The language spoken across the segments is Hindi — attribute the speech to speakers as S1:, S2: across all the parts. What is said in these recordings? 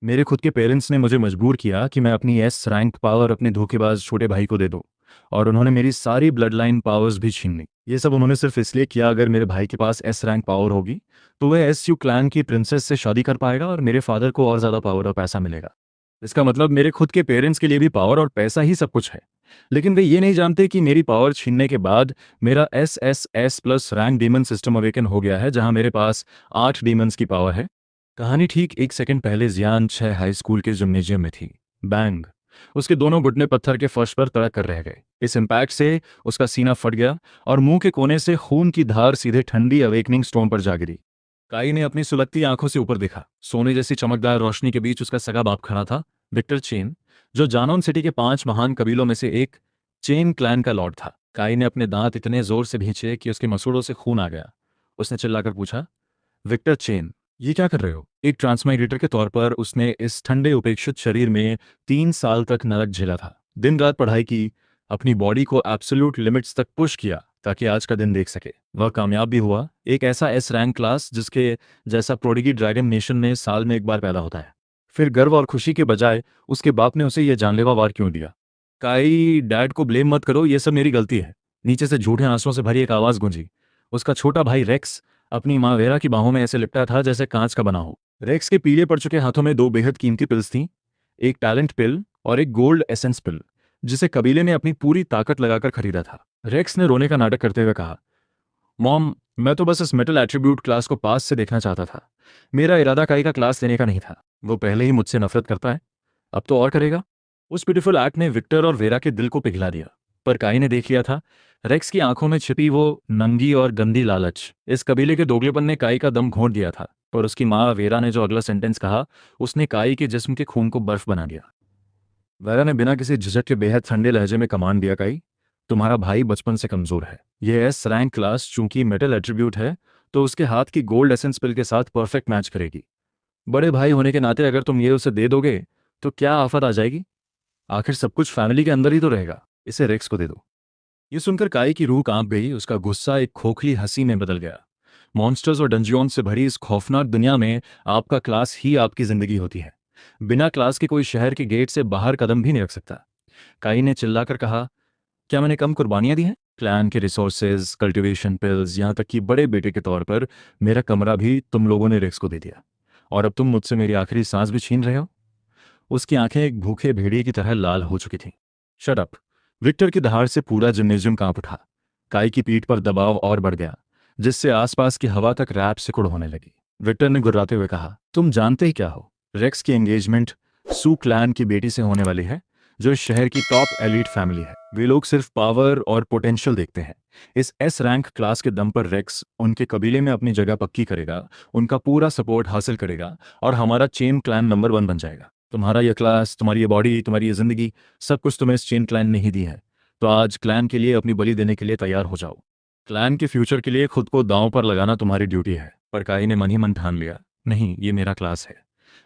S1: मेरे खुद के पेरेंट्स ने मुझे मजबूर किया कि मैं अपनी एस रैंक पावर अपने धोखेबाज छोटे भाई को दे दूं, और उन्होंने मेरी सारी ब्लड लाइन पावर्स भी छीन ली। ये सब उन्होंने सिर्फ इसलिए किया अगर मेरे भाई के पास एस रैंक पावर होगी तो वह एस यू क्लैन की प्रिंसेस से शादी कर पाएगा और मेरे फादर को और ज़्यादा पावर और पैसा मिलेगा। इसका मतलब मेरे खुद के पेरेंट्स के लिए भी पावर और पैसा ही सब कुछ है, लेकिन वे ये नहीं जानते कि मेरी पावर छीनने के बाद मेरा S S S plus rank demon system awaken हो गया है, जहां मेरे पास 8 डीमंस की पावर है। कहानी ठीक 1 सेकंड पहले जियान 6 हाई स्कूल के जिम्नेजियम में थी। बैंग! उसके दोनों घुटने पत्थर के फर्श पर तड़क कर रह गए। इस इम्पैक्ट से उसका सीना फट गया और मुंह के कोने से खून की धार सीधे ठंडी अवेकनिंग स्टोन पर जा गिरी। काई ने अपनी सुलगती आंखों से ऊपर देखा। सोने जैसी चमकदार रोशनी के बीच उसका सगा बाप खड़ा था, विक्टर चेन, जो जानोन सिटी के 5 महान कबीलों में से एक चेन क्लैन का लॉर्ड था। काई ने अपने दांत इतने जोर से भींचे कि उसके मसूड़ों से खून आ गया। उसने चिल्लाकर पूछा, विक्टर चेन, ये क्या कर रहे हो? एक ट्रांसमाइग्रेटर के तौर पर उसने इस ठंडे उपेक्षित शरीर में 3 साल तक नरक झेला था। दिन रात पढ़ाई की, अपनी बॉडी को एब्सोल्यूट लिमिट्स तक पुश किया ताकि आज का दिन देख सके। वह कामयाब भी हुआ। एक ऐसा एस रैंक क्लास जिसके जैसा प्रोडिगी ड्रैगन नेशन में साल में एक बार पैदा होता है। फिर गर्व और खुशी के बजाय उसके बाप ने उसे यह जानलेवा वार क्यों दिया? काई, डैड को ब्लेम मत करो, ये सब मेरी गलती है। नीचे से झूठे आंसुओं से भरी एक आवाज गूंजी। उसका छोटा भाई रेक्स अपनी माँ वेरा की बाहों में ऐसे लिपटा था जैसे कांच का बना हो। रेक्स के पीले पड़ चुके हाथों में 2 बेहद कीमती पिल्स थीं, एक टैलेंट पिल और एक गोल्ड एसेंस पिल, जिसे कबीले ने अपनी पूरी ताकत लगाकर खरीदा था। रेक्स ने रोने का नाटक करते हुए कहा, मॉम, मैं तो बस इस मेटल एट्रीब्यूट क्लास को पास से देखना चाहता था। मेरा इरादा काई का क्लास लेने का नहीं था। वो पहले ही मुझसे नफरत करता है, अब तो और करेगा। उस ब्यूटीफुल एक्ट ने विक्टर और वेरा के दिल को पिघला दिया, पर काई ने देख लिया था रेक्स की आंखों में छिपी वो नंगी और गंदी लालच। इस कबीले के दोगलेपन ने काई का दम घोंट दिया था, पर उसकी माँ वेरा ने जो अगला सेंटेंस कहा उसने काई के जिस्म के खून को बर्फ बना दिया। वेरा ने बिना किसी झिझक के बेहद ठंडे लहजे में कमान दिया, काई, तुम्हारा भाई बचपन से कमजोर है। यह एस रैंक क्लास चूंकि मेटल एट्रीब्यूट है तो उसके हाथ की गोल्ड एसेंस पिल के साथ परफेक्ट मैच करेगी। बड़े भाई होने के नाते अगर तुम ये उसे दे दोगे तो क्या आफत आ जाएगी? आखिर सब कुछ फैमिली के अंदर ही तो रहेगा। इसे रेक्स को दे दो। ये सुनकर काई की रूह कांप गई। उसका गुस्सा एक खोखली हंसी में बदल गया। मॉन्स्टर्स और डंजियन से भरी इस खौफनाक दुनिया में आपका क्लास ही आपकी जिंदगी होती है। बिना क्लास के कोई शहर के गेट से बाहर कदम भी नहीं रख सकता। काई ने चिल्लाकर कहा, क्या मैंने कम कुर्बानियां दी हैं? क्लैन के रिसोर्सेज, कल्टीवेशन पिल्स, यहाँ तक कि बड़े बेटे के तौर पर मेरा कमरा भी तुम लोगों ने रेक्स को दे दिया, और अब तुम मुझसे मेरी आखिरी सांस भी छीन रहे हो? उसकी आंखें एक भूखे भेड़िए की तरह लाल हो चुकी थीं। Shut up! विक्टर की दहाड़ से पूरा जिम्नेजियम कांप उठा। काई की पीठ पर दबाव और बढ़ गया, जिससे आसपास की हवा तक रैप सिकुड़ होने लगी। विक्टर ने गुर्राते हुए कहा, तुम जानते ही क्या हो? रेक्स की एंगेजमेंट सू क्लैन की बेटी से होने वाली है, जो इस शहर की टॉप एलीट फैमिली है। वे लोग सिर्फ पावर और पोटेंशियल देखते हैं। इस एस रैंक क्लास के दम पर रेक्स उनके कबीले में अपनी जगह पक्की करेगा, उनका पूरा सपोर्ट हासिल करेगा और हमारा चेन क्लैन नंबर 1 बन जाएगा। तुम्हारा यह क्लास, तुम्हारी ये बॉडी, तुम्हारी ये जिंदगी, सब कुछ तुम्हें इस चेन क्लैन ने ही दी है। तो आज क्लैन के लिए अपनी बलि देने के लिए तैयार हो जाओ। क्लैन के फ्यूचर के लिए खुद को दांव पर लगाना तुम्हारी ड्यूटी है। पर काई ने मन ही मन ठान लिया, नहीं, ये मेरा क्लास है।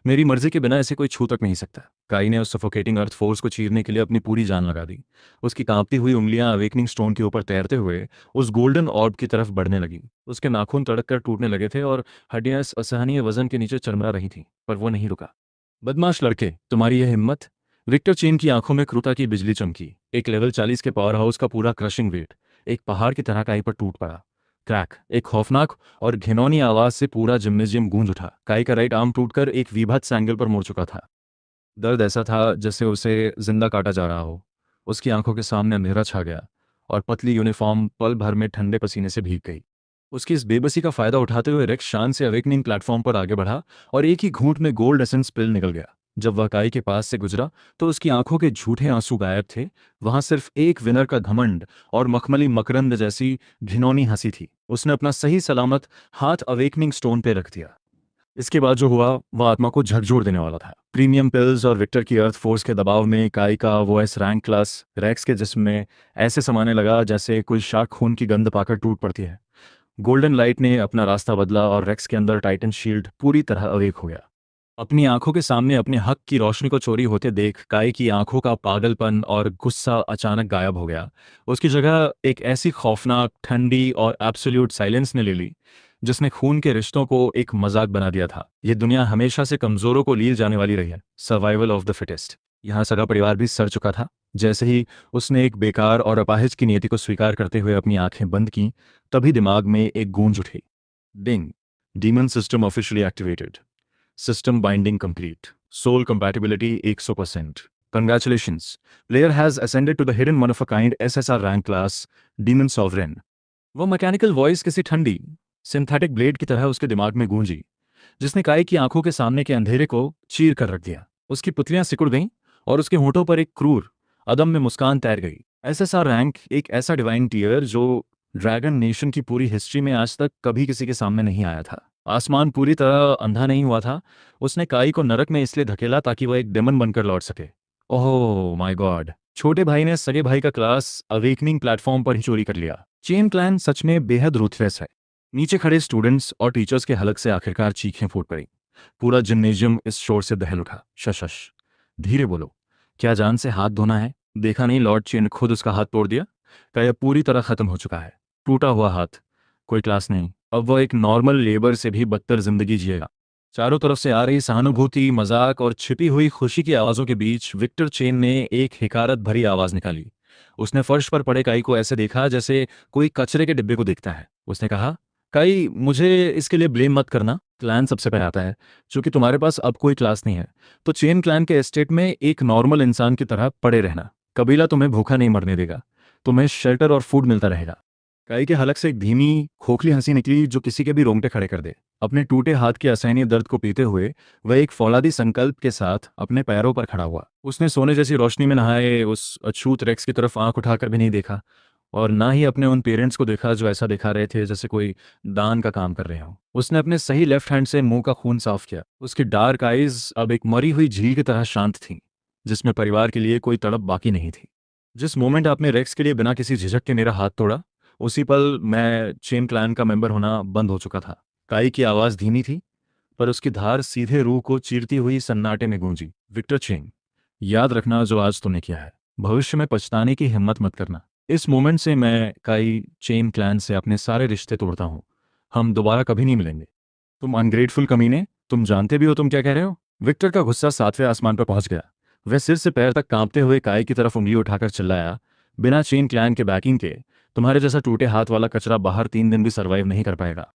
S1: मेरी मर्जी के बिना ऐसे कोई छू तक नहीं सकता। काई ने उस सफोकेटिंग अर्थ फोर्स को चीरने के लिए अपनी पूरी जान लगा दी। उसकी कांपती हुई उंगलियां अवेकनिंग स्टोन के ऊपर तैरते हुए उस गोल्डन ऑर्ब की तरफ बढ़ने लगी। उसके नाखून तड़क कर टूटने लगे थे और हड्डियां इस असहनीय वजन के नीचे चरमरा रही थीं, पर वो नहीं रुका। बदमाश लड़के, तुम्हारी यह हिम्मत! विक्टर चेन की आंखों में क्रूरता की बिजली चमकी। एक लेवल 40 के पावर हाउस का पूरा क्रशिंग वेट एक पहाड़ की तरह काई पर टूट पड़ा। क्रैक! एक खौफनाक और घिनौनी आवाज से पूरा जिम्नेजियम गूंज उठा। काई का राइट आर्म टूटकर एक वीभत्स एंगल पर मुड़ चुका था। दर्द ऐसा था जैसे उसे जिंदा काटा जा रहा हो। उसकी आंखों के सामने अंधेरा छा गया और पतली यूनिफॉर्म पल भर में ठंडे पसीने से भीग गई। उसकी इस बेबसी का फायदा उठाते हुए रेक्स शान से अवेकनिंग प्लेटफॉर्म पर आगे बढ़ा और एक ही घूंट में गोल्ड एसेंस पिल निकल गया। जब वह काई के पास से गुजरा तो उसकी आंखों के झूठे आंसू गायब थे। वहां सिर्फ एक विनर का घमंड और मखमली मकरंद जैसी घिनौनी हंसी थी। उसने अपना सही सलामत हाथ अवेकनिंग स्टोन पे रख दिया। इसके बाद जो हुआ वह आत्मा को झकझोर देने वाला था। प्रीमियम पिल्स और विक्टर की अर्थ फोर्स के दबाव में काई का वो एस रैंक क्लास रेक्स के जिस्म में ऐसे समाने लगा जैसे कोई शार्क खून की गंध पाकर टूट पड़ती है। गोल्डन लाइट ने अपना रास्ता बदला और रेक्स के अंदर टाइटन शील्ड पूरी तरह अवेक हो गया। अपनी आंखों के सामने अपने हक की रोशनी को चोरी होते देख काई की आंखों का पागलपन और गुस्सा अचानक गायब हो गया। उसकी जगह एक ऐसी खौफनाक, ठंडी और एब्सोल्यूट साइलेंस ने ले ली जिसने खून के रिश्तों को एक मजाक बना दिया था। यह दुनिया हमेशा से कमजोरों को लिए जाने वाली रही है, सर्वाइवल ऑफ द फिटेस्ट। यहाँ सगा परिवार भी सड़ चुका था। जैसे ही उसने एक बेकार और अपाहिज की नियति को स्वीकार करते हुए अपनी आंखें बंद की, तभी दिमाग में एक गूंज उठी। Ding, demon system officially activated, system binding complete, soul compatibility 100%। Congratulations, player has ascended to the hidden one of a kind SSR rank class, Demon Sovereign। वो मैकेनिकल वॉइस किसी ठंडी सिंथेटिक ब्लेड की तरह उसके दिमाग में गूंजी, जिसने काई की आंखों के सामने के अंधेरे को चीर कर रख दिया। उसकी पुतलियां सिकुड़ गईं और उसके होंठों पर एक क्रूर अदम्य मुस्कान तैर गई। एसएसआर रैंक एक ऐसा डिवाइन टीयर जो ड्रैगन नेशन की पूरी हिस्ट्री में आज तक कभी किसी के सामने नहीं आया था। आसमान पूरी तरह अंधा नहीं हुआ था। उसने काई को नरक में इसलिए धकेला ताकि वह एक डेमन बनकर लौट सके। ओह माय गॉड, छोटे भाई ने सगे भाई का क्लास अवेकनिंग प्लेटफॉर्म पर ही चोरी कर लिया। चेन क्लैन सच में बेहद रूथलेस है। नीचे खड़े स्टूडेंट्स और टीचर्स के हलक से आखिरकार चीखें फूट पड़ी। पूरा जिम्नेजियम इस शोर से दहल उठा। शश, धीरे बोलो, क्या जान से हाथ धोना है? देखा नहीं लॉर्ड चेन खुद उसका हाथ तोड़ दिया? क्या यह पूरी तरह खत्म हो चुका है? टूटा हुआ हाथ, कोई क्लास नहीं। अब वह एक नॉर्मल लेबर से भी बदतर जिंदगी जिएगा। चारों तरफ से आ रही सहानुभूति, मजाक और छिपी हुई खुशी की आवाज़ों के बीच विक्टर चेन ने एक हिकारत भरी आवाज़ निकाली। उसने फर्श पर पड़े काई को ऐसे देखा जैसे कोई कचरे के डिब्बे को देखता है। उसने कहा, काई, मुझे इसके लिए ब्लेम मत करना। क्लैन सबसे पहले आता है। चूंकि तुम्हारे पास अब कोई क्लास नहीं है, तो चेन क्लैन के एस्टेट में एक नॉर्मल इंसान की तरह पड़े रहना। कबीला तुम्हें भूखा नहीं मरने देगा। तुम्हें शेल्टर और फूड मिलता रहेगा। काई के हलक से एक धीमी खोखली हंसी निकली जो किसी के भी रोंगटे खड़े कर दे। अपने टूटे हाथ के असहनीय दर्द को पीते हुए वह एक फौलादी संकल्प के साथ अपने पैरों पर खड़ा हुआ। उसने सोने जैसी रोशनी में नहाए उस अछूत रेक्स की तरफ आंख उठाकर भी नहीं देखा, और ना ही अपने उन पेरेंट्स को देखा जो ऐसा दिखा रहे थे जैसे कोई दान का काम कर रहे हो। उसने अपने सही लेफ्ट हैंड से मुंह का खून साफ किया। उसकी डार्क आईज अब एक मरी हुई झील की तरह शांत थीं, जिसमें परिवार के लिए कोई तड़प बाकी नहीं थी। जिस मोमेंट आपने रेक्स के लिए बिना किसी झिझक के मेरा हाथ तोड़ा, उसी पल मैं चेन क्लैन का मेंबर होना बंद हो चुका था। काई की आवाज़ धीमी थी, पर उसकी धार सीधे रूह को चीरती हुई सन्नाटे में गूंजी। विक्टर चेन, याद रखना जो आज तूने किया है, भविष्य में पछताने की हिम्मत मत करना। इस मोमेंट से मैं काई चेन क्लैन से अपने सारे रिश्ते तोड़ता हूँ। हम दोबारा कभी नहीं मिलेंगे। तुम अनग्रेटफुल कमीने, तुम जानते भी हो तुम क्या कह रहे हो? विक्टर का गुस्सा सातवें आसमान पर पहुंच गया। वह सिर से पैर तक कांपते हुए काई की तरफ उंगली उठाकर चिल्लाया, बिना चेन क्लैन के बैकिंग के तुम्हारे जैसा टूटे हाथ वाला कचरा बाहर 3 दिन भी सर्वाइव नहीं कर पाएगा।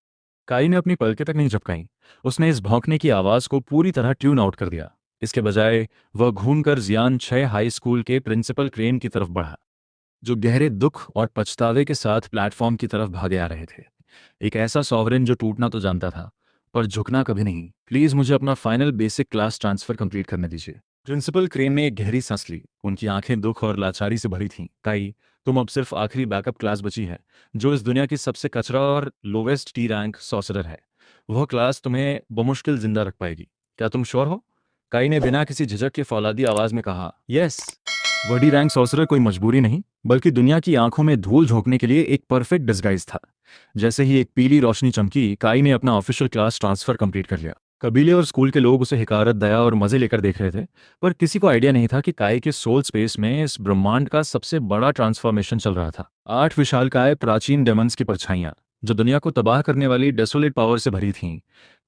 S1: काई ने अपनी पलकें तक नहीं झपकाई। उसने इस भौंकने की आवाज़ को पूरी तरह ट्यून आउट कर दिया। इसके बजाय वह घूमकर जियान 6 हाई स्कूल के प्रिंसिपल क्रेन की तरफ बढ़ा, जो गहरे दुख और पछतावे के साथ प्लेटफॉर्म की तरफ भागे आ रहे थे। एक ऐसा सॉवरेन जो टूटना तो जानता था, पर झुकना कभी नहीं। प्लीज़ मुझे अपना final basic class transfer complete करने दीजिए। प्रिंसिपल क्रेन ने एक गहरी सांस ली। उनकी आंखें दुख और लाचारी से भरी थीं। काई, तुम अब सिर्फ आखिरी बैकअप क्लास बची है, जो इस दुनिया की सबसे कचरा और लोवेस्ट टी रैंक सॉर्सरर है। वह क्लास तुम्हें बमुश्किल जिंदा रख पाएगी। क्या तुम श्योर हो? काई ने बिना किसी झिझक के फौलादी आवाज़ में कहा, यस। वर्डी रैंक सॉर्सरर कोई मजबूरी नहीं, बल्कि दुनिया की आंखों में धूल झोंकने के लिए एक परफेक्ट डिस्गाइज था। जैसे ही एक पीली रोशनी चमकी, काई ने अपना ऑफिशियल क्लास ट्रांसफर कंप्लीट कर लिया। कबीले और स्कूल के लोग उसे हिकारत, दया और मजे लेकर देख रहे थे, पर किसी को आइडिया नहीं था कि काई के सोल स्पेस में इस ब्रह्मांड का सबसे बड़ा ट्रांसफॉर्मेशन चल रहा था। 8 विशालकाय प्राचीन डेमन्स की परछाइयां, जो दुनिया को तबाह करने वाली डेसोलेट पावर से भरी थीं,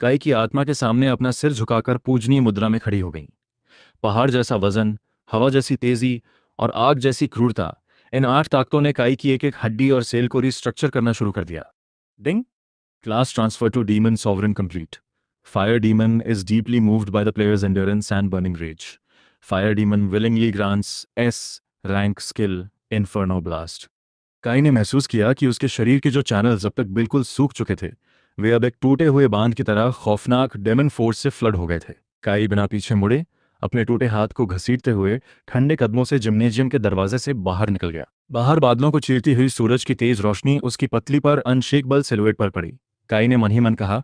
S1: काई की आत्मा के सामने अपना सिर झुकाकर पूजनीय मुद्रा में खड़ी हो गईं। पहाड़ जैसा वजन, हवा जैसी तेजी और आग जैसी क्रूरता, इन 8 ताकतों ने काई की एक एक हड्डी और सेल को रिस्ट्रक्चर करना शुरू कर दिया। डिंग, class transfer to Demon Sovereign complete. Fire Demon is deeply moved by the player's endurance and burning rage. Fire Demon willingly grants S rank skill Inferno Blast. काई ने महसूस किया कि उसके शरीर के जो चैनल्स अब तक बिल्कुल सूख चुके थे, वे अब एक टूटे हुए बांध की तरह खौफनाक डेमन फोर्स से फ्लड हो गए थे। काई बिना पीछे मुड़े अपने टूटे हाथ को घसीटते हुए ठंडे कदमों से जिम्नेजियम के दरवाजे से बाहर निकल गया। बाहर बादलों को चीरती हुई सूरज की तेज रोशनी उसकी पतली पर अनशेकबल सिलुएट पर पड़ी। काई ने मन ही मन कहा,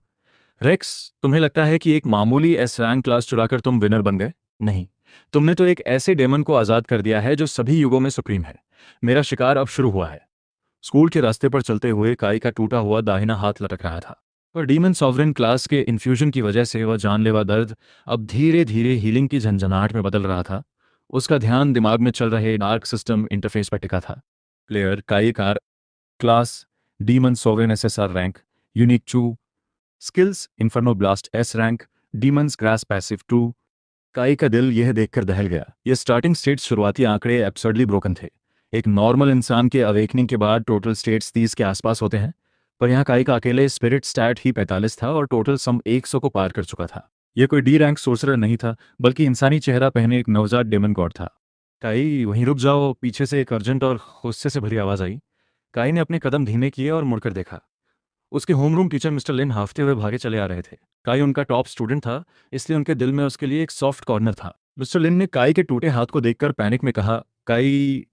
S1: रेक्स, तुम्हें लगता है कि एक मामूली एस रैंक क्लास चुराकर तुम विनर बन गए? नहीं, तुमने तो एक ऐसे डेमन को आज़ाद कर दिया है जो सभी युगों में सुप्रीम है। मेरा शिकार अब शुरू हुआ है। स्कूल के रास्ते पर चलते हुए काई का टूटा हुआ दाहिना हाथ लटक रहा था, पर डीमन सॉवरेन क्लास के इन्फ्यूजन की वजह से वह जानलेवा दर्द अब धीरे धीरे हीलिंग की झंझनाहट में बदल रहा था। उसका ध्यान दिमाग में चल रहे डार्क सिस्टम इंटरफेस पर टिका था। प्लेयर काई car, class demon sovereign SSR rank, unique 2, skills inferno blast S rank, demons grass passive 2। काई का दिल यह देखकर दहल गया। ये स्टार्टिंग स्टेट्स शुरुआती आंकड़े एब्सर्डली ब्रोकन थे। एक नॉर्मल इंसान के अवेकनिंग के बाद टोटल स्टेट्स 30 के आसपास होते हैं, पर यहाँ काई का अकेले स्पिरिट स्टैट ही 45 था और टोटल सम 100 को पार कर चुका था। यह कोई डी रैंक सोर्सरर नहीं था, बल्कि इंसानी चेहरा पहने एक नवजात डेमन गॉड था। काई वहीं रुक जाओ, पीछे से एक अर्जेंट और गुस्से से भरी आवाज़ आई। काई ने अपने कदम धीमे किए और मुड़कर देखा। उसके होमरूम टीचर मिस्टर लिन हाफते हुए भागे चले आ रहे थे। काई उनका टॉप स्टूडेंट था, इसलिए उनके दिल में उसके लिए एक सॉफ्ट कॉर्नर था। मिस्टर लिन ने काई के टूटे हाथ को देखकर पैनिक में कहा, काई,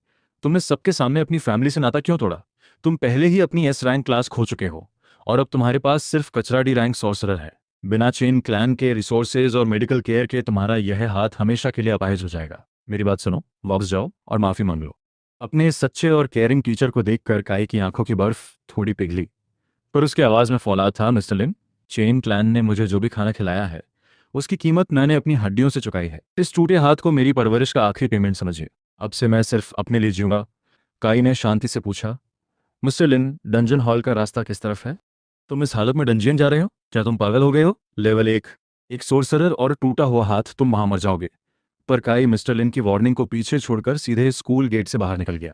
S1: तुमने सबके सामने अपनी फैमिली से नाता क्यों तोड़ा? तुम पहले ही अपनी एस रैंक क्लास खो चुके हो और अब तुम्हारे पास सिर्फ कचरा डी रैंक सॉर्सरर है। बिना चेन क्लैन के रिसोर्सेज और मेडिकल केयर के तुम्हारा यह हाथ हमेशा के लिए अपाहिज हो जाएगा। मेरी बात सुनो, वापस जाओ और माफ़ी मांग लो। अपने सच्चे और केयरिंग टीचर को देखकर काई की आंखों की बर्फ थोड़ी पिघली, पर उसकी आवाज़ में फौलाद था। मिस्टर लिन, चेन क्लैन ने मुझे जो भी खाना खिलाया है उसकी कीमत मैंने अपनी हड्डियों से चुकाई है। इस टूटे हाथ को मेरी परवरिश का आखिरी पेमेंट समझिए। अब से मैं सिर्फ अपने लिए जीऊंगा। काई ने शांति से पूछा, मिस्टर लिन, डंजन हॉल का रास्ता किस तरफ है? तुम इस हालत में डंजियन जा रहे हो? क्या तुम पागल हो गए हो? लेवल 1, एक सोर्सरर और टूटा हुआ हाथ, तुम वहां मर जाओगे। पर काई मिस्टर लिन की वार्निंग को पीछे छोड़कर सीधे स्कूल गेट से बाहर निकल गया।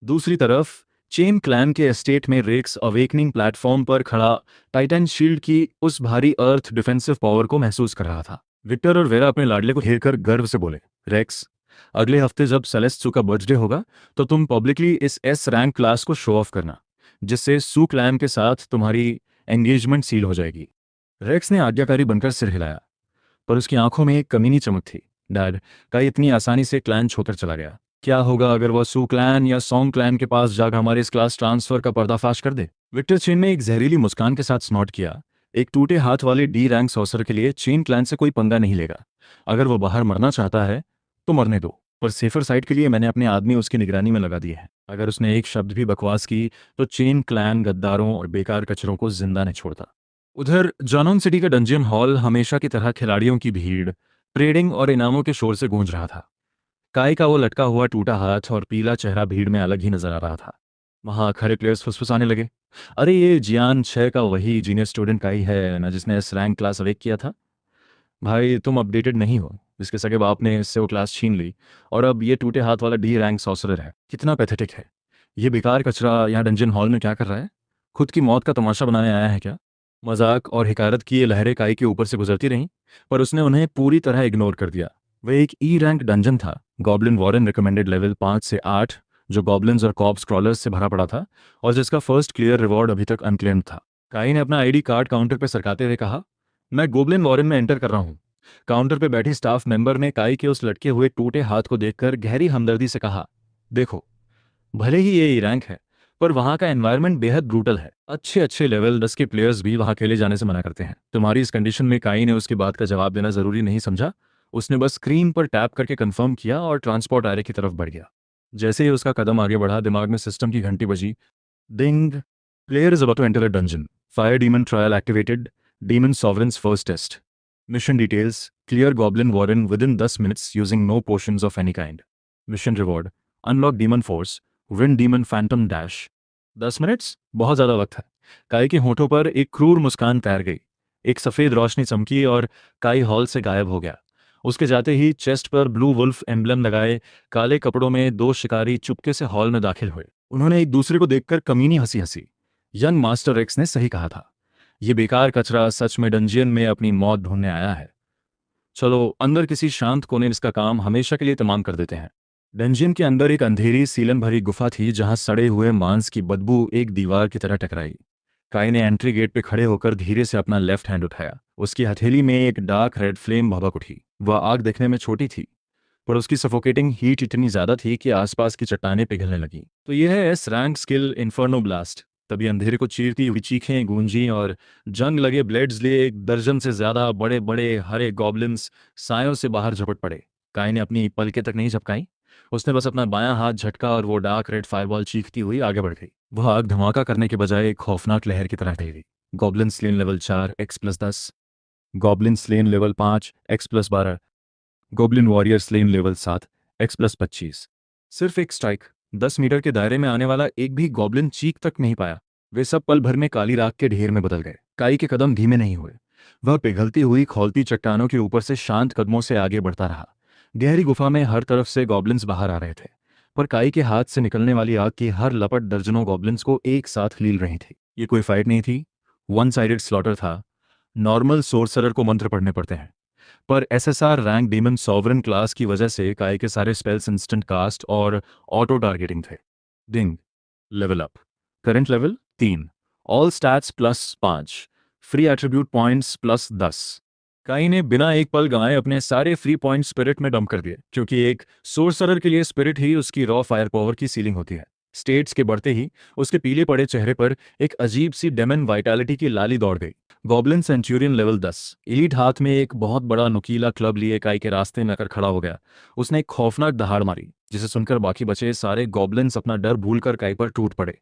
S1: दूसरी तरफ चेन क्लैन के एस्टेट में रेक्स अवेकनिंग प्लेटफॉर्म पर खड़ा टाइटन शील्ड की उस भारी अर्थ डिफेंसिव पावर को महसूस कर रहा था। विक्टर और वेरा अपने लाडले को घेरकर गर्व से बोले, रेक्स, अगले हफ्ते जब सेलेस्टू का बर्थडे होगा तो तुम पब्लिकली इस एस रैंक क्लास को शो ऑफ करना, जिससे सू क्लैम के साथ तुम्हारी एंगेजमेंट सील हो जाएगी। रेक्स ने आज्ञाकारी बनकर सिर हिलाया, पर उसकी आंखों में एक कमीनी चमक थी। डैड, काई इतनी आसानी से क्लैन छोड़कर चला गया। क्या होगा अगर वह सू क्लैन या सॉन्ग क्लैन के पास जाकर हमारे इस क्लास ट्रांसफर का पर्दाफाश कर दे? विक्टर चेन ने एक जहरीली मुस्कान के साथ स्नॉट किया। एक टूटे हाथ वाले डी रैंक सॉसर के लिए चेन क्लैन से कोई पंगा नहीं लेगा। अगर वो बाहर मरना चाहता है तो मरने दो, पर सेफर साइड के लिए मैंने अपने आदमी उसकी निगरानी में लगा दिए हैं। अगर उसने एक शब्द भी बकवास की तो चेन क्लैन गद्दारों और बेकार कचरों को जिंदा नहीं छोड़ता। उधर जानॉन सिटी का डंजियन हॉल हमेशा की तरह खिलाड़ियों की भीड़, परेडिंग और इनामों के शोर से गूंज रहा था। काई का वो लटका हुआ टूटा हाथ और पीला चेहरा भीड़ में अलग ही नजर आ रहा था। वहां खड़े प्लेयर्स फुसफुसाने लगे, अरे ये जियान 6 का वही जीनियर स्टूडेंट काई है ना, जिसने इस रैंक क्लास अवेक किया था। भाई तुम अपडेटेड नहीं हो, जिसके सगे बाप ने इससे वो क्लास छीन ली और अब ये टूटे हाथ वाला डी रैंक सॉसरर है। कितना पैथेटिक है। ये बेकार कचरा यहाँ डंजन हॉल में क्या कर रहा है? खुद की मौत का तमाशा बनाने आया है क्या? मजाक और हिकारत की ये लहरें काई के ऊपर से गुजरती रहीं, पर उसने उन्हें पूरी तरह इग्नोर कर दिया। वह एक ई रैंक डंजन था, गॉब्लिन वॉरेन रिकमेंडेड लेवल 5 से 8, जो गॉब्लिन्स और कॉप्स क्रॉलर्स से भरा पड़ा था और जिसका फर्स्ट क्लियर रिवॉर्ड अभी तक अनक्लेम्ड था। काई ने अपना आईडी कार्ड काउंटर पर सरकाते हुए कहा, मैं गोब्लिन वॉरेन में एंटर कर रहा हूँ। काउंटर पर बैठी स्टाफ मेंबर ने काई के उस लटके हुए टूटे हाथ को देखकर गहरी हमदर्दी से कहा, देखो, भले ही ये ई रैंक है, पर वहाँ का एनवायरनमेंट बेहद ब्रूटल है। अच्छे अच्छे लेवल 10 के प्लेयर्स भी वहाँ अकेले जाने से मना करते हैं। तुम्हारी इस कंडीशन में काई ने उसकी बात का जवाब देना जरूरी नहीं समझा। उसने बस स्क्रीन पर टैप करके कंफर्म किया और ट्रांसपोर्ट एरिया की तरफ बढ़ गया। जैसे ही उसका कदम आगे बढ़ा, दिमाग में सिस्टम की घंटी बजी। Ding, player is about to enter a dungeon. Fire demon trial activated. Demon sovereign's first test. Mission details, clear goblin warren within 10 minutes using no potions of any kind. Mission reward, unlock demon force, wind demon phantom dash. 10 minutes बहुत ज़्यादा वक्त है। काई के होठों पर एक क्रूर मुस्कान तैर गई। एक सफ़ेद रोशनी चमकी और काई हॉल से गायब हो गया। उसके जाते ही चेस्ट पर ब्लू वुल्फ एम्बलम लगाए काले कपड़ों में 2 शिकारी चुपके से हॉल में दाखिल हुए। उन्होंने एक दूसरे को देखकर कमीनी हंसी हंसी। यंग मास्टर एक्स ने सही कहा था, ये बेकार कचरा सच में डंजियन में अपनी मौत ढूंढने आया है। चलो अंदर किसी शांत कोने इसका काम हमेशा के लिए तमाम कर देते हैं। डंजियन के अंदर एक अंधेरी सीलन भरी गुफा थी, जहां सड़े हुए मांस की बदबू एक दीवार की तरह टकराई। काई ने एंट्री गेट पे खड़े होकर धीरे से अपना लेफ्ट हैंड उठाया। उसकी हथेली में एक डार्क रेड फ्लेम भभक उठी। वह आग देखने में छोटी थी, पर उसकी सफोकेटिंग हीट इतनी ज्यादा थी कि आसपास की चट्टानें पिघलने लगीं। तो यह है S rank skill inferno blast. तभी अंधेरे को चीरती हुई चीखें गूंजी और जंग लगे ब्लेड्स लिए एक दर्जन से ज्यादा बड़े बड़े हरे गॉब्लिन्स सायों से बाहर झपट पड़े। काई ने अपनी पलकें तक नहीं झपकाई। उसने बस अपना बायां हाथ झटका और वो डार्क रेड फायरबॉल चीखती हुई आगे बढ़ गई। वह आग धमाका करने के बजाय एक खौफनाक लहर की तरह ठहरी। Goblin slain level 4 X+10, goblin slain level 5 X+12, goblin warrior slain level 7 X+25। सिर्फ एक स्ट्राइक, 10 मीटर के दायरे में आने वाला एक भी गॉब्लिन चीख तक नहीं पाया। वे सब पल भर में काली राख के ढेर में बदल गए। काई के कदम धीमे नहीं हुए। वह पिघलती हुई खौलती चट्टानों के ऊपर से शांत कदमों से आगे बढ़ता रहा। गहरी गुफा में हर तरफ से गॉब्लिन्स बाहर आ रहे थे, पर काई के हाथ से निकलने वाली आग की हर लपट दर्जनों गॉब्लिन्स को एक साथ लील रही थी। ये कोई फाइट नहीं थी, वन साइडेड स्लॉटर था। नॉर्मल सोर्सरर को मंत्र पढ़ने पड़ते हैं, पर SSR rank demon sovereign class की वजह से काई के सारे स्पेल्स इंस्टेंट कास्ट और ऑटो टारगेटिंग थे। Ding, level up, current level 3, all stats +5, free attribute points +10। Kai ने बिना एक पल गंवाए अपने सारे फ्री पॉइंट स्पिरिट में डंप कर दिए, क्योंकि एक सोर्सरर के लिए स्पिरिट ही उसकी रॉ फायर पावर की सीलिंग होती है। स्टेट्स के बढ़ते ही उसके पीले पड़े चेहरे पर एक अजीब सी डेमन वाइटैलिटी की लाली दौड़ गई। गॉब्लिन सेंचुरियन लेवल 10, एलीट हाथ में एक बहुत बड़ा नुकीला क्लब लिए काई के रास्ते में आकर खड़ा हो गया। उसने एक खौफनाक दहाड़ मारी, जिसे सुनकर बाकी बचे सारे गॉब्लिन्स अपना डर भूलकर काई पर टूट पड़े।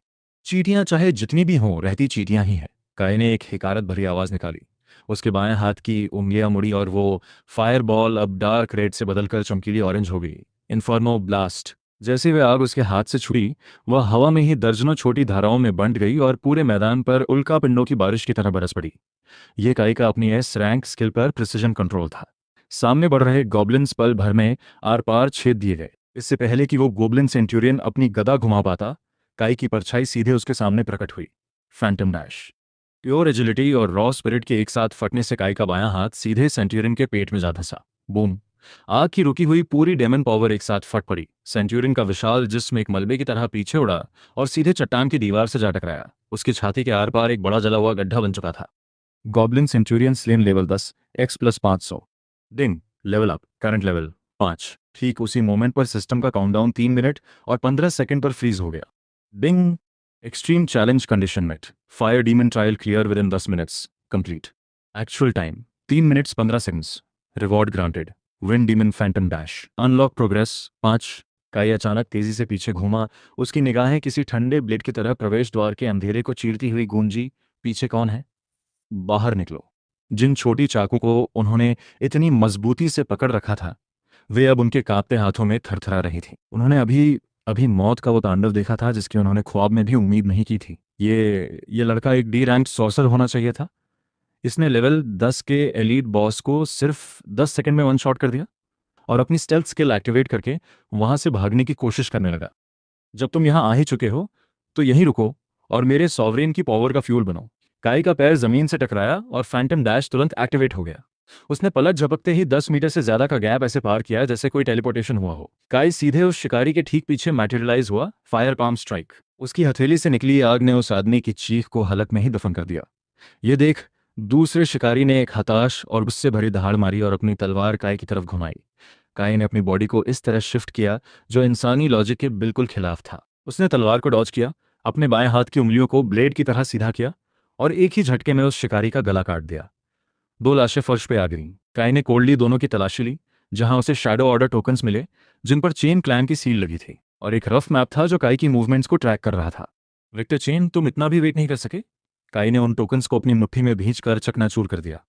S1: चींटियां चाहे जितनी भी हों, रहती चींटियां ही हैं। काई ने एक हिकारत भरी आवाज निकाली। उसके बाएं हाथ की उंगलियां मुड़ी और वो फायर बॉल अब डार्क रेड से बदलकर चमकीली ऑरेंज हो गई। Inferno blast. जैसे वे आग उसके हाथ से छुड़ी, वह हवा में ही दर्जनों छोटी धाराओं में बंट गई और पूरे मैदान पर उल्का पिंडों की बारिश की तरह बरस पड़ी। ये काई का अपनी एस रैंक स्किल पर प्रिसिजन कंट्रोल था। सामने बढ़ रहे गॉब्लिन्स पल भर में आर पार छेद दिए गए। इससे पहले कि वो गोब्लिन सेंचुरियन अपनी गदा घुमा पाता, काई की परछाई सीधे उसके सामने प्रकट हुई। Phantom dash. प्योर एजिलिटी और रॉ स्पिरिट के एक साथ फटने से काई का बायां हाथ सीधे सेंचुरियन के पेट में जा धंसा। बूम। आग की रुकी हुई पूरी डेमन पावर एक साथ फट पड़ी। सेंचुरियन का विशाल जिस्म एक मलबे की तरह पीछे उड़ा और सीधे चट्टान की दीवार से जा टकराया। उसकी छाती के आर पार एक बड़ा जला हुआ गड्ढा बन चुका था। Goblin Centurion slain level 10, X +500। डिंग, लेवल अप, करंट लेवल 5। ठीक उसी मोमेंट पर सिस्टम का काउंटडाउन 3 मिनट और 15 सेकंड पर फ्रीज हो गया। Ding. Extreme challenge condition met. Fire demon trial clear within 10 minutes complete. Actual time 3 minutes 15 seconds. Reward granted, wind demon phantom dash. Unlock progress 5। Kai अचानक तेजी से पीछे घूमा। उसकी निगाहें किसी ठंडे ब्लेड की तरह प्रवेश द्वार के अंधेरे को चीरती हुई गूंजी। पीछे कौन है? बाहर निकलो। जिन छोटी चाकू को उन्होंने इतनी मजबूती से पकड़ रखा था, वे अब उनके कांपते हाथों में थरथरा रही थी। उन्होंने अभी अभी मौत का वो तांडव देखा था जिसकी उन्होंने ख्वाब में भी उम्मीद नहीं की थी। ये लड़का एक डी रैंक सॉर्सर होना चाहिए था। इसने लेवल 10 के एलीट बॉस को सिर्फ 10 सेकंड में वन शॉट कर दिया और अपनी स्टेल्थ स्किल एक्टिवेट करके वहां से भागने की कोशिश करने लगा। जब तुम यहां आ ही चुके हो तो यहीं रुको और मेरे सॉवरेन की पावर का फ्यूल बनो। काई का पैर जमीन से टकराया और फैंटम डैश तुरंत एक्टिवेट हो गया। उसने पलक झपकते ही 10 मीटर से ज्यादा का गैप ऐसे पार किया जैसे कोई टेलीपोर्टेशन हुआ हो। काई सीधे उस शिकारी के ठीक पीछे मैटेरियलाइज हुआ। Fire palm strike. उसकी हथेली से निकली आग ने उस आदमी की चीख को हलक में ही दफन कर दिया। ये देख दूसरे शिकारी ने एक हताश और गुस्से भरी दहाड़ मारी और अपनी तलवार काई की तरफ घुमाई। काई ने अपनी बॉडी को इस तरह शिफ्ट किया जो इंसानी लॉजिक के बिल्कुल खिलाफ था। उसने तलवार को डॉज किया, अपने बाएं हाथ की उंगलियों को ब्लेड की तरह सीधा किया और एक ही झटके में उस शिकारी का गला काट दिया। 2 लाशें फर्श पे आ गईं। काई ने कोल्डली दोनों की तलाशी ली, जहां उसे शैडो ऑर्डर टोकन्स मिले जिन पर चेन क्लैन की सील लगी थी, और एक रफ मैप था जो काई की मूवमेंट्स को ट्रैक कर रहा था। विक्टर चेन, तुम इतना भी वेट नहीं कर सके? काई ने उन टोकन्स को अपनी मुट्ठी में भींच कर चकनाचूर कर दिया।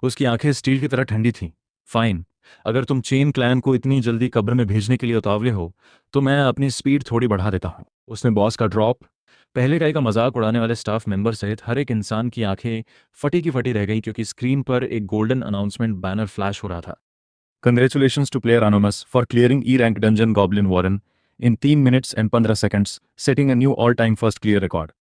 S1: उसकी आंखें स्टील की तरह ठंडी थीं। फाइन, अगर तुम चेन क्लैन को इतनी जल्दी कब्र में भेजने के लिए उतावले हो तो मैं अपनी स्पीड थोड़ी बढ़ा देता हूँ। उसने बॉस का ड्रॉप। पहले काई का मजाक उड़ाने वाले स्टाफ मेंबर सहित हर एक इंसान की आंखें फटी की फटी रह गई, क्योंकि स्क्रीन पर एक गोल्डन अनाउंसमेंट बैनर फ्लैश हो रहा था। Congratulations to player anonymous for clearing E rank dungeon goblin warren in 3 minutes and 15 seconds, setting a new all time first clear record.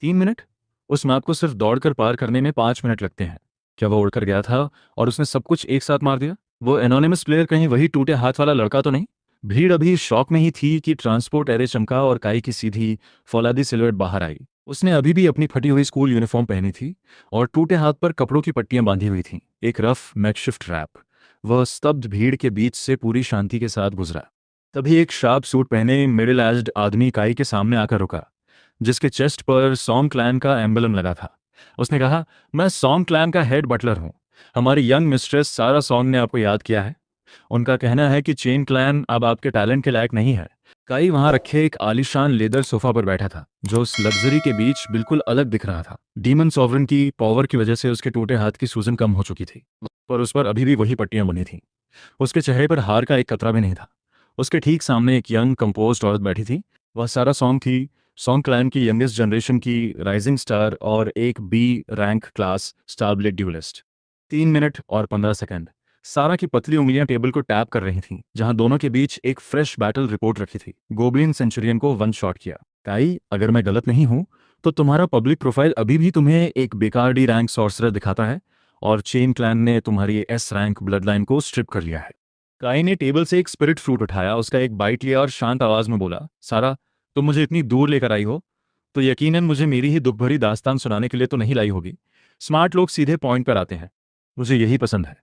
S1: 3 minute? उस मैप को सिर्फ दौड़कर पार करने में 5 मिनट लगते हैं। क्या वो उड़कर गया था और उसने सब कुछ एक साथ मार दिया? वो एनोनिमस प्लेयर कहीं वही टूटे हाथ वाला लड़का तो नहीं? भीड़ अभी शॉक में ही थी कि ट्रांसपोर्ट एरे चमका और काई की सीधी फौलादी सिलुएट बाहर आई। उसने अभी भी अपनी फटी हुई स्कूल यूनिफॉर्म पहनी थी और टूटे हाथ पर कपड़ों की पट्टियां बांधी हुई थीं। एक रफ मैकशिफ्ट रैप। वह स्तब्ध भीड़ के बीच से पूरी शांति के साथ गुजरा। तभी एक शार्प सूट पहने मिडिल एज्ड आदमी काई के सामने आकर रुका, जिसके चेस्ट पर सॉन्ग क्लैन का एम्बलम लगा था। उसने कहा, मैं सॉन्ग क्लैन का हेड बटलर हूँ। हमारी यंग मिस्ट्रेस सारा सॉन्ग ने आपको याद किया है। उनका कहना है कि चेन क्लैन अब आपके टैलेंट के लायक नहीं है। काई वहां रखे एक आलीशान लेदर सोफा पर बैठा था, जो उस लग्जरी के बीच बिल्कुल अलग दिख रहा था। डीमन सॉवरन की पावर की वजह से उसके टूटे हाथ की सूजन कम हो चुकी थी, पर उस पर अभी भी वही पट्टियां बनी थीं। उसके चेहरे पर हार का एक कतरा भी नहीं था। उसके ठीक सामने एक यंग कंपोज्ड औरत बैठी थी। वह सारा सॉन्ग थी, सॉन्ग क्लैन की यंगेस्ट जनरेशन की राइजिंग स्टार और एक B rank class starblade duelist. 3 minute और 15 सेकंड। सारा की पतली उंगलियां टेबल को टैप कर रही थीं, जहां दोनों के बीच एक फ्रेश बैटल रिपोर्ट रखी थी। गोब्लिन सेंचुरियन को वन शॉट किया। काई, अगर मैं गलत नहीं हूं तो तुम्हारा पब्लिक प्रोफाइल अभी भी तुम्हें एक बेकार डी रैंक सॉर्सरर दिखाता है, और चेन क्लैन ने तुम्हारी एस रैंक ब्लड लाइन को स्ट्रिप कर लिया है। काई ने टेबल से एक स्पिरिट फ्रूट उठाया, उसका एक बाइट लिया और शांत आवाज में बोला, सारा, तुम मुझे इतनी दूर लेकर आई हो तो यकीनन मुझे मेरी ही दुख भरी दास्तान सुनाने के लिए तो नहीं लाई होगी। स्मार्ट लोग सीधे पॉइंट पर आते हैं, मुझे यही पसंद है।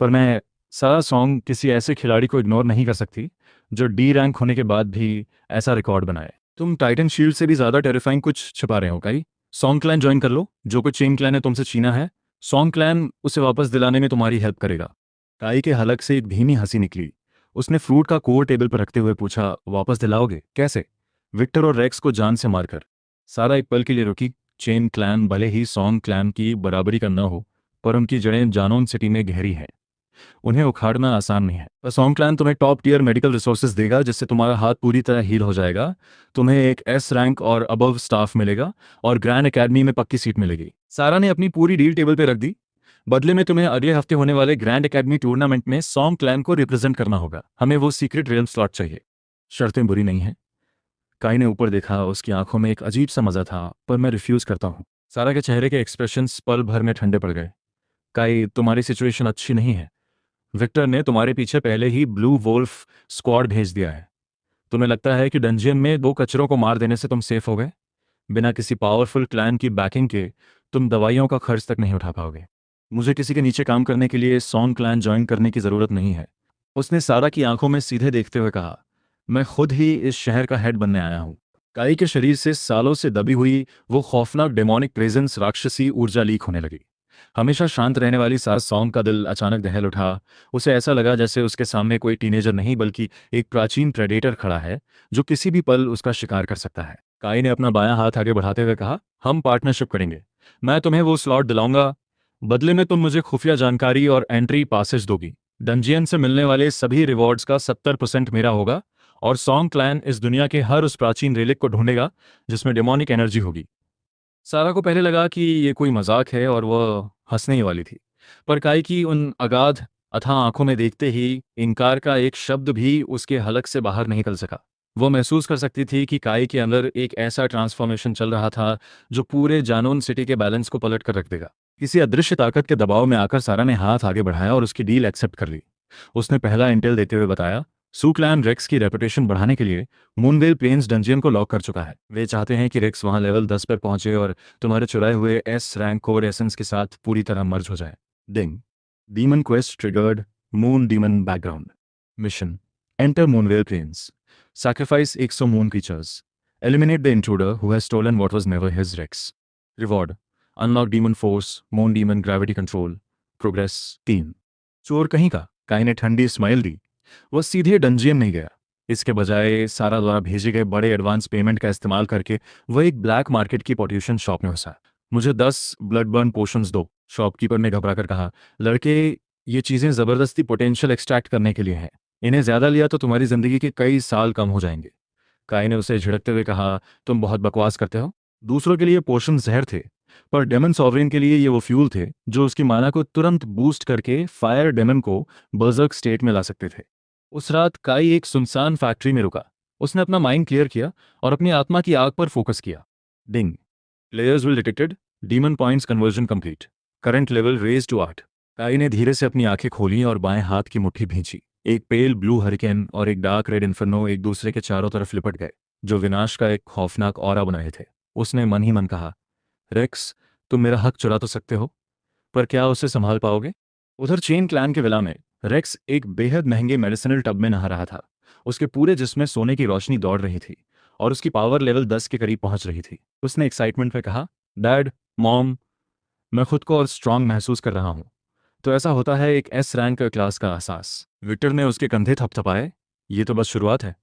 S1: पर मैं सारा सॉन्ग किसी ऐसे खिलाड़ी को इग्नोर नहीं कर सकती जो डी रैंक होने के बाद भी ऐसा रिकॉर्ड बनाए। तुम टाइटन शील्ड से भी ज्यादा टेरिफाइंग कुछ छिपा रहे हो काई। सॉन्ग क्लैन ज्वाइन कर लो, जो कुछ चेन क्लैन ने तुमसे छीना है सॉन्ग क्लैन उसे वापस दिलाने में तुम्हारी हेल्प करेगा। काई के हलक से एक धीमी हंसी निकली। उसने फ्रूट का कोर टेबल पर रखते हुए पूछा, वापस दिलाओगे कैसे? विक्टर और रेक्स को जान से मारकर। सारा एक पल के लिए रुकी। चेन क्लैन भले ही सॉन्ग क्लैन की बराबरी का न हो, पर उनकी जड़ें जानोन सिटी में गहरी हैं। उन्हें उखाड़ना आसान नहीं है। पर सॉन्ग क्लैन तुम्हें टॉप टियर मेडिकल रिसोर्सेज देगा, जिससे तुम्हारा हाथ पूरी तरह हील हो जाएगा। तुम्हें एक एस रैंक और अबव स्टाफ मिलेगा और ग्रैंड एकेडमी में पक्की सीट मिलेगी। सारा ने अपनी पूरी डील टेबल पर रख दी। बदले में तुम्हें अगले हफ्ते होने वाले ग्रैंड एकेडमी टूर्नामेंट में सॉन्ग क्लैन को रिप्रेजेंट करना होगा। हमें वो सीक्रेट रियल स्लॉट चाहिए। शर्तें बुरी नहीं हैं। काई ने ऊपर देखा, उसकी आंखों में एक अजीब सा मजा था, पर मैं रिफ्यूज करता हूँ। सारा के चेहरे के एक्सप्रेशंस पल भर में ठंडे पड़ गए। काई, तुम्हारी सिचुएशन अच्छी नहीं है। विक्टर ने तुम्हारे पीछे पहले ही ब्लू वोल्फ स्क्वाड भेज दिया है। तुम्हें लगता है कि डंजियन में 2 कचरों को मार देने से तुम सेफ हो गए? बिना किसी पावरफुल क्लैन की बैकिंग के तुम दवाइयों का खर्च तक नहीं उठा पाओगे। मुझे किसी के नीचे काम करने के लिए सॉन्ग क्लैन ज्वाइन करने की ज़रूरत नहीं है। उसने सारा की आंखों में सीधे देखते हुए कहा, मैं खुद ही इस शहर का हेड बनने आया हूँ। काई के शरीर से सालों से दबी हुई वो खौफनाक डेमोनिक प्रेजेंस, राक्षसी ऊर्जा लीक होने लगी। हमेशा शांत रहने वाली सारा सॉन्ग का दिल अचानक दहल उठा। उसे ऐसा लगा जैसे उसके सामने कोई टीनेजर नहीं बल्कि एक प्राचीन प्रेडेटर खड़ा है, जो किसी भी पल उसका शिकार कर सकता है। काई ने अपना बायां हाथ आगे बढ़ाते हुए कहा, हम पार्टनरशिप करेंगे। मैं तुम्हें वो स्लॉट दिलाऊंगा, बदले में तुम मुझे खुफिया जानकारी और एंट्री पासेज दोगी। डंजियन से मिलने वाले सभी रिवॉर्ड्स का 70% मेरा होगा, और सॉन्ग क्लैन इस दुनिया के हर उस प्राचीन रेलिक को ढूंढेगा जिसमें डेमोनिक एनर्जी होगी। सारा को पहले लगा कि ये कोई मजाक है और वह हंसने ही वाली थी, पर काई की उन अगाध अथाह आंखों में देखते ही इनकार का एक शब्द भी उसके हलक से बाहर नहीं निकल सका। वो महसूस कर सकती थी कि काई के अंदर एक ऐसा ट्रांसफॉर्मेशन चल रहा था जो पूरे जानोन सिटी के बैलेंस को पलट कर रख देगा। किसी अदृश्य ताकत के दबाव में आकर सारा ने हाथ आगे बढ़ाया और उसकी डील एक्सेप्ट कर ली। उसने पहला इंटेल देते हुए बताया, सू क्लैन रेक्स की रेपुटेशन बढ़ाने के लिए मूनवेल प्लेन्स डंजियन को लॉक कर चुका है। वे चाहते हैं कि रेक्स वहां लेवल 10 पर पहुंचे और तुम्हारे चुराए हुए एस रैंक कोर एसेंस के साथ पूरी तरह मर्ज हो जाए। Ding. Demon quest triggered. Moon demon background mission. Enter moonwell plains. Sacrifice 100 moon creatures. Eliminate the intruder who has stolen what was never his Rex. Reward. Unlock demon force, moon demon gravity control. Progress 3। चोर कहीं का। काई ने ठंडी स्माइल दी। वह सीधे डंजियन नहीं गया। इसके बजाय सारा द्वारा भेजे गए बड़े एडवांस पेमेंट का इस्तेमाल करके वह एक ब्लैक मार्केट की पोट्यूशन शॉप में घुसा। मुझे 10 ब्लड बर्न पोशंस दो, शॉपकीपर ने घबरा कर कहा। लड़के, ये चीज़ें ज़बरदस्ती पोटेंशियल एक्सट्रैक्ट करने के लिए हैं। इन्हें ज्यादा लिया तो तुम्हारी जिंदगी के कई साल कम हो जाएंगे। काई ने उसे झिड़कते हुए कहा, तुम बहुत बकवास करते हो। दूसरों के लिए पोषण जहर थे, पर डेमन सॉवरेन के लिए ये वो फ्यूल थे जो उसकी माना को तुरंत बूस्ट करके फायर डेमन को बर्जर्क स्टेट में ला सकते थे। उस रात काई एक सुनसान फैक्ट्री में रुका। उसने अपना माइंड क्लियर किया और अपनी आत्मा की आग पर फोकस किया। Ding. Player's will detected. Demon points conversion complete. Current level raise to 8। Kai ने धीरे से अपनी आंखें खोली और बाएं हाथ की मुट्ठी भींची। एक पेल ब्लू हरिकेन और एक डार्क रेड इन्फर्नो एक दूसरे के चारों तरफ लिपट गए, जो विनाश का एक खौफनाक ऑरा बनाए थे। उसने मन ही मन कहा, रेक्स, तुम मेरा हक चुरा तो सकते हो, पर क्या उसे संभाल पाओगे? उधर चेन क्लैन के विला में रेक्स एक बेहद महंगे मेडिसिनल टब में नहा रहा था। उसके पूरे जिस्म में सोने की रोशनी दौड़ रही थी और उसकी पावर लेवल 10 के करीब पहुंच रही थी। उसने एक्साइटमेंट में कहा, डैड, मॉम, मैं खुद को और स्ट्रांग महसूस कर रहा हूँ। तो ऐसा होता है एक एस रैंक क्लास का एहसास। विक्टर ने उसके कंधे थपथपाए। ये तो बस शुरुआत है।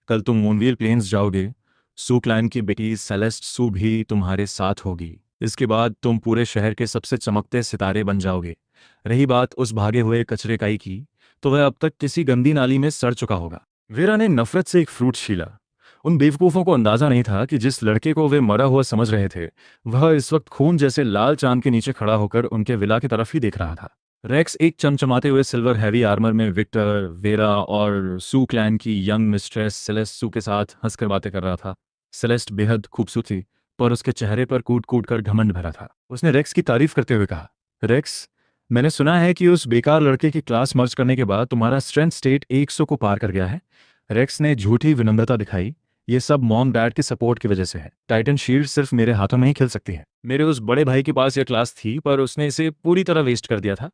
S1: कल तुम मूनवील प्लेन्स जाओगे। सू क्लैन की बेटी सेलेस्ट सू भी तुम्हारे साथ होगी। इसके बाद तुम पूरे शहर के सबसे चमकते सितारे बन जाओगे। रही बात उस भागे हुए कचरे काई की, तो वह अब तक किसी गंदी नाली में सड़ चुका होगा। वीरा ने नफरत से एक फ्रूट छीला। उन बेवकूफ़ों को अंदाज़ा नहीं था कि जिस लड़के को वे मरा हुआ समझ रहे थे वह इस वक्त खून जैसे लाल चांद के नीचे खड़ा होकर उनके विला की तरफ ही देख रहा था। रेक्स एक चमचमाते हुए सिल्वर हैवी आर्मर में विक्टर, वेरा और सू क्लैन की यंग मिस्ट्रेस सेलेस्ट सू के साथ हंसकर बातें कर रहा था। सेलेस्ट बेहद खूबसूरत थी, पर उसके चेहरे पर कूट कूट कर घमंड भरा था। उसने रेक्स की तारीफ करते हुए कहा, रेक्स, मैंने सुना है कि उस बेकार लड़के की क्लास मर्ज करने के बाद तुम्हारा स्ट्रेंथ स्टेट 100 को पार कर गया है। रेक्स ने झूठी विनम्रता दिखाई। ये सब मॉम डैड के सपोर्ट की वजह से है। टाइटन शील्ड सिर्फ मेरे हाथों में ही खिल सकती है। मेरे उस बड़े भाई के पास यह क्लास थी, पर उसने इसे पूरी तरह वेस्ट कर दिया था।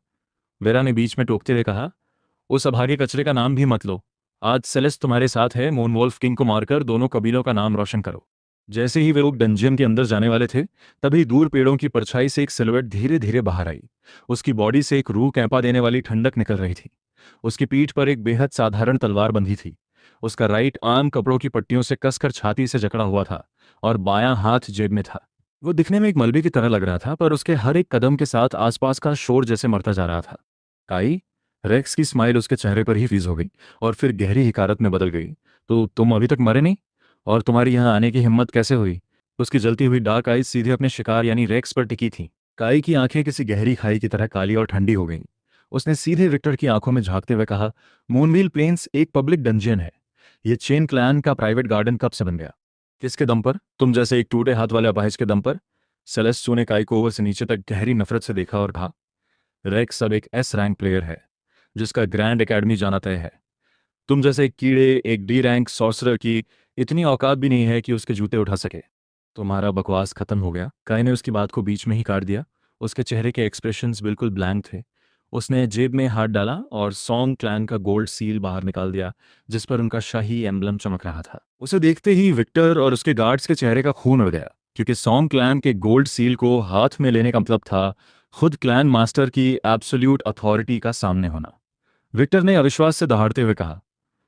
S1: वेरा ने बीच में टोकते हुए कहा, उस अभागे कचरे का नाम भी मत लो। आज सेलेस्ट तुम्हारे साथ है, मूनवॉल्फ किंग को मारकर दोनों कबीलों का नाम रोशन करो। जैसे ही वे लोग डंजियन के अंदर जाने वाले थे, तभी दूर पेड़ों की परछाई से एक सिलुएट धीरे धीरे बाहर आई। उसकी बॉडी से एक रूह कैंपा देने वाली ठंडक निकल रही थी। उसकी पीठ पर एक बेहद साधारण तलवार बंधी थी। उसका राइट आर्म कपड़ों की पट्टियों से कसकर छाती से जकड़ा हुआ था और बायां हाथ जेब में था। वो दिखने में एक मलबे की तरह लग रहा था, पर उसके हर एक कदम के साथ आसपास का शोर जैसे मरता जा रहा था। काई, रेक्स की स्माइल उसके चेहरे पर ही फ्रीज हो गई और फिर गहरी हिकारत में बदल गई। तो तुम अभी तक मरे नहीं? और तुम्हारी यहाँ आने की हिम्मत कैसे हुई? उसकी जलती हुई डार्क आईज सीधे अपने शिकार यानी रेक्स पर टिकी थी। काई की आंखें किसी गहरी खाई की तरह काली और ठंडी हो गईं। उसने सीधे विक्टर की आंखों में झांकते हुए कहा, मूनव्हील प्लेन्स एक पब्लिक डंजियन है। ये चेन क्लैन का प्राइवेट गार्डन कब से बन गया? किसके दम पर? तुम जैसे एक टूटे हाथ वाले अपाहिज के दम पर? सेलेस्टो ने काई को ऊपर से नीचे तक गहरी नफरत से देखा और कहा, रेक्स अब एक एस रैंक प्लेयर है जिसका ग्रैंड एकेडमी जाना तय है। तुम जैसे एक कीड़े, एक डी रैंक सॉर्सरर की इतनी औकात भी नहीं है कि उसके जूते उठा सके। तुम्हारा बकवास खत्म हो गया। काई ने उसकी बात को बीच में ही काट दिया। उसके चेहरे के एक्सप्रेशंस बिल्कुल ब्लैंक थे। उसने जेब में हाथ डाला और सॉन्ग क्लैन का गोल्ड सील बाहर निकाल दिया, जिस पर उनका शाही एम्बलम चमक रहा था। उसे देखते ही विक्टर और उसके गार्ड्स के चेहरे का खून उड़ गया, क्योंकि सॉन्ग क्लैन के गोल्ड सील को हाथ में लेने का मतलब था खुद क्लैन मास्टर की एब्सोल्यूट अथॉरिटी का सामने होना। विक्टर ने अविश्वास से दहाड़ते हुए कहा,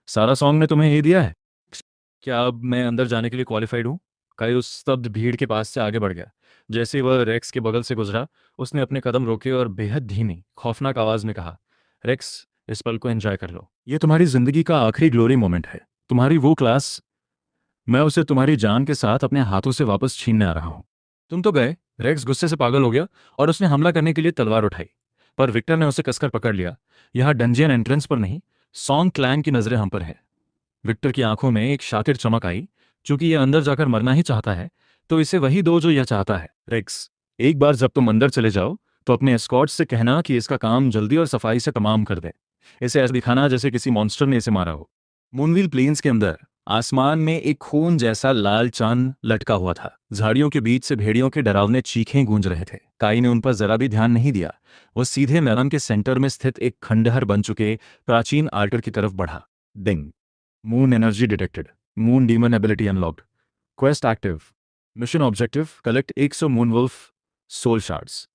S1: सारा सॉन्ग ने तुम्हें ये दिया है? क्या अब मैं अंदर जाने के लिए क्वालिफाइड हूँ? काई उस स्तब्ध भीड़ के पास से आगे बढ़ गया। जैसे ही वह रेक्स के बगल से गुजरा, उसने अपने कदम रोके और बेहद धीमी, खौफनाक आवाज में कहा, रेक्स, इस पल को एंजॉय कर लो। ये तुम्हारी जिंदगी का आखिरी ग्लोरी मोमेंट है। तुम्हारी वो क्लास, मैं उसे तुम्हारी जान के साथ अपने हाथों से वापस छीनने आ रहा हूँ। तुम तो गए। रेक्स गुस्से से पागल हो गया और उसने हमला करने के लिए तलवार उठाई, पर विक्टर ने उसे कसकर पकड़ लिया। यह डंजियन एंट्रेंस पर नहीं, सॉन्ग क्लैन की नजरें हम पर है। विक्टर की आंखों में एक शातिर चमक आई। चूंकि यह अंदर जाकर मरना ही चाहता है, तो इसे वही दो जो यह चाहता है। रेक्स, एक बार जब तुम अंदर चले जाओ तो अपने एस्कॉर्ट से कहना कि इसका काम जल्दी और सफाई से तमाम कर दे। इसे ऐसा दिखाना जैसे किसी मॉन्स्टर ने इसे मारा हो। मूनव्हील प्लेन्स के अंदर आसमान में एक खून जैसा लाल चांद लटका हुआ था। झाड़ियों के बीच से भेड़ियों के डरावने चीखें गूंज रहे थे। काई ने उन पर जरा भी ध्यान नहीं दिया। वो सीधे मैदान के सेंटर में स्थित एक खंडहर बन चुके प्राचीन आल्टर की तरफ बढ़ा। Ding. Moon energy detected. Moon demon ability unlocked. Quest active. Mission objective, collect 100 moonwolf soul shards.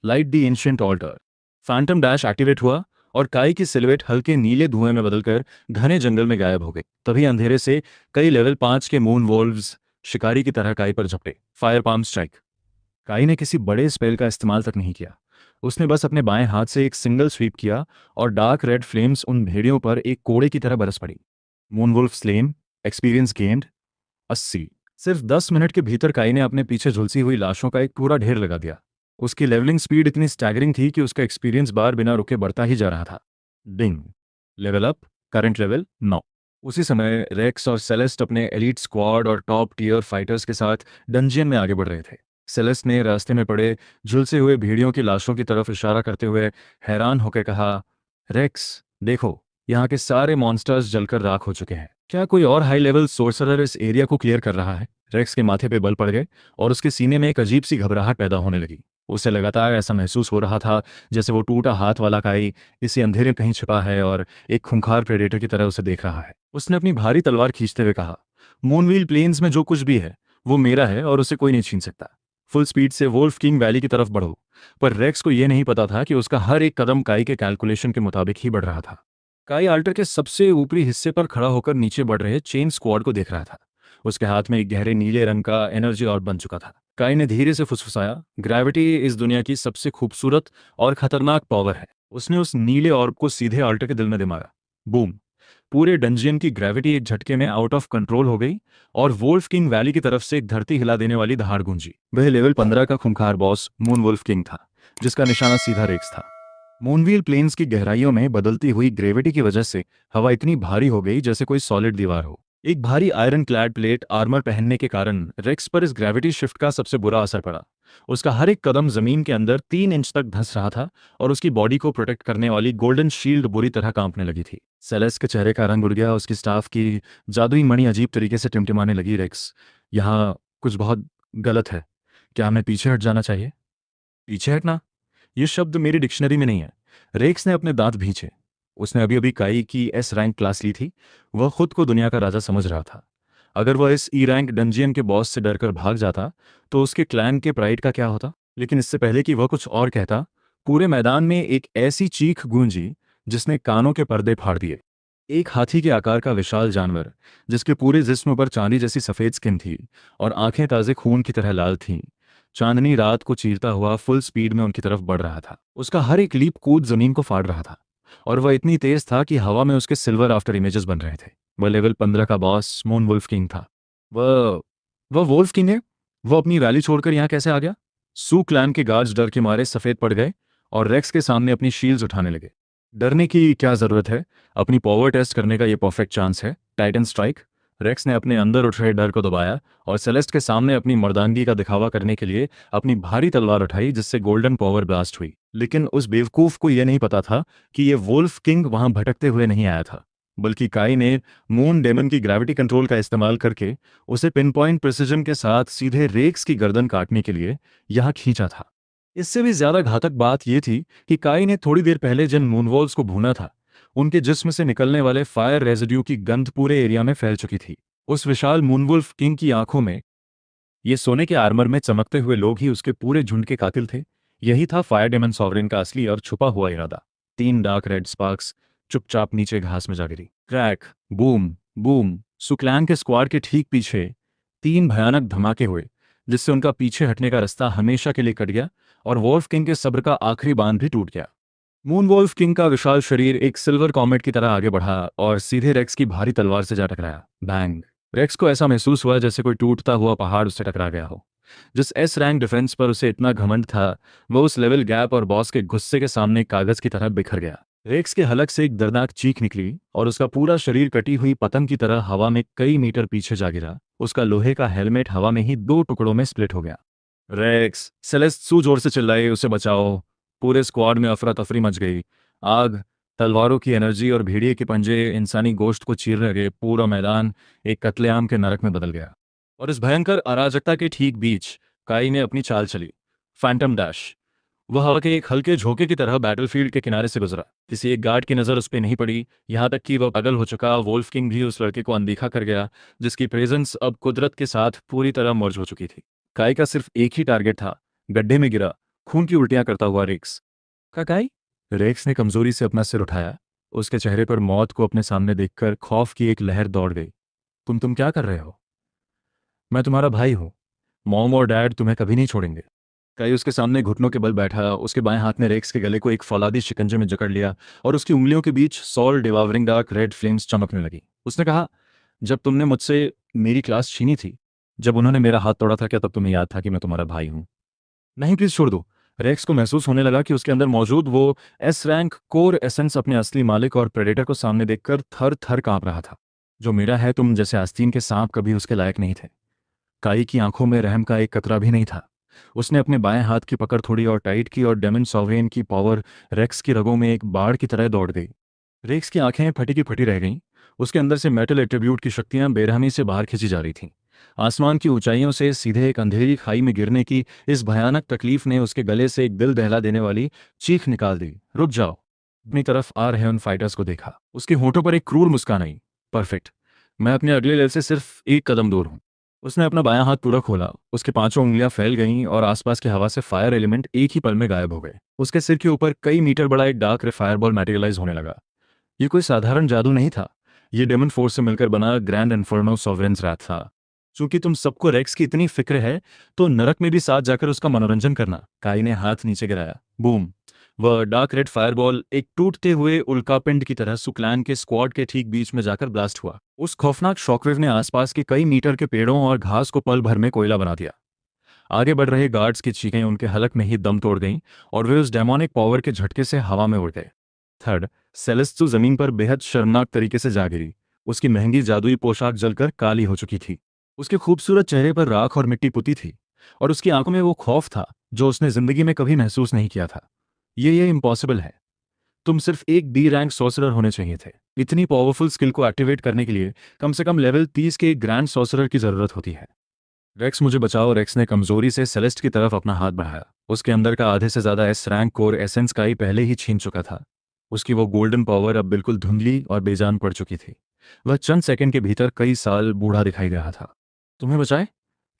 S1: Light the ancient altar. Phantom dash activate हुआ और काई की सिलुएट हल्के नीले धुएं में बदलकर घने जंगल में गायब हो गई। तभी अंधेरे से कई लेवल 5 के मून वोल्व्स शिकारी की तरह काई पर झपटे। Fire palm strike. काई ने किसी बड़े स्पेल का इस्तेमाल तक नहीं किया। उसने बस अपने बाएं हाथ से एक सिंगल स्वीप किया और डार्क रेड फ्लेम्स उन भेड़ियों पर एक कोड़े की तरह बरस पड़ी। मूनवुल्फ स्लेन, एक्सपीरियंस गेन्ड 80। सिर्फ 10 मिनट के भीतर काई ने अपने पीछे झुलसी हुई लाशों का एक पूरा ढेर लगा दिया। उसकी लेवलिंग स्पीड इतनी स्टैगरिंग थी कि उसका एक्सपीरियंस बार बिना रुके बढ़ता ही जा रहा था। Ding. Level up, current level 9। उसी समय रेक्स और सेलेस्ट अपने एलीट स्क्वाड और टॉप टीयर फाइटर्स के साथ डंजियन में आगे बढ़ रहे थे। सेलेस्ट ने रास्ते में पड़े झुलसे हुए भेड़ियों की लाशों की तरफ इशारा करते हुए हैरान होकर कहा, रेक्स, देखो, यहाँ के सारे मॉन्स्टर्स जलकर राख हो चुके हैं। क्या कोई और हाई लेवल सोर्सरर इस एरिया को क्लियर कर रहा है? रेक्स के माथे पे बल पड़ गए और उसके सीने में एक अजीब सी घबराहट पैदा होने लगी। उसे लगातार ऐसा महसूस हो रहा था जैसे वो टूटा हाथ वाला काई इसी अंधेरे में कहीं छिपा है और एक खूंखार प्रेडेटर की तरह उसे देख रहा है। उसने अपनी भारी तलवार खींचते हुए कहा, मूनव्हील प्लेन्स में जो कुछ भी है वो मेरा है और उसे कोई नहीं छीन सकता। फुल स्पीड से वोल्फ किंग वैली की तरफ बढ़ो। पर रेक्स को यह नहीं पता था कि उसका हर एक कदम काई के कैलकुलेशन के मुताबिक ही बढ़ रहा था। काई आल्टर के सबसे ऊपरी हिस्से पर खड़ा होकर नीचे बढ़ रहे चेन स्क्वाड को देख रहा था। उसके हाथ में एक गहरे नीले रंग का एनर्जी ऑर्ब बन चुका था। काई ने धीरे से फुसफुसाया, ग्रेविटी इस दुनिया की सबसे खूबसूरत और खतरनाक पावर है। उसने उस नीले ऑर्ब को सीधे आल्टर के दिल में दिमागा। बूम। पूरे डंजियन की ग्रेविटी एक झटके में आउट ऑफ कंट्रोल हो गई और वोल्फ किंग वैली की तरफ से एक धरती हिला देने वाली दहाड़ गूंजी। वह लेवल 15 का खूंखार बॉस मून वुल्फ किंग था, जिसका निशाना सीधा रेक्स था। मूनव्हील प्लेन्स की गहराइयों में बदलती हुई ग्रेविटी की वजह से हवा इतनी भारी हो गई जैसे कोई सॉलिड दीवार हो। एक भारी आयरन क्लैड प्लेट आर्मर पहनने के कारण रेक्स पर इस ग्रेविटी शिफ्ट का सबसे बुरा असर पड़ा। उसका हर एक कदम जमीन के अंदर 3 इंच तक धंस रहा था और उसकी बॉडी को प्रोटेक्ट करने वाली गोल्डन शील्ड बुरी तरह कांपने लगी थी। सेलेस्ट के चेहरे का रंग उड़ गया, उसकी स्टाफ की जादुई मणि अजीब तरीके से टिमटिमाने लगी। रेक्स, यहाँ कुछ बहुत गलत है। क्या हमें पीछे हट जाना चाहिए? पीछे हटना? ये शब्द मेरी डिक्शनरी में नहीं है। रेक्स ने अपने दांत भींचे। उसने अभी अभी काई की एस रैंक क्लास ली थी। वह खुद को दुनिया का राजा समझ रहा था। अगर वह इस ई रैंक डंजियन के बॉस से डरकर भाग जाता तो उसके क्लैन के प्राइड का क्या होता? लेकिन इससे पहले कि वह कुछ और कहता, पूरे मैदान में एक ऐसी चीख गूंजी जिसने कानों के पर्दे फाड़ दिए। एक हाथी के आकार का विशाल जानवर, जिसके पूरे जिस्म पर चांदी जैसी सफ़ेद स्किन थी और आंखें ताज़े खून की तरह लाल थीं, चांदनी रात को चीरता हुआ फुल स्पीड में उनकी तरफ बढ़ रहा था। उसका हर एक लीप कूद जमीन को फाड़ रहा था और वह इतनी तेज था कि हवा में उसके सिल्वर आफ्टर इमेजेस बन रहे थे। वह लेवल 15 का बॉस मून वुल्फ किंग था। वह वह वुल्फ किंग है। वह अपनी वैली छोड़कर यहाँ कैसे आ गया? सू क्लैन के गार्ड्स डर के मारे सफ़ेद पड़ गए और रेक्स के सामने अपनी शील्ड्स उठाने लगे। डरने की क्या ज़रूरत है? अपनी पावर टेस्ट करने का ये परफेक्ट चांस है। Titan strike. रेक्स ने अपने अंदर उठ रहे डर को दबाया और सेलेस्ट के सामने अपनी मर्दानगी का दिखावा करने के लिए अपनी भारी तलवार उठाई, जिससे गोल्डन पावर ब्लास्ट हुई। लेकिन उस बेवकूफ़ को यह नहीं पता था कि ये वुल्फ किंग वहां भटकते हुए नहीं आया था, बल्कि काई ने मून डेमन की ग्रेविटी कंट्रोल का इस्तेमाल करके उसे पिन पॉइंट प्रिसिजन के साथ सीधे रेक्स की गर्दन काटने के लिए यहाँ खींचा था। इससे भी ज्यादा घातक बात यह थी कि काई ने थोड़ी देर पहले जिन मूनवॉल्स को भूना था, उनके जिस्म से निकलने वाले फायर रेजिड्यू की गंध पूरे एरिया में फैल चुकी थी। उस विशाल मूनवुल्फ किंग की आंखों में ये सोने के आर्मर में चमकते हुए लोग ही उसके पूरे झुंड के कातिल थे। यही था फायर डेमन सॉवरेन का असली और छुपा हुआ इरादा। 3 डार्क रेड स्पार्क्स चुपचाप नीचे घास में जा गिरी। Crack, boom, boom. सुक्लैन के स्क्वाड के ठीक पीछे 3 भयानक धमाके हुए, जिससे उनका पीछे हटने का रास्ता हमेशा के लिए कट गया और वॉल्फ किंग के सब्र का आखिरी बांध भी टूट गया। मून वॉल्फ किंग का विशाल शरीर एक सिल्वर कॉमेट की तरह आगे बढ़ा और सीधे रेक्स की भारी तलवार से जा टकराया। बैंग। रेक्स को ऐसा महसूस हुआ जैसे कोई टूटता हुआ पहाड़ उससे टकरा गया हो। जिस एस रैंक डिफेंस पर उसे इतना घमंड था, वो उस लेवल गैप और बॉस के गुस्से के सामने कागज की तरह बिखर गया। रेक्स के हलक से एक दर्दनाक चीख निकली और उसका पूरा शरीर कटी हुई पतंग की तरह हवा में कई मीटर पीछे जा गिरा। उसका लोहे का हेलमेट हवा में ही 2 टुकड़ों में स्प्लिट हो गया। रेक्स, सेलेस्ट सू जोर से चिल्लाई, उसे बचाओ। पूरे स्क्वाड में अफरा तफरी मच गई। आग, तलवारों की एनर्जी और भेड़िए के पंजे इंसानी गोश्त को चीर लगे। पूरा मैदान एक कत्लेआम के नरक में बदल गया। और इस भयंकर अराजकता के ठीक बीच काई ने अपनी चाल चली, फैंटम डैश। वह हवा के एक हल्के झोंके की तरह बैटलफील्ड के किनारे से गुजरा। किसी एक गार्ड की नज़र उस पर नहीं पड़ी, यहाँ तक कि वह पागल हो चुका वोल्फ किंग भी उस लड़के को अनदेखा कर गया, जिसकी प्रेजेंस अब कुदरत के साथ पूरी तरह मर्ज हो चुकी थी। काई का सिर्फ एक ही टारगेट था, गड्ढे में गिरा खून की उल्टियां करता हुआ रेक्स। काई? रेक्स ने कमजोरी से अपना सिर उठाया। उसके चेहरे पर मौत को अपने सामने देखकर खौफ की एक लहर दौड़ गई। तुम क्या कर रहे हो? मैं तुम्हारा भाई हूं। मॉम और डैड तुम्हें कभी नहीं छोड़ेंगे। काई उसके सामने घुटनों के बल बैठा। उसके बाएं हाथ ने रेक्स के गले को एक फौलादी शिकंजे में जकड़ लिया और उसकी उंगलियों के बीच सॉल डिवावरिंग डार्क रेड फ्लेम्स चमकने लगी। उसने कहा, जब तुमने मुझसे मेरी क्लास छीनी थी, जब उन्होंने मेरा हाथ तोड़ा था, क्या तब तुम्हें याद था कि मैं तुम्हारा भाई हूं? नहीं, प्लीज छोड़ दो। रेक्स को महसूस होने लगा कि उसके अंदर मौजूद वो एस रैंक कोर एसेंस अपने असली मालिक और प्रेडेटर को सामने देखकर थर थर कांप रहा था। जो मेरा है, तुम जैसे आस्तीन के सांप कभी उसके लायक नहीं थे। काई की आंखों में रहम का एक कतरा भी नहीं था। उसने अपने बाएं हाथ की पकड़ थोड़ी और टाइट की और डेमन सॉवरेन की पावर रेक्स की रगों में एक बाढ़ की तरह दौड़ गई। रेक्स की आंखें फटी की फटी रह गईं। उसके अंदर से मेटल एट्रीब्यूट की शक्तियां बेरहमी से बाहर खींची जा रही थीं। आसमान की ऊंचाइयों से सीधे एक अंधेरी खाई में गिरने की इस भयानक तकलीफ ने उसके गले से एक दिल दहला देने वाली चीख निकाल दी। रुक जाओ। अपनी तरफ आ रहे उन फाइटर्स को देखा। उसके होठों पर एक क्रूर मुस्कान आई। परफेक्ट। मैं अपने अगले लेवल से सिर्फ एक कदम दूर हूं। उसने अपना बायां हाथ पूरा खोला। उसके 5 उंगलियां फैल गईं और आसपास की हवा से फायर एलिमेंट एक ही पल में गायब हो गए। उसके सिर के ऊपर कई मीटर बड़ा एक डार्क फायरबॉल मैटेरियलाइज होने लगा। ये कोई साधारण जादू नहीं था। ये डेमन फोर्स से मिलकर बना ग्रैंड इन्फर्नो सॉवरेन्स रैथ था। चूंकि तुम सबको रेक्स की इतनी फिक्र है, तो नरक में भी साथ जाकर उसका मनोरंजन करना। काई ने हाथ नीचे गिराया। बूम। वह डार्क रेड फायरबॉल एक टूटते हुए उल्कापिंड की तरह सुक्लैन के स्क्वाड के ठीक बीच में जाकर ब्लास्ट हुआ। उस खौफनाक शॉकवेव ने आसपास के कई मीटर के पेड़ों और घास को पल भर में कोयला बना दिया। आगे बढ़ रहे गार्ड्स की चीखें उनके हलक में ही दम तोड़ गईं और वे उस डेमोनिक पावर के झटके से हवा में उड़ गए। थर्ड, सेलेस्टो जमीन पर बेहद शर्मनाक तरीके से जा गिरी। उसकी महंगी जादुई पोशाक जलकर काली हो चुकी थी। उसके खूबसूरत चेहरे पर राख और मिट्टी पुती थी और उसकी आंखों में वो खौफ था जो उसने जिंदगी में कभी महसूस नहीं किया था। ये इम्पॉसिबल है। तुम सिर्फ एक बी रैंक सॉर्सरर होने चाहिए थे। इतनी पावरफुल स्किल को एक्टिवेट करने के लिए कम से कम लेवल 30 के एक ग्रैंड सॉर्सरर की जरूरत होती है। रेक्स, मुझे बचाओ। रेक्स ने कमजोरी से सेलेस्ट की तरफ अपना हाथ बढ़ाया। उसके अंदर का आधे से ज्यादा एस रैंक कोर एसेंस का ही पहले ही छीन चुका था। उसकी वो गोल्डन पावर अब बिल्कुल धुंधली और बेजान पड़ चुकी थी। वह चंद सेकंड के भीतर कई साल बूढ़ा दिखाई रहा था। तुम्हें बचाए?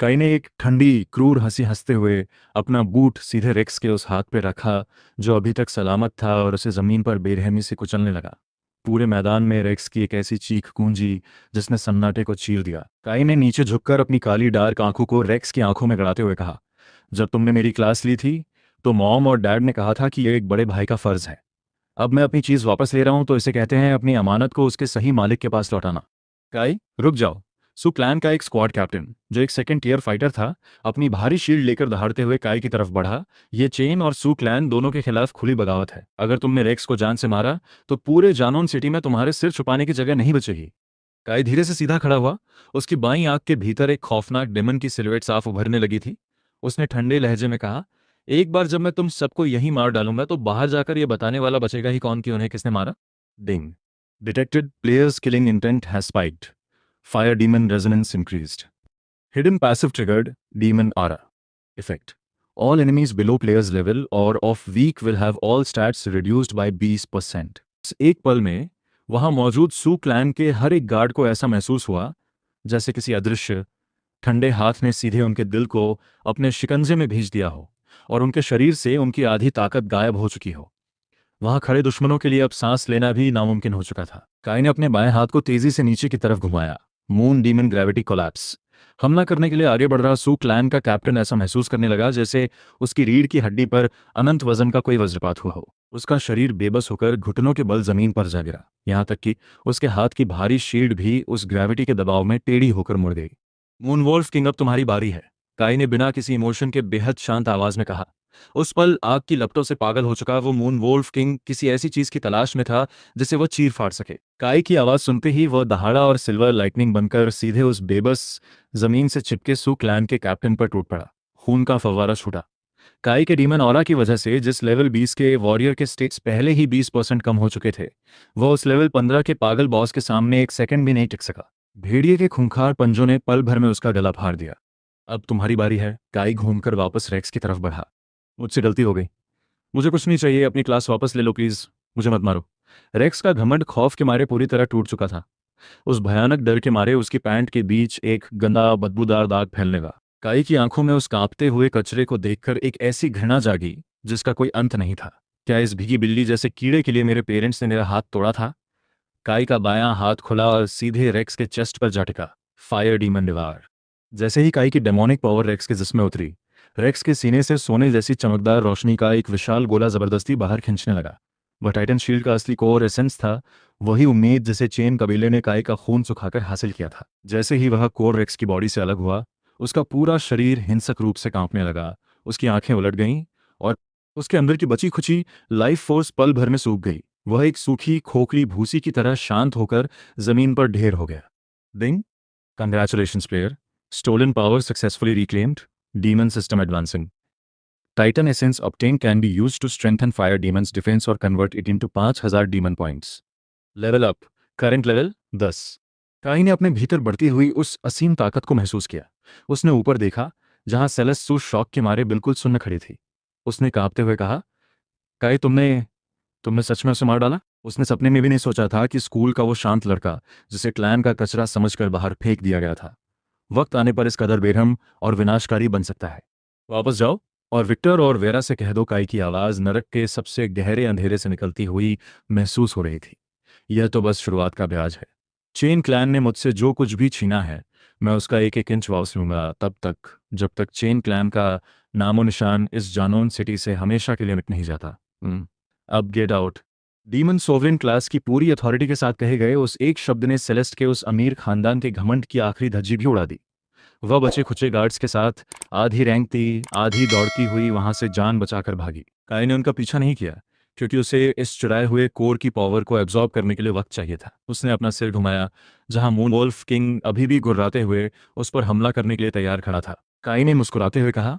S1: काई ने एक ठंडी क्रूर हंसी हंसते हुए अपना बूट सीधे रेक्स के उस हाथ पे रखा जो अभी तक सलामत था और उसे जमीन पर बेरहमी से कुचलने लगा। पूरे मैदान में रेक्स की एक ऐसी चीख गूंजी जिसने सन्नाटे को चीर दिया। काई ने नीचे झुककर अपनी काली डार्क आंखों को रेक्स की आंखों में गड़ाते हुए कहा, जब तुमने मेरी क्लास ली थी तो मॉम और डैड ने कहा था कि यह एक बड़े भाई का फर्ज है। अब मैं अपनी चीज वापस ले रहा हूं तो इसे कहते हैं अपनी अमानत को उसके सही मालिक के पास लौटाना। काई, रुक जाओ। सु क्लैन का एक स्क्वाड कैप्टन जो एक सेकंड टियर फाइटर था अपनी भारी शील्ड लेकर दहाड़ते हुए काई की तरफ बढ़ा। ये चेन और सु क्लैन दोनों के खिलाफ खुली बगावत है। अगर तुमने रेक्स को जान से मारा तो पूरे जानोन सिटी में तुम्हारे सिर छुपाने की जगह नहीं बचेगी। काई धीरे से सीधा खड़ा हुआ। उसकी बाईं आंख के भीतर एक खौफनाक डेमन की सिलुएट साफ उभरने लगी थी। उसने ठंडे लहजे में कहा, एक बार जब मैं तुम सबको यहीं मार डालूंगा तो बाहर जाकर यह बताने वाला बचेगा ही कौन कि उन्हें किसने मारा। Ding. Detected player's killing intent has spiked. Fire Demon Resonance increased. Hidden passive triggered Demon Aura. Effect. All enemies below player's level or of weak will have all stats reduced by 20%. एक पल में वहां मौजूद सू क्लैन के हर एक गार्ड को ऐसा महसूस हुआ जैसे किसी अदृश्य ठंडे हाथ ने सीधे उनके दिल को अपने शिकंजे में भेज दिया हो और उनके शरीर से उनकी आधी ताकत गायब हो चुकी हो। वहां खड़े दुश्मनों के लिए अब सांस लेना भी नामुमकिन हो चुका था। काई ने अपने बाएं हाथ को तेजी से नीचे की तरफ घुमाया। Moon demon gravity collapse. हमला करने के लिए आगे बढ़ रहा सू क्लैन का कैप्टन ऐसा महसूस करने लगा जैसे उसकी रीढ़ की हड्डी पर अनंत वजन का कोई वज्रपात हुआ हो। उसका शरीर बेबस होकर घुटनों के बल जमीन पर जा गिरा। यहां तक कि उसके हाथ की भारी शील्ड भी उस ग्रेविटी के दबाव में टेढ़ी होकर मुड़ गई। मूनवॉल्फ किंग, अब तुम्हारी बारी है। काई ने बिना किसी इमोशन के बेहद शांत आवाज में कहा। उस पल आग की लपटों से पागल हो चुका वो मून वोल्फ किंग किसी ऐसी चीज की तलाश में था जिसे वह चीर फाड़ सके। काई की आवाज सुनते ही वह दहाड़ा और सिल्वर लाइटनिंग बनकर सीधे उस बेबस जमीन से चिपके सू क्लैन के कैप्टन पर टूट पड़ा। खून का फव्वारा छूटा। काई के डीमन ऑरा की वजह से जिस लेवल 20 के वॉरियर के स्टेट्स पहले ही 20% कम हो चुके थे, वह उस लेवल 15 के पागल बॉस के सामने एक सेकंड भी नहीं टिक सका। भेड़िए के खूंखार पंजों ने पल भर में उसका गला फाड़ दिया। अब तुम्हारी बारी है। काई घूमकर वापस रेक्स की तरफ बढ़ा। मुझसे गलती हो गई। मुझे कुछ नहीं चाहिए। अपनी क्लास वापस ले लो प्लीज। मुझे मत मारो। रेक्स का घमंड खौफ के मारे पूरी तरह टूट चुका था। उस भयानक डर के मारे उसकी पैंट के बीच एक गंदा बदबूदार दाग फैलने लगा। काई की आंखों में उस कांपते हुए कचरे को देखकर एक ऐसी घृणा जागी जिसका कोई अंत नहीं था। क्या इस भीगी बिल्ली जैसे कीड़े के लिए मेरे पेरेंट्स ने मेरा हाथ तोड़ा था? काई का बायां हाथ खुला और सीधे रेक्स के चेस्ट पर जा टिका। Fire demon devour. जैसे ही काई की डेमोनिक पावर रेक्स के जिस्म में उतरी, रेक्स के सीने से सोने जैसी चमकदार रोशनी का एक विशाल गोला जबरदस्ती बाहर खींचने लगा। वह टाइटन शील्ड का असली कोर एसेंस था, वही उम्मीद जिसे चेन कबीले ने काई का खून सुखाकर हासिल किया था। जैसे ही वह कोर रेक्स की बॉडी से अलग हुआ, उसका पूरा शरीर हिंसक रूप से कांपने लगा। उसकी आंखें उलट गईं और उसके अंदर की बची खुची लाइफ फोर्स पल भर में सूख गई। वह एक सूखी खोखली भूसी की तरह शांत होकर जमीन पर ढेर हो गया। Ding. Congratulations player. Stolen power successfully reclaimed. Demon system advancing. Titan essence obtained can be used to strengthen fire demon's defense or convert it into 5000 demon points. Level up. Current level 10. Kai ने अपने भीतर बढ़ती हुई उस असीम ताकत को महसूस किया। उसने ऊपर देखा जहां सेलेस्टू शॉक के मारे बिल्कुल सुन्न खड़ी थी। उसने कांपते हुए कहा, काई, तुमने सच में उसे मार डाला? उसने सपने में भी नहीं सोचा था कि स्कूल का वो शांत लड़का जिसे क्लैन का कचरा समझकर बाहर फेंक दिया गया था, वक्त आने पर इस कदर बेरहम और विनाशकारी बन सकता है। वापस जाओ और विक्टर और वेरा से कह दो। काई की आवाज नरक के सबसे गहरे अंधेरे से निकलती हुई महसूस हो रही थी। यह तो बस शुरुआत का ब्याज है। चेन क्लैन ने मुझसे जो कुछ भी छीना है, मैं उसका एक एक इंच वापस लूंगा, तब तक जब तक चेन क्लैन का नामो निशान इस जानोन सिटी से हमेशा के लिए मिट नहीं जाता। अब get out. Demon sovereign class की पूरी अथॉरिटी के साथ कहे गए उस एक शब्द ने सेलेस्ट के उस अमीर खानदान के घमंड की आखिरी धज्जी भी उड़ा दी। वह बचे खुचे गार्ड्स के साथ आधी रैंकती आधी दौड़ती हुई वहां से जान बचाकर भागी। काई ने उनका पीछा नहीं किया क्योंकि उसे इस चुराए हुए कोर की पावर को एब्जॉर्ब करने के लिए वक्त चाहिए था। उसने अपना सिर घुमाया जहां मून वोल्फ किंग अभी भी गुर्राते हुए उस पर हमला करने के लिए तैयार खड़ा था। काई ने मुस्कुराते हुए कहा,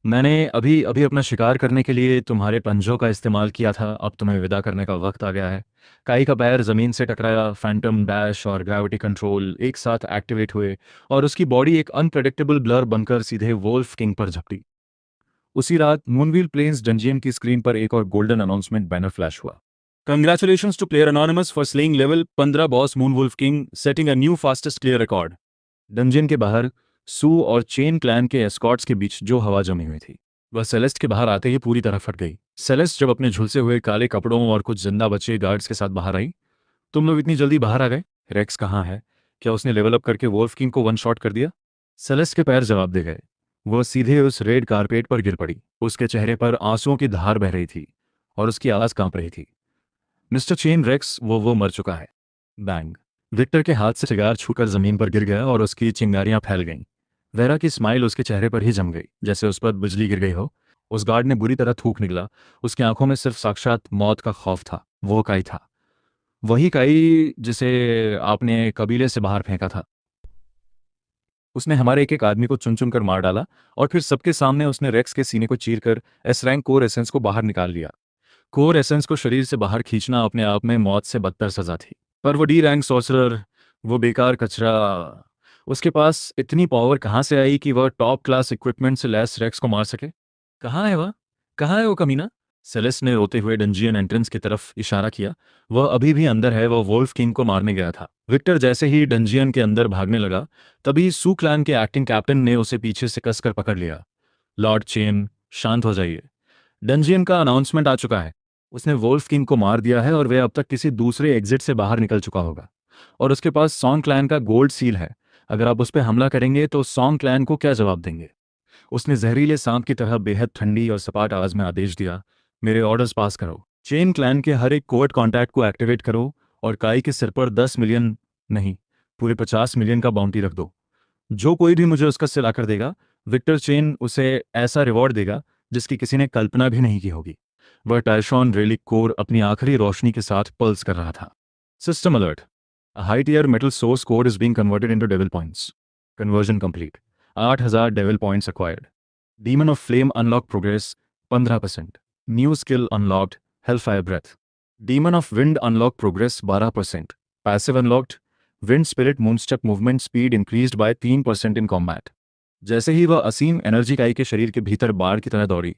S1: मैंने अभी अभी अपना शिकार करने के लिए तुम्हारे पंजों का इस्तेमाल किया था, अब तुम्हें विदा करने का वक्त आ गया है। काई का पैर जमीन से टकराया, फैंटम डैश और ग्रेविटी कंट्रोल एक साथ एक्टिवेट हुए और उसकी बॉडी एक अनप्रेडिक्टेबल ब्लर बनकर सीधे वोल्फ किंग पर झपटी। उसी रात मूनव्हील प्लेन्स डंजियन की स्क्रीन पर एक और गोल्डन अनाउंसमेंट बैनर फ्लैश हुआ। Congratulations to player anonymous for slaying level 15 boss moonwolf king, setting a new fastest clear record. Dungeon के बाहर सू और चेन क्लैन के एस्कॉर्ट्स के बीच जो हवा जमी हुई थी वह सेलेस्ट के बाहर आते ही पूरी तरह फट गई। सेलेस्ट जब अपने झुलसे हुए काले कपड़ों और कुछ जिंदा बचे गार्ड्स के साथ बाहर आई, तुम लोग इतनी जल्दी बाहर आ गए? रेक्स कहाँ है? क्या उसने लेवल अप करके वोल्फ किंग को वन शॉट कर दिया? सेलेस्ट के पैर जवाब दे गए। वह सीधे उस रेड कारपेट पर गिर पड़ी। उसके चेहरे पर आंसुओं की धार बह रही थी और उसकी आवाज कांप रही थी। मिस्टर चेन, रेक्स वो मर चुका है। बैंग। विक्टर के हाथ से सिगार छूकर जमीन पर गिर गया और उसकी चिंगारियां फैल गईं। वेरा की स्माइल उसके चेहरे पर ही जम गई जैसे उस पर बिजली गिर गई हो। उस गार्ड ने बुरी तरह थूक निकला। उसकी आंखों में सिर्फ साक्षात मौत का खौफ था। वो काई था, वही काई जिसे आपने कबीले से बाहर फेंका था। उसने हमारे एक एक आदमी को चुन चुन कर मार डाला और फिर सबके सामने उसने रेक्स के सीने को चीरकर एस रैंक कोर एसेंस को बाहर निकाल लिया। कोर एसेंस को शरीर से बाहर खींचना अपने आप में मौत से बदतर सजा थी। पर वो डी रैंक सॉर्सरर, वो बेकार कचरा, उसके पास इतनी पावर कहाँ से आई कि वह टॉप क्लास इक्विपमेंट से लैस रेक्स को मार सके? कहाँ है वह? कहाँ है वो कमीना? सेलेस्ट ने रोते हुए डंजियन एंट्रेंस की तरफ इशारा किया। वह अभी भी अंदर है, वह वोल्फ किंग को मारने गया था। विक्टर जैसे ही डंजियन के अंदर भागने लगा तभी सू क्लैन के एक्टिंग कैप्टन ने उसे पीछे से कसकर पकड़ लिया। लॉर्ड चेन, शांत हो जाइए। डंजियन का अनाउंसमेंट आ चुका है। उसने वोल्फ किंग को मार दिया है और वह अब तक किसी दूसरे एग्जिट से बाहर निकल चुका होगा और उसके पास सॉन्ग क्लैन का गोल्ड सील है। अगर आप उस पर हमला करेंगे तो सॉन्ग क्लैन को क्या जवाब देंगे? उसने जहरीले सांप की तरह बेहद ठंडी और सपाट आवाज में आदेश दिया, मेरे ऑर्डर्स पास करो। चेन क्लैन के हर एक कोर्ट कॉन्टैक्ट को एक्टिवेट करो और काई के सिर पर 10 मिलियन नहीं, पूरे 50 मिलियन का बाउंटी रख दो। जो कोई भी मुझे उसका सिला कर देगा, विक्टर चेन उसे ऐसा रिवॉर्ड देगा जिसकी किसी ने कल्पना भी नहीं की होगी। वह टाइशॉन रेलिक कोर अपनी आखिरी रोशनी के साथ पल्स कर रहा था। System alert, high tier metal source core is being converted into devil points. Conversion complete. 8000 devil points acquired. Demon of flame unlock progress 15%। New skill unlocked, hellfire breath. Demon of wind unlock progress 12%। Passive unlocked, wind spirit moonstep movement speed increased by 3% in combat. जैसे ही वह असीम एनर्जी काई के शरीर के भीतर बाढ़ की तरह दौड़ी,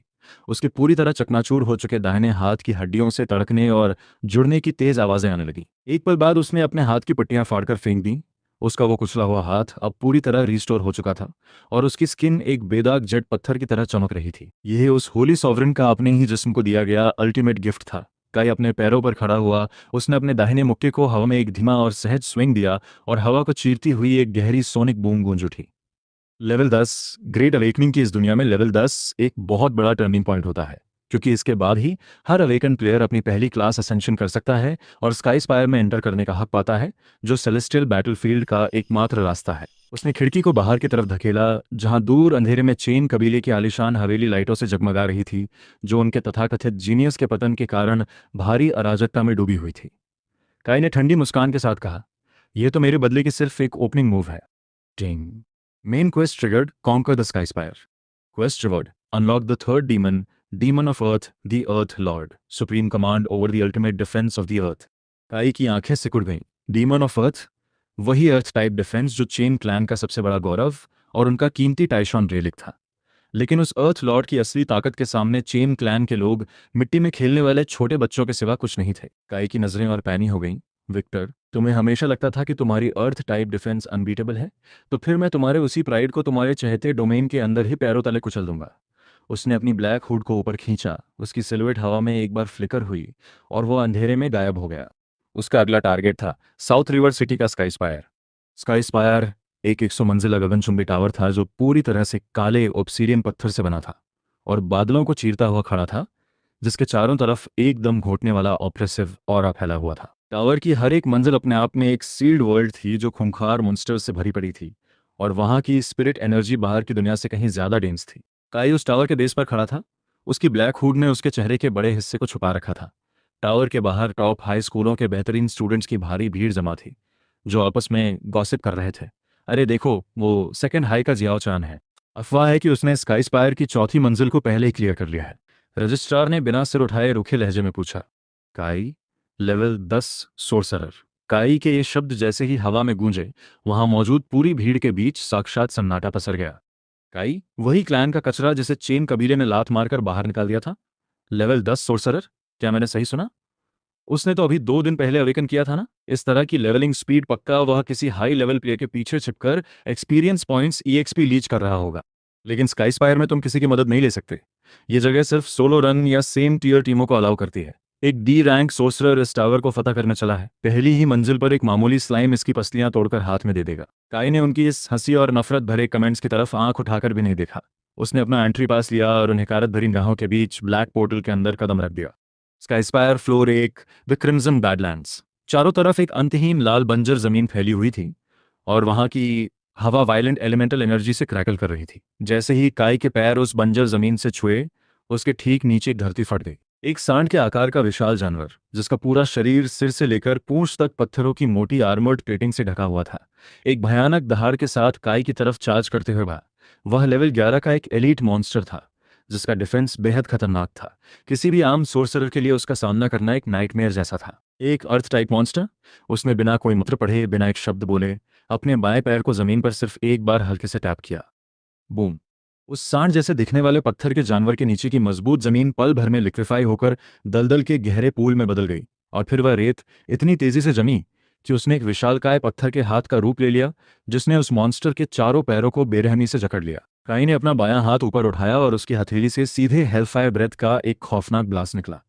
S1: उसके पूरी तरह चकनाचूर हो चुके दाहिने हाथ की हड्डियों से तड़कने और जुड़ने की तेज आवाजें आने लगी। एक पल बाद उसने अपने हाथ की पट्टियां फाड़कर फेंक दी। उसका वो कुचला हुआ हाथ अब पूरी तरह रिस्टोर हो चुका था और उसकी स्किन एक बेदाग जेट पत्थर की तरह चमक रही थी। यह उस होली सॉवरेन का अपने ही जिस्म को दिया गया अल्टीमेट गिफ्ट था। काई अपने पैरों पर खड़ा हुआ, उसने अपने दाहिने मुक्के को हवा में एक धीमा और सहज स्विंग दिया और हवा को चीरती हुई एक गहरी सोनिक बूम गूंज उठी। लेवल 10 ग्रेट अवेकनिंग की इस दुनिया में लेवल 10 एक बहुत बड़ा टर्निंग पॉइंट होता है क्योंकि इसके बाद ही हर अवेकन प्लेयर अपनी पहली क्लास असेंशन कर सकता है और स्काई स्पायर में एंटर करने का हक पाता है, जो सेलेस्टियल बैटलफील्ड का एकमात्र रास्ता है। उसने खिड़की को बाहर की तरफ धकेला जहां दूर अंधेरे में चेन कबीले की आलीशान हवेली लाइटों से जगमगा रही थी, जो उनके तथाकथित जीनियस के पतन के कारण भारी अराजकता में डूबी हुई थी। काई ने ठंडी मुस्कान के साथ कहा, यह तो मेरे बदले की सिर्फ एक ओपनिंग मूव है। टिंग। Main quest triggered, conquer the Sky Spire. Quest reward, unlock the third demon, Demon of Earth, the Earth Lord, supreme command over the ultimate defense of the Earth. काई की आंखें सिकुड़ गईं। Demon of Earth, वही अर्थ टाइप डिफेंस जो चेन क्लैन का सबसे बड़ा गौरव और उनका कीमती टाइशॉन रेलिक था। लेकिन उस अर्थ लॉर्ड की असली ताकत के सामने चेन क्लैन के लोग मिट्टी में खेलने वाले छोटे बच्चों के सिवा कुछ नहीं थे। काई की नजरें और पैनी हो गईं। विक्टर, तुम्हें हमेशा लगता था कि तुम्हारी अर्थ टाइप डिफेंस अनबीटेबल है, तो फिर मैं तुम्हारे उसी प्राइड को तुम्हारे चहेते डोमेन के अंदर ही पैरों तले कुचल दूंगा। उसने अपनी ब्लैक हुड को ऊपर खींचा, उसकी सिलुएट हवा में एक बार फ्लिकर हुई और वो अंधेरे में गायब हो गया। उसका अगला टारगेट था साउथ रिवर सिटी का स्काई स्पायर। स्काई स्पायर एक 100 मंजिला गगनचुंबी टावर था जो पूरी तरह से काले ऑब्सीडियन पत्थर से बना था और बादलों को चीरता हुआ खड़ा था, जिसके चारों तरफ एकदम घोटने वाला ऑप्रेसिव ऑरा फैला हुआ था। टावर की हर एक मंजिल अपने आप में एक सील्ड वर्ल्ड थी जो खूंखार मॉन्स्टर्स से भरी पड़ी थी, और वहाँ की स्पिरिट एनर्जी बाहर की दुनिया से कहीं ज़्यादा डेंस थी। काई उस टावर के बेस पर खड़ा था। उसकी ब्लैक हुड ने उसके चेहरे के बड़े हिस्से को छुपा रखा था। टावर के बाहर टॉप हाई स्कूलों के बेहतरीन स्टूडेंट्स की भारी भीड़ जमा थी, जो आपस में गॉसिप कर रहे थे। अरे देखो, वो सेकंड हाई का जियाओ चान है। अफवाह है कि उसने स्काई स्पायर की चौथी मंजिल को पहले ही क्लियर कर लिया है। रजिस्ट्रार ने बिना सिर उठाए रूखे लहजे में पूछा। काई, लेवल 10 सोर्सरर। काई के ये शब्द जैसे ही हवा में गूंजे, वहां मौजूद पूरी भीड़ के बीच साक्षात सन्नाटा पसर गया। काई, वही क्लैन का कचरा जिसे चेन कबीले ने लात मारकर बाहर निकाल दिया था? Level 10 sorcerer? क्या मैंने सही सुना? उसने तो अभी 2 दिन पहले अवेकन किया था ना। इस तरह की लेवलिंग स्पीड पक्का वह किसी हाई लेवल प्लेयर के पीछे छिपकर एक्सपीरियंस पॉइंट्स ईएक्सपी लीच कर रहा होगा। लेकिन स्काई स्पायर में तुम किसी की मदद नहीं ले सकते। ये जगह सिर्फ सोलो रन या सेम टीयर टीमों को अलाउ करती है। एक डी रैंक सोर्सरर इस टावर को फतह करने चला है। पहली ही मंजिल पर एक मामूली स्लाइम इसकी पसलियां तोड़कर हाथ में दे देगा। काई ने उनकी इस हंसी और नफरत भरे कमेंट्स की तरफ आंख उठाकर भी नहीं देखा। उसने अपना एंट्री पास लिया और उन हकारत भरी निगाहों के बीच ब्लैक पोर्टल के अंदर कदम रख दिया। स्काईस्पायर फ्लोर 1, द क्रिम्सन बैडलैंड्स। चारों तरफ एक अंतहीन लाल बंजर जमीन फैली हुई थी, और वहां की हवा वायलेंट एलिमेंटल एनर्जी से क्रैकल कर रही थी। जैसे ही काई के पैर उस बंजर जमीन से छुए, उसके ठीक नीचे धरती फट गई। एक सांड के आकार का विशाल जानवर, जिसका पूरा शरीर सिर से लेकर पूंछ तक पत्थरों की मोटी आर्मर्ड प्लेटिंग से ढका हुआ था, एक भयानक दहाड़ के साथ काई की तरफ चार्ज करते हुए भागा। वह लेवल 11 का एक एलीट मॉन्स्टर था, जिसका डिफेंस बेहद खतरनाक था। किसी भी आम सोर्सरर के लिए उसका सामना करना एक नाइटमेयर जैसा था। एक अर्थ टाइप मॉन्स्टर। उसने बिना कोई मंत्र पढ़े, बिना एक शब्द बोले, अपने बाएं पैर को जमीन पर सिर्फ एक बार हल्के से टैप किया। बूम! उस सांड जैसे दिखने वाले पत्थर के जानवर के नीचे की मजबूत जमीन पल भर में लिक्विफाई होकर दलदल के गहरे पूल में बदल गई, और फिर वह रेत इतनी तेजी से जमी कि उसने एक विशालकाय पत्थर के हाथ का रूप ले लिया, जिसने उस मॉन्स्टर के चारों पैरों को बेरहमी से जकड़ लिया। काई ने अपना बायां हाथ ऊपर उठाया और उसकी हथेली से सीधे हेलफायर ब्रेथ का एक खौफनाक ब्लास्ट निकला।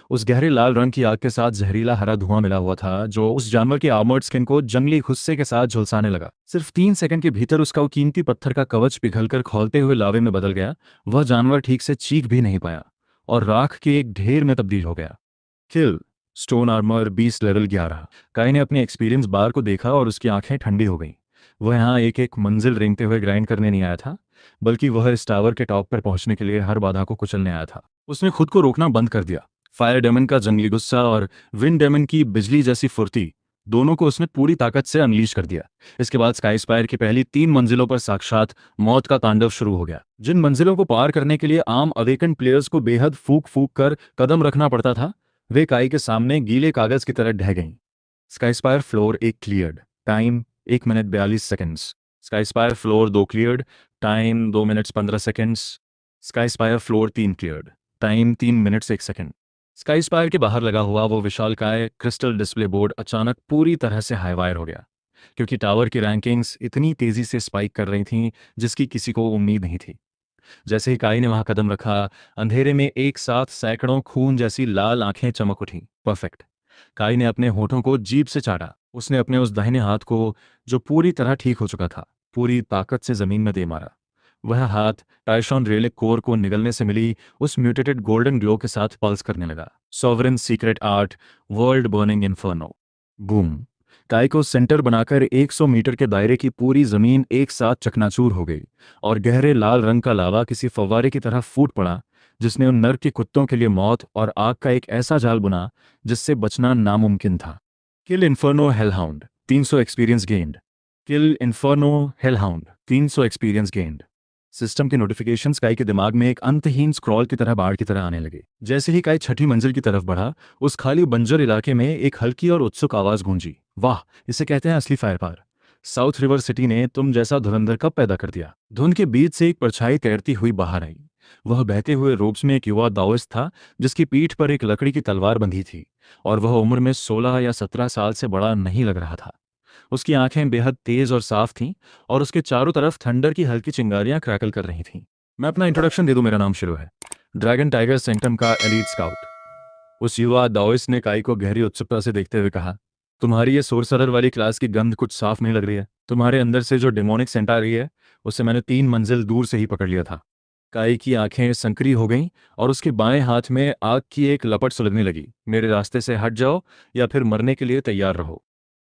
S1: उस गहरे लाल रंग की आग के साथ जहरीला हरा धुआं मिला हुआ था, जो उस जानवर की आर्मर्ड स्किन को जंगली गुस्से के साथ झुलसाने लगा। सिर्फ 3 सेकंड के भीतर उसका वो कीमती पत्थर का कवच पिघलकर खौलते हुए लावे में बदल गया। वह जानवर ठीक से चीख भी नहीं पाया और राख के एक ढेर में तब्दील हो गया। किल, स्टोन आर्मर 20 लेवल 11। काई ने अपने एक्सपीरियंस बार को देखा और उसकी आंखें ठंडी हो गईं। वह यहाँ एक एक मंजिल रेंगते हुए ग्राइंड करने नहीं आया था, बल्कि वह इस टावर के टॉप पर पहुंचने के लिए हर बाधा को कुचलने आया था। उसने खुद को रोकना बंद कर दिया। फायर डेमन का जंगली गुस्सा और विंड डेमन की बिजली जैसी फुर्ती, दोनों को उसने पूरी ताकत से अनलीश कर दिया। इसके बाद स्काई स्पायर की पहली 3 मंजिलों पर साक्षात मौत का तांडव शुरू हो गया। जिन मंजिलों को पार करने के लिए आम अवेकन प्लेयर्स को बेहद फूक फूक कर कदम रखना पड़ता था, वे काई के सामने गीले कागज की तरह ढह गईं। Sky spire floor 1 cleared, time 1 minute 42 seconds. Sky spire floor 2 cleared, time 2 minutes 15 seconds. Sky spire floor 3 cleared, time 3 minutes 1 second. Sky spire के बाहर लगा हुआ वो विशालकाय क्रिस्टल डिस्प्ले बोर्ड अचानक पूरी तरह से हाईवायर हो गया, क्योंकि टावर की रैंकिंग्स इतनी तेजी से स्पाइक कर रही थीं जिसकी किसी को उम्मीद नहीं थी। जैसे ही काई ने वहां कदम रखा, अंधेरे में एक साथ सैकड़ों खून जैसी लाल आंखें चमक उठीं। परफेक्ट! काई ने अपने होठों को जीभ से चाटा। उसने अपने उस दाहिने हाथ को, जो पूरी तरह ठीक हो चुका था, पूरी ताकत से जमीन में दे मारा। वह हाथ टाइशॉन रेलिक कोर को निगलने से मिली उस म्यूटेटेड गोल्डन ग्लो के साथ पल्स करने लगा। Sovereign secret art, world burning inferno. Boom! काई को सेंटर बनाकर 100 मीटर के दायरे की पूरी जमीन एक साथ चकनाचूर हो गई, और गहरे लाल रंग का लावा किसी फव्वारे की तरह फूट पड़ा, जिसने उन नर के कुत्तों के लिए मौत और आग का एक ऐसा जाल बुना जिससे बचना नामुमकिन था। किल इन्फर्नो हेलहाउंड, 300 एक्सपीरियंस गेंड। किल इन्फर्नो हेलहाउंड, 300 एक्सपीरियंस गेंड। सिस्टम के नोटिफिकेशंस काई के दिमाग में एक अंतहीन स्क्रॉल की तरह बाढ़ की तरह आने लगे। जैसे ही काई छठी मंजिल की तरफ बढ़ा, उस खाली बंजर इलाके में एक हल्की और उत्सुक आवाज गूंजी। वाह, इसे कहते हैं असली फायर पार। साउथ रिवर सिटी ने तुम जैसा धुरंधर कब पैदा कर दिया? धुंध के बीच से एक परछाई तैरती हुई बाहर आई। वह बहते हुए रोब्स में एक युवा दाओइस्ट था, जिसकी पीठ पर एक लकड़ी की तलवार बंधी थी, और वह उम्र में 16 या 17 साल से बड़ा नहीं लग रहा था। उसकी आंखें बेहद तेज और साफ थीं, और उसके चारों तरफ थंडर की हल्की चिंगारियां क्रैकल कर रही थीं। मैं अपना इंट्रोडक्शन दे दूं, मेरा नाम शिरो है, ड्रैगन टाइगर सेंटम का एलीट स्काउट। उस युवा दाओइस्ट ने काई को गहरी उत्सुकता से देखते हुए कहा, तुम्हारी ये सोरसरर वाली क्लास की गंध कुछ साफ नहीं लग रही है। तुम्हारे अंदर से जो डेमोनिक सेंट आ रही है, उसे मैंने 3 मंजिल दूर से ही पकड़ लिया था। काई की आंखें संकरी हो गईं और उसके बाएं हाथ में आग की एक लपट सुलगने लगी। मेरे रास्ते से हट जाओ या फिर मरने के लिए तैयार रहो।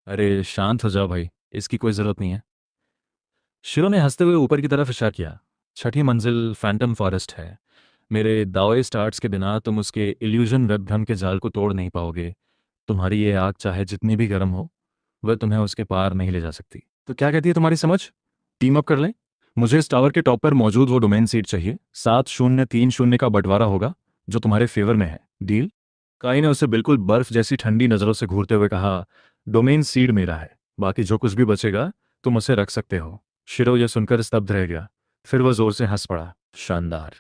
S1: अरे शांत हो जाओ भाई, इसकी कोई ज़रूरत नहीं है। शिरो ने हंसते हुए ऊपर की तरफ इशारा किया। छठी मंजिल फैंटम फॉरेस्ट है। मेरे दाओइस्ट आर्ट्स के बिना तुम उसके इल्यूजन वेब भ्रम के जाल को तोड़ नहीं पाओगे। तुम्हारी ये आग चाहे जितनी भी गर्म हो, वह तुम्हें उसके पार नहीं ले जा सकती। तो क्या कहती है तुम्हारी समझ? टीम अप कर लें? मुझे इस टावर के टॉप पर मौजूद वो डोमेन सीट चाहिए। 7-0-3-0 का बंटवारा होगा जो तुम्हारे फेवर में है। डील? काई ने उसे बिल्कुल बर्फ जैसी ठंडी नजरों से घूरते हुए कहा, डोमेन सीड मेरा है, बाकी जो कुछ भी बचेगा तुम उसे रख सकते हो। शिरो यह सुनकर स्तब्ध रह गया। फिर वह जोर से हंस पड़ा। शानदार।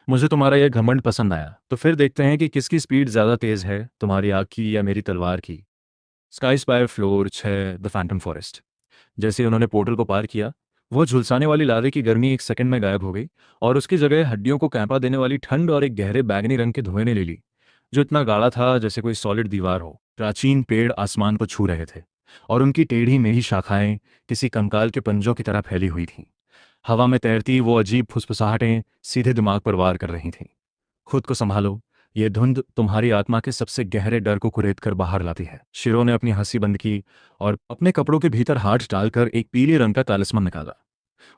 S1: मुझे तुम्हारा यह घमंड पसंद आया। तो फिर देखते हैं कि किसकी स्पीड ज़्यादा तेज़ है, तुम्हारी आग की या मेरी तलवार की। Sky spire floor 6, the Phantom forest. जैसे ही उन्होंने पोर्टल को पार किया, वो झुलसाने वाली लावे की गर्मी एक सेकंड में गायब हो गई और उसकी जगह हड्डियों को कैंपा देने वाली ठंड और एक गहरे बैगनी रंग के धुएं ने ले ली, जो इतना गाढ़ा था जैसे कोई सॉलिड दीवार हो। प्राचीन पेड़ आसमान को छू रहे थे और उनकी टेढ़ी मेढ़ी शाखाएं किसी कंकाल के पंजों की तरह फैली हुई थीं। हवा में तैरती वो अजीब फुसफुसाहटें सीधे दिमाग पर वार कर रही थीं। खुद को संभालो, ये धुंध तुम्हारी आत्मा के सबसे गहरे डर को कुरेद कर बाहर लाती है। शिरो ने अपनी हंसी बंद की और अपने कपड़ों के भीतर हाथ डालकर एक पीले रंग का तालिस्मान निकाला।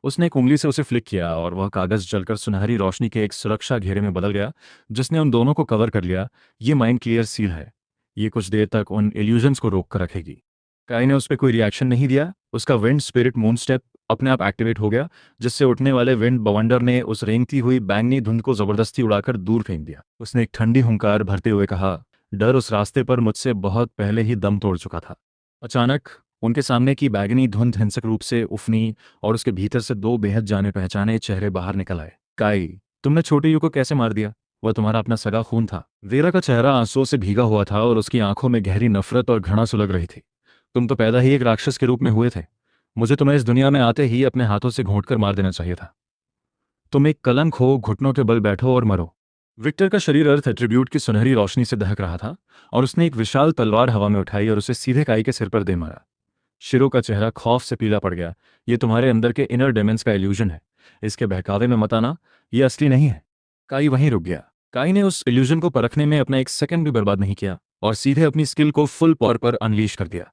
S1: उसने एक उंगली से उसे फ्लिक किया और वह कागज जलकर सुनहरी रोशनी के एक सुरक्षा घेरे में बदल गया, जिसने उन दोनों को कवर कर लिया। ये माइंड क्लियर सील है। ये कुछ देर तक उन इल्यूजन्स को रोक कर रखेगी। काई ने उस पर कोई रिएक्शन नहीं दिया। उसका विंड स्पिरिट मून स्टेप अपने आप एक्टिवेट हो गया, जिससे उठने वाले विंड बवंडर ने उस रेंगती हुई बैंगनी धुंध को जबरदस्ती उड़ाकर दूर फेंक दिया। उसने एक ठंडी हुंकार भरते हुए कहा, डर उस रास्ते पर मुझसे बहुत पहले ही दम तोड़ चुका था। अचानक उनके सामने की बैगनी धुंध हिंसक रूप से उफनी और उसके भीतर से दो बेहद जाने पहचाने चेहरे बाहर निकल आए। काई, तुमने छोटे यू को कैसे मार दिया? वह तुम्हारा अपना सगा खून था। वेरा का चेहरा आंसुओं से भीगा हुआ था और उसकी आंखों में गहरी नफरत और घृणा सुलग रही थी। तुम तो पैदा ही एक राक्षस के रूप में हुए थे। मुझे तुम्हें इस दुनिया में आते ही अपने हाथों से घोंट कर मार देना चाहिए था। तुम एक कलंक हो, घुटनों के बल बैठो और मरो। विक्टर का शरीर अर्थ एट्रीब्यूट की सुनहरी रोशनी से दहक रहा था और उसने एक विशाल तलवार हवा में उठाई और उसे सीधे काई के सिर पर दे मारा। शिरो का चेहरा खौफ से पीला पड़ गया। ये तुम्हारे अंदर के इनर डेमेंस का इल्यूजन है। इसके बहकावे में मत आना, ये असली नहीं है। काई वहीं रुक गया। काई ने उस इल्यूजन को परखने में अपना एक सेकंड भी बर्बाद नहीं किया और सीधे अपनी स्किल को फुल पावर पर अनलीश कर दिया।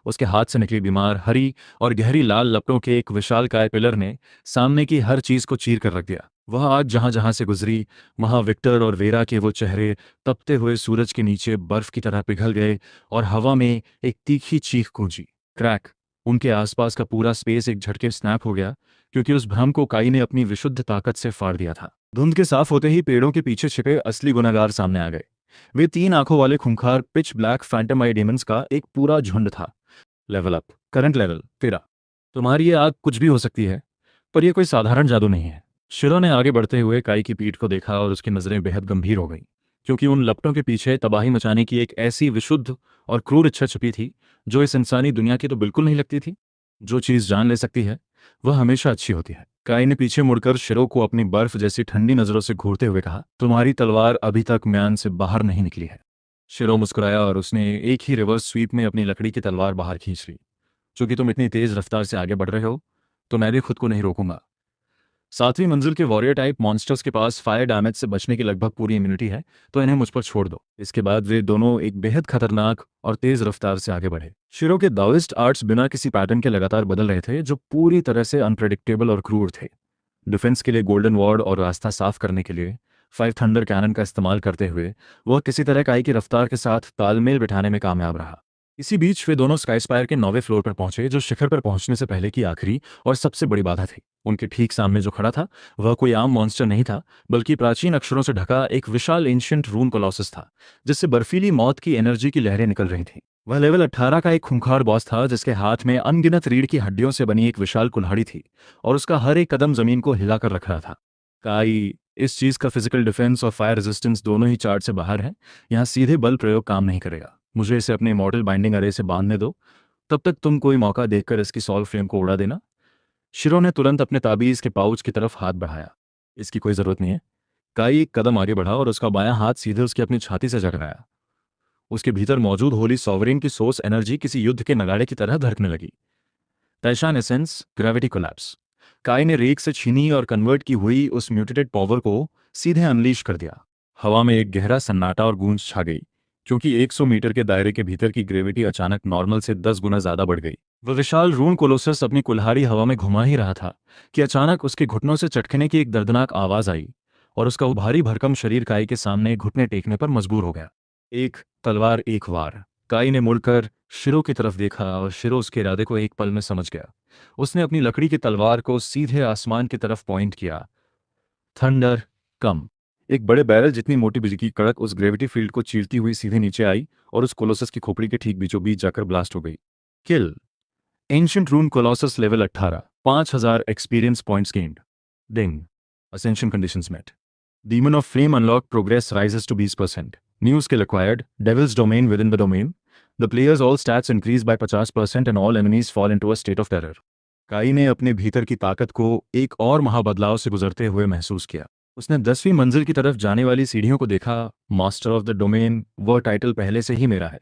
S1: उसके हाथ से निकली बीमार हरी और गहरी लाल लपटों के एक विशालकाय पिलर ने सामने की हर चीज को चीर कर रख दिया। वह आज जहां जहां से गुजरी, वहां विक्टर और वेरा के वो चेहरे तपते हुए सूरज के नीचे बर्फ की तरह पिघल गए और हवा में एक तीखी चीख गूंजी। क्रैक। उनके आसपास का पूरा स्पेस एक झटके स्नैप हो गया, क्योंकि उस भ्रम को काई ने अपनी विशुद्ध ताकत से फाड़ दिया था। धुंध के साफ होते ही पेड़ों के पीछे छिपे असली गुनहगार सामने आ गए। वे 3 आंखों वाले खूंखार पिच ब्लैक फैंटम आई डेमन्स का एक पूरा झुंड था। Level up. Current level 13। तुम्हारी ये आग कुछ भी हो सकती है, पर यह कोई साधारण जादू नहीं है। शिरो ने आगे बढ़ते हुए काई की पीठ को देखा और उसकी नजरें बेहद गंभीर हो गईं, क्योंकि उन लपटों के पीछे तबाही मचाने की एक ऐसी विशुद्ध और क्रूर इच्छा छुपी थी जो इस इंसानी दुनिया की तो बिल्कुल नहीं लगती थी। जो चीज जान ले सकती है वह हमेशा अच्छी होती है। काई ने पीछे मुड़कर शिरो को अपनी बर्फ जैसी ठंडी नजरों से घूरते हुए कहा, तुम्हारी तलवार अभी तक म्यान से बाहर नहीं निकली है। शिरो मुस्कुराया और उसने एक ही रिवर्स स्वीप में अपनी लकड़ी की तलवार बाहर खींच ली। चूंकि तुम इतनी तेज रफ्तार से आगे बढ़ रहे हो, तो मैं भी खुद को नहीं रोकूंगा। 7वीं मंजिल के वॉरियर टाइप मॉन्स्टर्स के पास फायर डैमेज से बचने की लगभग पूरी इम्यूनिटी है, तो इन्हें मुझ पर छोड़ दो। इसके बाद वे दोनों एक बेहद खतरनाक और तेज रफ्तार से आगे बढ़े। शिरो के दाओइस्ट आर्ट्स बिना किसी पैटर्न के लगातार बदल रहे थे, जो पूरी तरह से अनप्रेडिक्टेबल और क्रूर थे। डिफेंस के लिए गोल्डन वॉर्ड और रास्ता साफ करने के लिए 5 थंडर कैनन का इस्तेमाल करते हुए वह किसी तरह काई की रफ्तार के साथ तालमेल बिठाने में कामयाब रहा। इसी बीच वे दोनों स्काई स्पायर के 9वें फ्लोर पर पहुंचे, जो शिखर पर पहुंचने से पहले की आखिरी और सबसे बड़ी बाधा थी। उनके ठीक सामने जो खड़ा था वह कोई आम मॉन्स्टर नहीं था, बल्कि प्राचीन अक्षरों से ढका एक विशाल एंशियंट रून कोलोसस था, जिससे बर्फीली मौत की एनर्जी की लहरें निकल रही थीं। वह लेवल 18 का एक खूंखार बॉस था, जिसके हाथ में अनगिनत रीढ़ की हड्डियों से बनी एक विशाल कुल्हाड़ी थी और उसका हर एक कदम जमीन को हिलाकर रख रहा था। काई, इस चीज का फिजिकल डिफेंस और फायर रेजिस्टेंस दोनों ही चार्ट से बाहर है। यहाँ सीधे बल प्रयोग काम नहीं करेगा। मुझे इसे अपने मॉडल बाइंडिंग अरे से बांधने दो। तब तक तुम कोई मौका देखकर इसकी सॉल्व फ्रेम को उड़ा देना। शिरो ने तुरंत अपने ताबीज के पाउच की तरफ हाथ बढ़ाया। इसकी कोई जरूरत नहीं है। काई एक कदम आगे बढ़ा और उसका बायां हाथ सीधे उसकी अपनी छाती से जकड़ाया। उसके भीतर मौजूद होली सॉवरेन की सोर्स एनर्जी किसी युद्ध के नगाड़े की तरह धड़कने लगी। तैशान एसेंस, ग्रेविटी कोलैप्स। काई ने रेक से छीनी और कन्वर्ट की हुई उस म्यूटेटेड पावर को सीधे अनलीश कर दिया। हवा में एक गहरा सन्नाटा और गूंज छा गई, क्योंकि 100 मीटर के दायरे के भीतर की ग्रेविटी अचानक नॉर्मल से 10 गुना ज्यादा बढ़ गई। वह विशाल रून कोलोसस अपनी कुल्हाड़ी हवा में घुमा ही रहा था कि अचानक उसके घुटनों से चटकने की एक दर्दनाक आवाज आई और उसका वो भारी भरकम शरीर काई के सामने घुटने टेकने पर मजबूर हो गया। एक तलवार एक वार। काई ने मुड़कर शिरो की तरफ देखा और शिरो उसके इरादे को एक पल में समझ गया। उसने अपनी लकड़ी की तलवार को सीधे आसमान की तरफ पॉइंट किया। थंडर कम। एक बड़े बैरल जितनी मोटी बिजली की कड़क उस ग्रेविटी फील्ड को चीरती हुई सीधे नीचे आई और उस कोलोसस की खोपड़ी के ठीक बीचों बीच जाकर ब्लास्ट हो गई। Kill. Ancient rune colossus level 18, 5000 experience points gained. Ding. Ascension conditions met. Demon of Flame unlock progress rises to 20%. New skill acquired, Devil's Domain within the domain. The player's all stats increase by 50% and all enemies fall into a state of terror. काई ने अपने भीतर की ताकत को एक और महाबदलाव से गुजरते हुए महसूस किया। उसने 10वीं मंजिल की तरफ जाने वाली सीढ़ियों को देखा। मास्टर ऑफ द डोमेन, वह टाइटल पहले से ही मेरा है।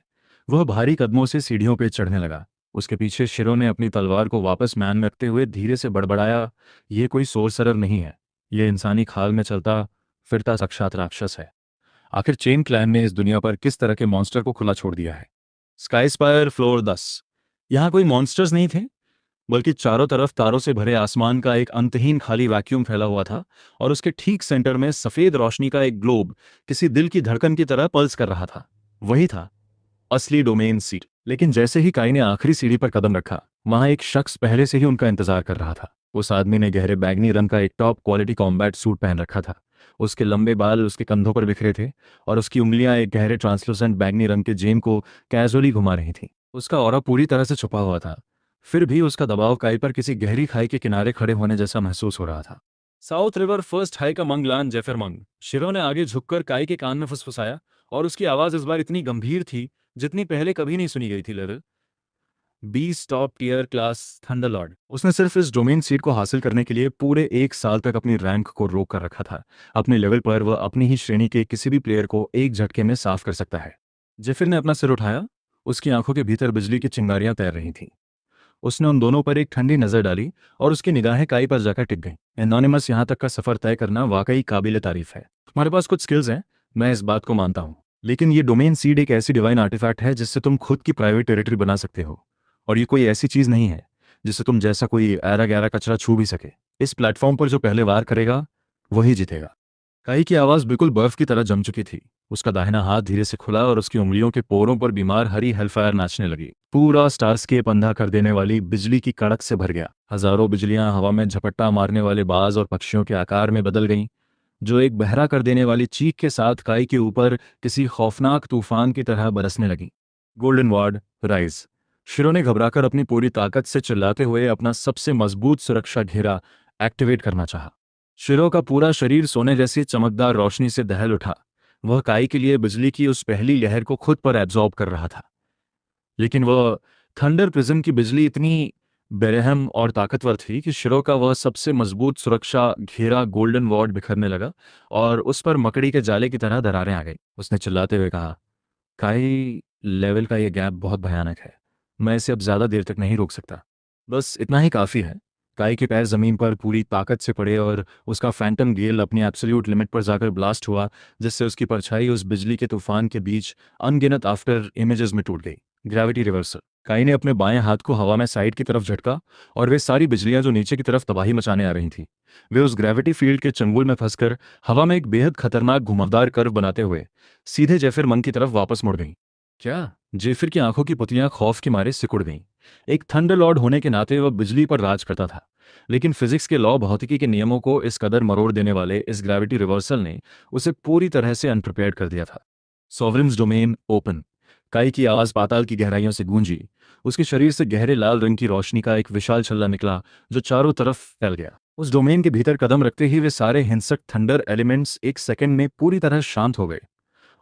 S1: वह भारी कदमों से सीढ़ियों पर चढ़ने लगा। उसके पीछे शिरो ने अपनी तलवार को वापस म्यान में रखते हुए धीरे से बड़बड़ाया, यह कोई सोरसरर नहीं है, यह इंसानी खाल में चलता फिरता साक्षात राक्षस है। आखिर चेन क्लैन ने इस दुनिया पर किस तरह के मॉन्स्टर को खुला छोड़ दिया है? Sky spire floor 10। यहाँ कोई मॉन्स्टर्स नहीं थे, बल्कि चारों तरफ तारों से भरे आसमान का एक अंतहीन खाली वैक्यूम फैला हुआ था और उसके ठीक सेंटर में सफेद रोशनी का एक ग्लोब किसी दिल की धड़कन की तरह पल्स कर रहा था। वही था असली डोमेन सीट। लेकिन जैसे ही काई ने आखिरी सीढ़ी पर कदम रखा, वहां एक शख्स पहले से ही उनका इंतजार कर रहा था। उस आदमी ने गहरे बैगनी रंग का एक टॉप क्वालिटी कॉम्बैट सूट पहन रखा था। उसके लंबे बाल उसके कंधों पर बिखरे थे और उसकी उंगलियां एक गहरे ट्रांसलूसेंट बैगनी रंग के जेम को कैजुअली घुमा रही थीं। उसका ऑरा पूरी तरह से छुपा हुआ था, फिर भी उसका दबाव काई पर किसी गहरी खाई के किनारे खड़े होने जैसा महसूस हो रहा था। साउथ रिवर फर्स्ट हाई का मंगलान जेफर मंग। शिरो ने आगे झुककर काई के कान में फुसफुसाया और उसकी आवाज इस बार इतनी गंभीर थी जितनी पहले कभी नहीं सुनी गई थी। Level 20 top tier class thunderlord. उसने सिर्फ इस डोमेन सीट को हासिल करने के लिए पूरे 1 साल तक अपनी रैंक को रोक कर रखा था। अपने लेवल पर वह अपनी ही श्रेणी के किसी भी प्लेयर को एक झटके में साफ कर सकता है। जेफिर ने अपना सिर उठाया। उसकी आंखों के भीतर बिजली की चिंगारियां तैर रही थीं। उसने उन दोनों पर एक ठंडी नजर डाली और उसकी निगाहें काई पर जाकर टिक गईं। एनोनिमस, यहाँ तक का सफर तय करना वाकई काबिल तारीफ है। तुम्हारे पास कुछ स्किल्स हैं, मैं इस बात को मानता हूँ, लेकिन ये डोमेन सीड एक ऐसी डिवाइन आर्टिफैक्ट है जिससे तुम खुद की प्राइवेट टेरिटरी बना सकते हो, और ये कोई ऐसी चीज नहीं है जिससे तुम जैसा कोई ऐरा गैरा कचरा छू भी सके। इस प्लेटफॉर्म पर जो पहले वार करेगा वही जीतेगा। काई की आवाज बिल्कुल बर्फ की तरह जम चुकी थी। उसका दाहिना हाथ धीरे से खुला और उसकी उंगलियों के पोरों पर बीमार हरी हेलफायर नाचने लगी। पूरा स्टारस्केप अंधा कर देने वाली बिजली की कड़क से भर गया। हजारों बिजलियां हवा में झपट्टा मारने वाले बाज और पक्षियों के आकार में बदल गईं, जो एक बहरा कर देने वाली चीख के साथ काई के ऊपर किसी खौफनाक तूफान की तरह बरसने लगी। Golden ward rise. शिरो ने घबराकर अपनी पूरी ताकत से चिल्लाते हुए अपना सबसे मजबूत सुरक्षा घेरा एक्टिवेट करना चाहा। शिरो का पूरा शरीर सोने जैसी चमकदार रोशनी से दहल उठा। वह काई के लिए बिजली की उस पहली लहर को खुद पर एब्जॉर्ब कर रहा था। लेकिन वह थंडर प्रिज्म की बिजली इतनी बेरहम और ताकतवर थी कि शिरो का वह सबसे मजबूत सुरक्षा घेरा गोल्डन वार्ड बिखरने लगा और उस पर मकड़ी के जाले की तरह दरारें आ गई। उसने चिल्लाते हुए कहा, काई, लेवल का यह गैप बहुत भयानक है। मैं इसे अब ज्यादा देर तक नहीं रोक सकता। बस इतना ही काफी है। काई के पैर जमीन पर पूरी ताकत से पड़े और उसका फैंटम गेल अपनी एब्सोल्यूट लिमिट पर जाकर ब्लास्ट हुआ, जिससे उसकी परछाई उस बिजली के तूफान के बीच अनगिनत आफ्टर इमेजेस में टूट गई। Gravity reversal. काई ने अपने बाएं हाथ को हवा में साइड की तरफ झटका और वे सारी बिजलियां जो नीचे की तरफ तबाही मचाने आ रही थीं, वे उस ग्रेविटी फील्ड के चंगुल में फंसकर हवा में एक बेहद खतरनाक घुमावदार कर्व बनाते हुए सीधे जेफिर मंग की तरफ वापस मुड़ गईं। क्या? जेफिर की आंखों की पुतलियां खौफ के मारे सिकुड़ गईं। एक थंडर लॉर्ड होने के नाते वह बिजली पर राज करता था, लेकिन फिजिक्स के लॉ, भौतिकी के नियमों को इस कदर मरोड़ देने वाले इस ग्रेविटी रिवर्सल ने उसे पूरी तरह से अनप्रिपेयर्ड कर दिया था। सॉवरेन्स डोमेन ओपन। काई की आवाज पाताल की गहराइयों से गूंजी। उसके शरीर से गहरे लाल रंग की रोशनी का एक विशाल छल्ला निकला जो चारों तरफ फैल गया। उस डोमेन के भीतर कदम रखते ही वे सारे हिंसक थंडर एलिमेंट्स एक सेकंड में पूरी तरह शांत हो गए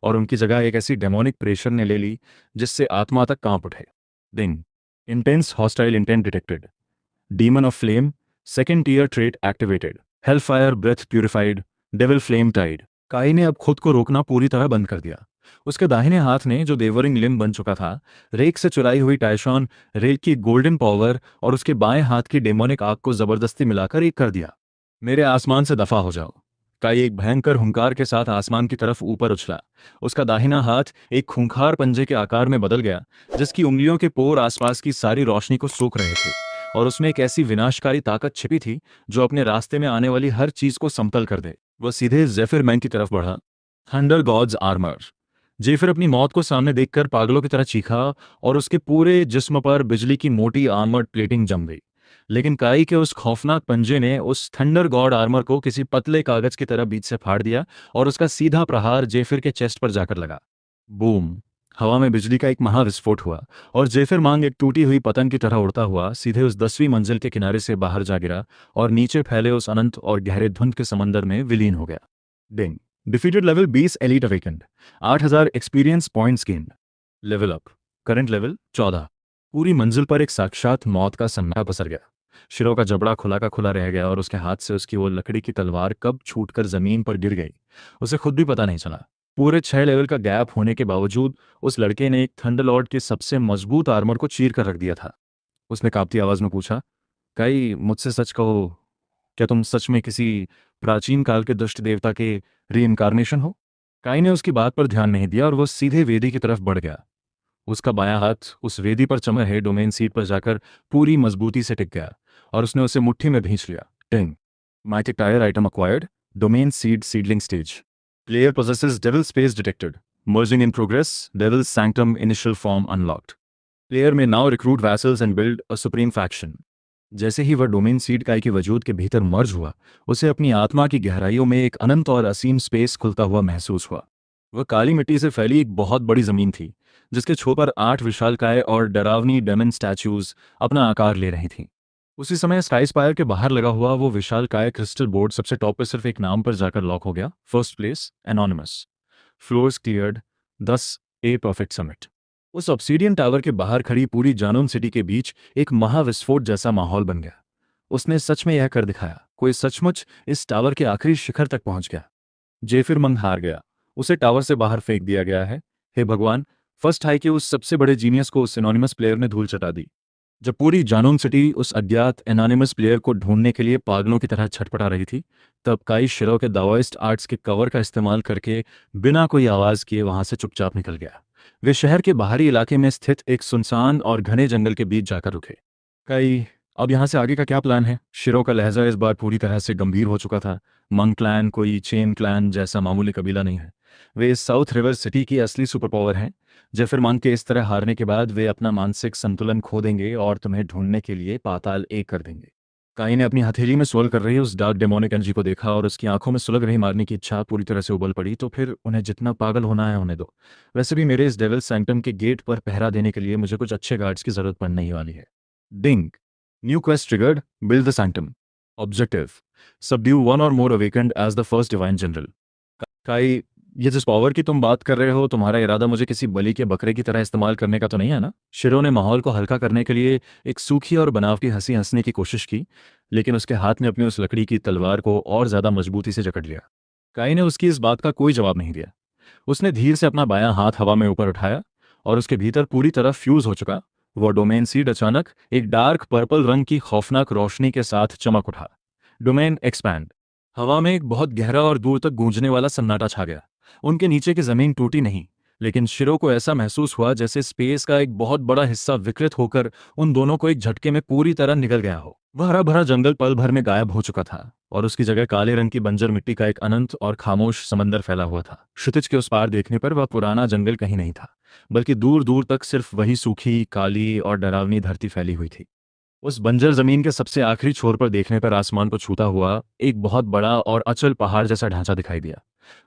S1: और उनकी जगह एक ऐसी डेमोनिक प्रेशर ने ले ली जिससे आत्मा तक कांप उठे। दिन। Intense hostile intent detected. Demon of flame, second tier trait activated. Hellfire breath purified. Devil flame tide. Kai ने अब खुद को रोकना पूरी तरह बंद कर दिया। उसके दाहिने हाथ ने, जो देवरिंग लिम्ब बन चुका था, रेक से चुराई हुई टाइशॉन रेक की गोल्डन पावर और उसके बाएं हाथ की डेमोनिक आग को जबरदस्ती मिलाकर एक कर दिया। मेरे आसमान से दफा हो जाओ। काई एक भयंकर हुंकार के साथ आसमान की तरफ ऊपर उछला। उसका दाहिना हाथ एक खूंखार पंजे के आकार में बदल गया, जिसकी उंगलियों के पोर आसपास की सारी रोशनी को सोख रहे थे, और उसमें एक ऐसी विनाशकारी ताकत छिपी थी जो अपने रास्ते में आने वाली हर चीज को समतल कर दे। वह सीधे जेफिर मैन की तरफ बढ़ा। Thunder God's armour. जेफिर अपनी मौत को सामने देखकर पागलों की तरह चीखा और उसके पूरे जिस्म पर बिजली की मोटी आर्मर्ड प्लेटिंग जम गई। लेकिन काई के उस खौफनाक पंजे ने उस थंडर गॉड आर्मर को किसी पतले कागज की तरह बीच से फाड़ दिया और उसका सीधा प्रहार जेफिर के चेस्ट पर जाकर लगा। बूम! हवा में बिजली का एक महाविस्फोट हुआ और जेफिर मांग एक टूटी हुई पतंग की तरह उड़ता हुआ सीधे उस 10वीं मंजिल के किनारे से बाहर जा गिरा और नीचे फैले उस अनंत और गहरे धुंध के समंदर में विलीन हो गया। Ding! Defeated level 20 elite awakened. 8000 experience points gained. Level up. Current level 14। पूरी मंजिल पर एक साक्षात मौत का सन्नाटा पसर गया। शिरो का जबड़ा खुला का खुला रह गया और उसके हाथ से उसकी वो लकड़ी की तलवार कब छूटकर जमीन पर गिर गई, उसे खुद भी पता नहीं चला। पूरे 6 लेवल का गैप होने के बावजूद उस लड़के ने एक थंडरलॉर्ड के सबसे मजबूत आर्मर को चीर कर रख दिया था। उसने कांपती आवाज में पूछा, काई, मुझसे सच कहो, क्या तुम सच में किसी प्राचीन काल के दुष्ट देवता के रीइंकारनेशन हो? काई ने उसकी बात पर ध्यान नहीं दिया और वो सीधे वेदी की तरफ बढ़ गया। उसका बायां हाथ उस वेदी पर चमक रहे डोमेन सीट पर जाकर पूरी मजबूती से टिक गया और उसने उसे मुट्ठी में भींच लिया। Ting! Mythic tier item acquired. Domain seed seedling stage. Player possesses devil space detected. Merging in progress. Devil's sanctum initial form unlocked. Player may now recruit vassals and build a supreme faction. जैसे ही वह डोमेन सीड काई के वजूद के भीतर मर्ज हुआ, उसे अपनी आत्मा की गहराइयों में एक अनंत और असीम स्पेस खुलता हुआ महसूस हुआ। वह काली मिट्टी से फैली एक बहुत बड़ी जमीन थी, जिसके छोर पर 8 विशालकाय और डरावनी डेमन स्टैच्यूज अपना आकार ले रही थीं। उसी समय स्काई स्पायर के बाहर लगा हुआ वो विशालकाय क्रिस्टल बोर्ड सबसे टॉप पर सिर्फ एक नाम पर जाकर लॉक हो गया। First place anonymous. Floors cleared 10 a perfect summit. उस ऑब्सीडियन टावर के बाहर खड़ी पूरी जानोन सिटी के बीच एक महाविस्फोट जैसा माहौल बन गया। उसने सच में यह कर दिखाया। कोई सचमुच इस टावर के आखिरी शिखर तक पहुंच गया। जेफिर मंग हार गया। उसे टावर से बाहर फेंक दिया गया है। हे भगवान! फर्स्ट हाई के उस सबसे बड़े जीनियस को उस एनोनिमस प्लेयर ने धूल चटा दी। जब पूरी जानोन सिटी उस अज्ञात एनोनिमस प्लेयर को ढूंढने के लिए पागलों की तरह छटपटा रही थी, तब काई शिरो के दाओइस्ट आर्ट्स के कवर का इस्तेमाल करके बिना कोई आवाज किए वहां से चुपचाप निकल गया। वे शहर के बाहरी इलाके में स्थित एक सुनसान और घने जंगल के बीच जाकर रुके। काई, अब यहाँ से आगे का क्या प्लान है? शिरो का लहजा इस बार पूरी तरह से गंभीर हो चुका था। मंग क्लैन कोई चेन क्लैन जैसा मामूली कबीला नहीं है। वे इस साउथ रिवर सिटी की असली सुपर पावर हैं। जेफिर मंग के इस तरह हारने के बाद वे अपना मानसिक संतुलन खो देंगे और तुम्हें ढूंढने के लिए पाताल एक कर देंगे। काई ने अपनी हथेली में स्वेल कर रही उस डार्क डेमोनिक एनर्जी को देखा और उसकी आंखों में सुलग रही मारने की इच्छा पूरी तरह से उबल पड़ी। तो फिर उन्हें जितना पागल होना है होने दो। वैसे भी मेरे इस डेविल सैंक्टम के गेट पर पहरा देने के लिए मुझे कुछ अच्छे गार्ड्स की जरूरत पड़ने ही वाली है। Ding! New quest triggered. Build the sanctum. Objective: subdue one or more awakened as the first divine general. Kai, ये जिस पावर की तुम बात कर रहे हो, तुम्हारा इरादा मुझे किसी बलि के बकरे की तरह इस्तेमाल करने का तो नहीं है ना? शिरो ने माहौल को हल्का करने के लिए एक सूखी और बनावटी हंसी हंसने की कोशिश की, लेकिन उसके हाथ ने अपनी उस लकड़ी की तलवार को और ज्यादा मजबूती से जकड़ लिया। काई ने उसकी इस बात का कोई जवाब नहीं दिया। उसने धीरे से अपना बायां हाथ हवा में ऊपर उठाया और उसके भीतर पूरी तरह फ्यूज हो चुका वो डोमेन सीड अचानक एक डार्क पर्पल रंग की खौफनाक रोशनी के साथ चमक उठा। Domain expand. हवा में एक बहुत गहरा और दूर तक गूंजने वाला सन्नाटा छा गया। उनके नीचे की जमीन टूटी नहीं, लेकिन शिरो को ऐसा महसूस हुआ जैसे स्पेस का एक बहुत बड़ा हिस्सा विकृत होकर उन दोनों को एक झटके में पूरी तरह निगल गया हो। वह हरा भरा जंगल पल भर में गायब हो चुका था और उसकी जगह काले रंग की बंजर मिट्टी का एक अनंत और खामोश समंदर फैला हुआ था। क्षितिज के उस पार देखने पर वह पुराना जंगल कहीं नहीं था, बल्कि दूर दूर तक सिर्फ वही सूखी, काली और डरावनी धरती फैली हुई थी। उस बंजर जमीन के सबसे आखिरी छोर पर देखने पर आसमान को छूता हुआ एक बहुत बड़ा और अचल पहाड़ जैसा ढांचा दिखाई दिया।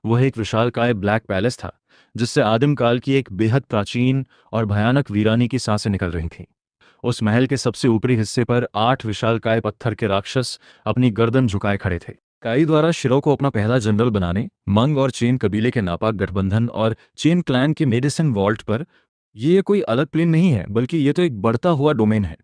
S1: वह एक विशालकाय ब्लैक पैलेस था, जिससे आदिम काल की एक बेहद प्राचीन और भयानक वीरानी की सांसें निकल रही थीं। उस महल के सबसे ऊपरी हिस्से पर 8 विशालकाय पत्थर के राक्षस अपनी गर्दन झुकाए खड़े थे। काई द्वारा शिरो को अपना पहला जनरल बनाने मंग और चेन कबीले के नापाक गठबंधन और चेन क्लैन के मेडिसिन वॉल्ट पर, ये कोई अलग प्लेन नहीं है, बल्कि ये तो एक बढ़ता हुआ डोमेन है।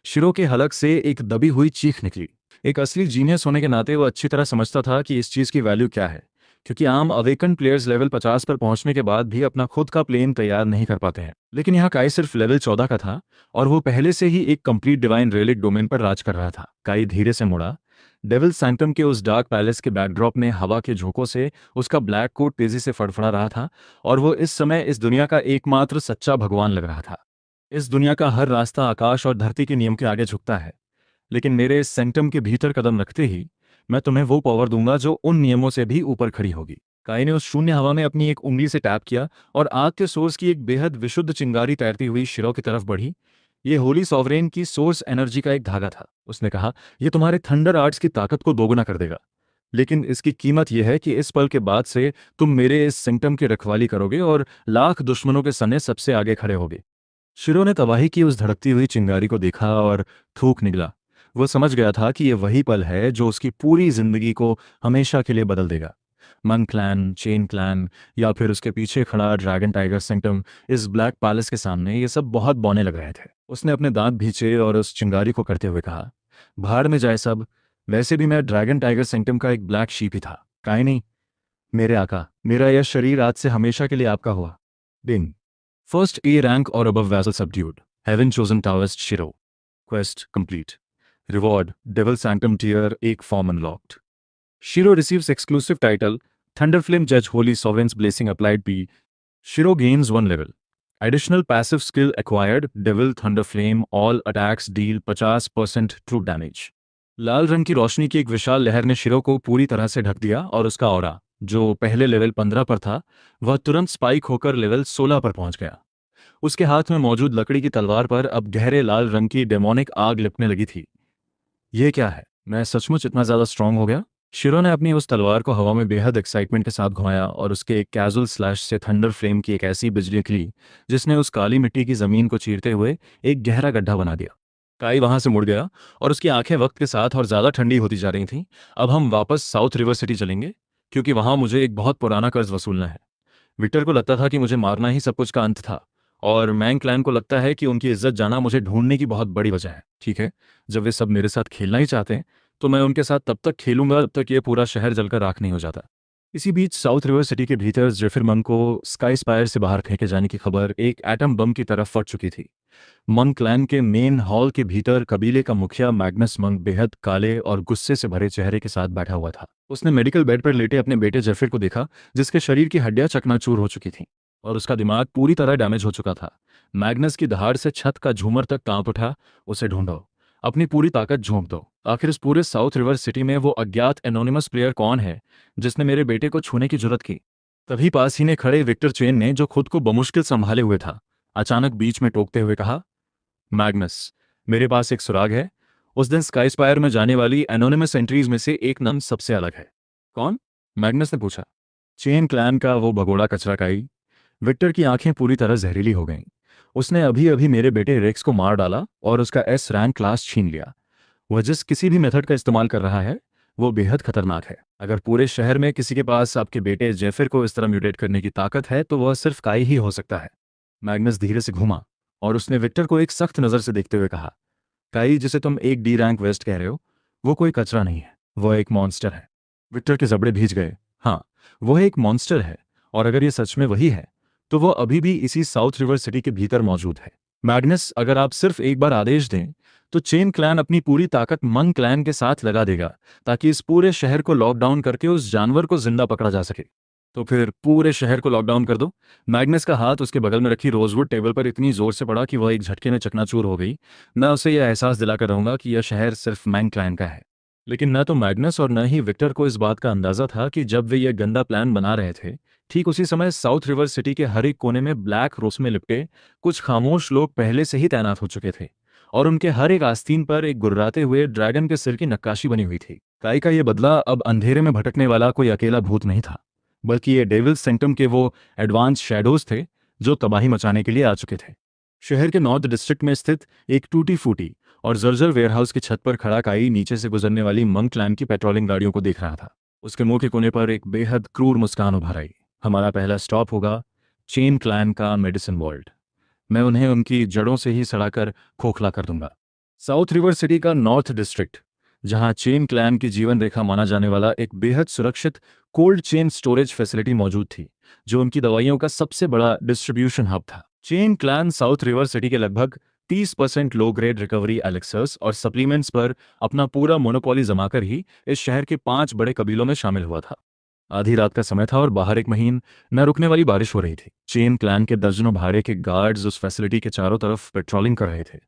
S1: शिरो के हलक से एक दबी हुई चीख निकली। एक असली जीनियस होने के नाते वह अच्छी तरह समझता था कि इस चीज की वैल्यू क्या है, क्योंकि आम अवेकन प्लेयर्स लेवल 50 पर पहुंचने के बाद भी अपना खुद का प्लेन तैयार नहीं कर पाते हैं। लेकिन यहाँ काई सिर्फ लेवल 14 का था और वो पहले से ही एक कंप्लीट डिवाइन रेलिक डोमेन पर राज कर रहा था। काई धीरे से मुड़ा। डेविल सैंक्टम के उस डार्क पैलेस के बैकड्रॉप में हवा के झोंकों से उसका ब्लैक कोट तेजी से फड़फड़ा रहा था और वो इस समय इस दुनिया का एकमात्र सच्चा भगवान लग रहा था। इस दुनिया का हर रास्ता आकाश और धरती के नियम के आगे झुकता है, लेकिन मेरे इस सेंक्टम के भीतर कदम रखते ही मैं तुम्हें वो पावर दूंगा जो उन नियमों से भी ऊपर खड़ी होगी। काई ने उस शून्य हवा में अपनी एक उंगली से टैप किया और आग के सोर्स की एक बेहद विशुद्ध चिंगारी तैरती हुई शिरो की तरफ बढ़ी। ये होली सॉवरेन की सोर्स एनर्जी का एक धागा था। उसने कहा, यह तुम्हारे थंडर आर्ट्स की ताकत को दोगुना कर देगा, लेकिन इसकी कीमत यह है कि इस पल के बाद से तुम मेरे इस सेंक्टम की रखवाली करोगे और लाख दुश्मनों के सने सबसे आगे खड़े होगे। शिरो ने तबाही की उस धड़कती हुई चिंगारी को देखा और थूक निकला। वो समझ गया था कि यह वही पल है जो उसकी पूरी जिंदगी को हमेशा के लिए बदल देगा। मंक क्लैन, चेन क्लैन या फिर उसके पीछे खड़ा ड्रैगन टाइगर सेंक्टम, इस ब्लैक पैलेस के सामने ये सब बहुत बौने लग रहे थे। उसने अपने दांत भींचे और उस चिंगारी को करते हुए कहा, भाड़ में जाए सब, वैसे भी मैं ड्रैगन टाइगर सेंक्टम का एक ब्लैक शीप ही था। काई नहीं, मेरे आका, मेरा यह शरीर आज से हमेशा के लिए आपका हुआ। दिन फर्स्ट ए रैंक और above vessel subdued, heaven chosen टावरिस्ट Shiro, quest complete, reward devil sanctum tier 1 form unlocked. Shiro receives exclusive title, Thunderflame Judge Holy Sovereign's Blessing applied B. Shiro gains 1 level. Additional passive skill acquired, Devil Thunderflame, all attacks deal 50% true damage. लाल रंग की रोशनी की एक विशाल लहर ने शिरो को पूरी तरह से ढक दिया और उसका ऑरा, जो पहले लेवल 15 पर था, वह तुरंत स्पाइक होकर लेवल 16 पर पहुंच गया। उसके हाथ में मौजूद लकड़ी की तलवार पर अब गहरे लाल रंग की डेमोनिक आग लिपटने लगी थी। यह क्या है? मैं सचमुच इतना ज्यादा स्ट्रांग हो गया? शिरो ने अपनी उस तलवार को हवा में बेहद एक्साइटमेंट के साथ घुमाया और उसके एक कैजुअल स्लैश से थंडर फ्लेम की एक ऐसी बिजली निकली जिसने उस काली मिट्टी की जमीन को चीरते हुए एक गहरा गड्ढा बना दिया। काई वहां से मुड़ गया और उसकी आंखें वक्त के साथ और ज्यादा ठंडी होती जा रही थीं। अब हम वापस साउथ रिवर सिटी चलेंगे, क्योंकि वहां मुझे एक बहुत पुराना कर्ज वसूलना है। विक्टर को लगता था कि मुझे मारना ही सब कुछ का अंत था, और मैंग क्लैन को लगता है कि उनकी इज्जत जाना मुझे ढूंढने की बहुत बड़ी वजह है। ठीक है, जब वे सब मेरे साथ खेलना ही चाहते हैं तो मैं उनके साथ तब तक खेलूंगा जब तक ये पूरा शहर जलकर राख नहीं हो जाता। इसी बीच साउथ रिवर सिटी के भीतर जेफिर मंक को स्काई स्पायर से बाहर फेंके जाने की खबर एक एटम बम की तरफ फट चुकी थी। मंक क्लैन के मेन हॉल के भीतर कबीले का मुखिया मैग्नस मंक बेहद काले और गुस्से से भरे चेहरे के साथ बैठा हुआ था। उसने मेडिकल बेड पर लेटे अपने बेटे जेफिर को देखा, जिसके शरीर की हड्डियां चकनाचूर हो चुकी थीं और उसका दिमाग पूरी तरह डैमेज हो चुका था। मैग्नस की दहाड़ से छत का झूमर तक कांप उठा। उसे ढूंढो, अपनी पूरी ताकत झोंक दो। आखिर इस पूरे साउथ रिवर सिटी में वो अज्ञात एनोनिमस प्लेयर कौन है जिसने मेरे बेटे को छूने की जरूरत की? तभी पास ही ने खड़े विक्टर चेन ने, जो खुद को बमुश्किल संभाले हुए था, अचानक बीच में टोकते हुए कहा, मैग्नस, मेरे पास एक सुराग है। उस दिन स्काई स्पायर में जाने वाली एनोनिमस एंट्रीज में से एक नाम सबसे अलग है। कौन? मैग्नस ने पूछा। चेन क्लैन का वो भगोड़ा कचरा काई। विक्टर की आंखें पूरी तरह जहरीली हो गईं। उसने अभी अभी मेरे बेटे रेक्स को मार डाला और उसका एस रैंक क्लास छीन लिया। वह जिस किसी भी मेथड का इस्तेमाल कर रहा है वो बेहद खतरनाक है। अगर पूरे शहर में किसी के पास आपके बेटे जेफिर को इस तरह म्यूटेट करने की ताकत है तो वह सिर्फ काई ही हो सकता है। मैग्नस धीरे से घूमा और उसने विक्टर को एक सख्त नज़र से देखते हुए कहा, काई, जिसे तुम एक डी रैंक वेस्ट कह रहे हो, वो कोई कचरा नहीं है, वह एक मॉन्स्टर है। विक्टर के जबड़े भीज गए। हाँ, वह एक मॉन्स्टर है, और अगर ये सच में वही है तो वह अभी भी इसी साउथ रिवर सिटी के भीतर मौजूद है। मैग्नस, अगर आप सिर्फ एक बार आदेश दें तो चेन क्लैन अपनी पूरी ताकत मंक क्लैन के साथ लगा देगा ताकि इस पूरे शहर को लॉकडाउन करके उस जानवर को जिंदा पकड़ा जा सके। तो फिर पूरे शहर को लॉकडाउन कर दो। मैग्नस का हाथ उसके बगल में रखी रोजवुड टेबल पर इतनी जोर से पड़ा कि वह एक झटके में चकनाचूर हो गई। मैं उसे यह एहसास दिलाकर रहूंगा कि यह शहर सिर्फ मंक क्लैन का है। लेकिन न तो मैग्नस और न ही विक्टर को इस बात का अंदाजा था कि जब वे यह गंदा प्लान बना रहे थे, ठीक उसी समय साउथ रिवर सिटी के हर एक कोने में ब्लैक रोस में लिपटे कुछ खामोश लोग पहले से ही तैनात हो चुके थे, और उनके हर एक आस्तीन पर एक गुर्राते हुए ड्रैगन के सिर की नक्काशी बनी हुई थी। काई का यह बदला अब अंधेरे में भटकने वाला कोई अकेला भूत नहीं था, बल्कि ये डेविल सेंक्टम के वो एडवांस शैडोज थे जो तबाही मचाने के लिए आ चुके थे। शहर के नॉर्थ डिस्ट्रिक्ट में स्थित एक टूटी फूटी और जर्जर वेयरहाउस की छत पर खड़ा काई नीचे से गुजरने वाली मंक क्लैन की पेट्रोलिंग गाड़ियों को देख रहा था। उसके मुंह के कोने पर एक बेहद क्रूर मुस्कान उभर आई। हमारा पहला स्टॉप होगा चेन क्लैन का मेडिसिन वर्ल्ड। मैं उन्हें उनकी जड़ों से ही सड़ाकर खोखला कर दूंगा। साउथ रिवर सिटी का नॉर्थ डिस्ट्रिक्ट, जहां चेन क्लैन की जीवन रेखा माना जाने वाला एक बेहद सुरक्षित कोल्ड चेन स्टोरेज फैसिलिटी मौजूद थी, जो उनकी दवाइयों का सबसे बड़ा डिस्ट्रीब्यूशन हब था। Chain clan south river city के लगभग 30% लो ग्रेड रिकवरी एलेक्सर्स और सप्लीमेंट्स पर अपना पूरा मोनोपोली जमाकर ही इस शहर के 5 बड़े कबीलों में शामिल हुआ था। आधी रात का समय था और बाहर एक महीन न रुकने वाली बारिश हो रही थी। चेन क्लैन के दर्जनों भाड़े के गार्ड्स उस फैसिलिटी के चारों तरफ पेट्रोलिंग कर रहे थे,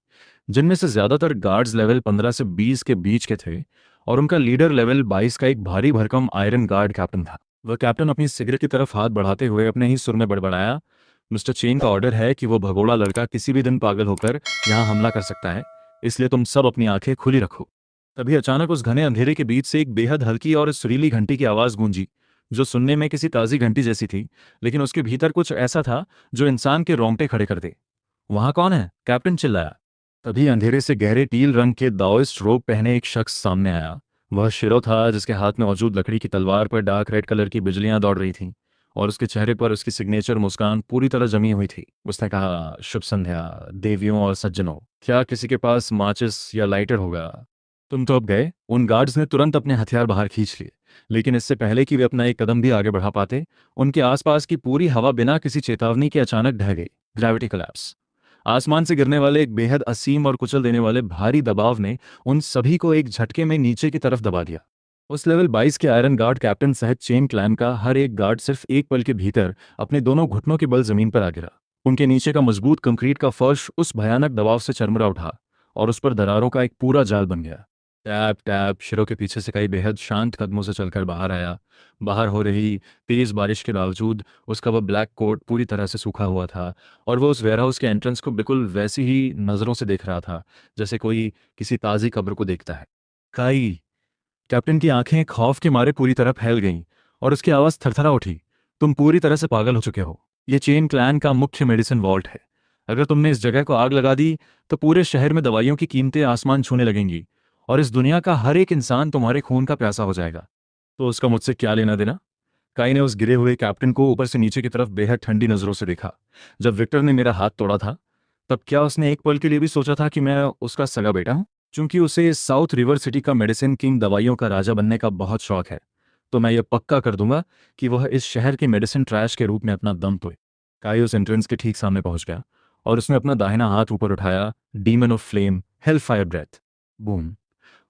S1: जिनमें से ज्यादातर गार्ड्स लेवल 15 से 20 के बीच के थे और उनका लीडर लेवल 22 का एक भारी भरकम आयरन गार्ड कैप्टन था। वह कैप्टन अपनी सिगरेट की तरफ हाथ बढ़ाते हुए अपने ही सुर में बड़बड़ाया, मिस्टर चेन का ऑर्डर है कि वो भगोड़ा लड़का किसी भी दिन पागल होकर यहाँ हमला कर सकता है, इसलिए तुम सब अपनी आंखें खुली रखो। तभी अचानक उस घने अंधेरे के बीच से एक बेहद हल्की और सुरीली घंटी की आवाज गूंजी, जो सुनने में किसी ताजी घंटी जैसी थी, लेकिन उसके भीतर कुछ ऐसा था जो इंसान के रोंगटे खड़े कर दे। वहां कौन है? कैप्टन चिल्लाया। तभी अंधेरे से गहरे टील रंग के दाओइस्ट रोब पहने एक शख्स सामने आया। वह शिरो था, जिसके हाथ में मौजूद लकड़ी की तलवार पर डार्क रेड कलर की बिजलियां दौड़ रही थीं और उसके चेहरे पर उसकी सिग्नेचर मुस्कान पूरी तरह जमी हुई थी। उसने कहा, शुभ संध्या देवियों और सज्जनों, क्या किसी के पास माचिस या लाइटर होगा? तुम तो अब गए। उन गार्ड्स ने तुरंत अपने हथियार बाहर खींच लिए, लेकिन इससे पहले कि वे अपना एक कदम भी आगे बढ़ा पाते, उनके आसपास की पूरी हवा बिना किसी चेतावनी के अचानक ढह गई। Gravity collapse. आसमान से गिरने वाले एक बेहद असीम और कुचल देने वाले भारी दबाव ने उन सभी को एक झटके में नीचे की तरफ दबा दिया। उस लेवल 22 के आयरन गार्ड कैप्टन सहित चेन क्लैन का हर एक गार्ड सिर्फ एक पल के भीतर अपने दोनों घुटनों के बल जमीन पर आ गिरा। उनके नीचे का मजबूत कंक्रीट का फर्श उस भयानक दबाव से चरमरा उठा और उस पर दरारों का एक पूरा जाल बन गया। टैप टैप शिरो के पीछे से कई बेहद शांत कदमों से चलकर बाहर आया। बाहर हो रही तेज बारिश के बावजूद उसका वह ब्लैक कोट पूरी तरह से सूखा हुआ था और वो उस वेयरहाउस के एंट्रेंस को बिल्कुल वैसी ही नज़रों से देख रहा था जैसे कोई किसी ताज़ी कब्र को देखता है। काई। कैप्टन की आंखें खौफ के मारे पूरी तरह फैल गईं और उसकी आवाज़ थरथरा उठी। तुम पूरी तरह से पागल हो चुके हो। ये चेन क्लैन का मुख्य मेडिसिन वॉल्ट है। अगर तुमने इस जगह को आग लगा दी तो पूरे शहर में दवाइयों की कीमतें आसमान छूने लगेंगी और इस दुनिया का हर एक इंसान तुम्हारे खून का प्यासा हो जाएगा। तो उसका मुझसे क्या लेना देना? काई ने उस गिरे हुए कैप्टन को ऊपर से नीचे की तरफ बेहद ठंडी नजरों से देखा। जब विक्टर ने मेरा हाथ तोड़ा था, तब क्या उसने एक पल के लिए भी सोचा था कि मैं उसका सगा बेटा हूं? चूंकि उसे साउथ रिवर सिटी का मेडिसिन किंग, दवाइयों का राजा बनने का बहुत शौक है, तो मैं ये पक्का कर दूंगा कि वह इस शहर के मेडिसिन ट्रैश के रूप में अपना दम तोड़े। काई उस एंट्रेंस के ठीक सामने पहुंच गया और उसने अपना दाहिना हाथ ऊपर उठाया। Demon of flame, hell fire breath. Boom.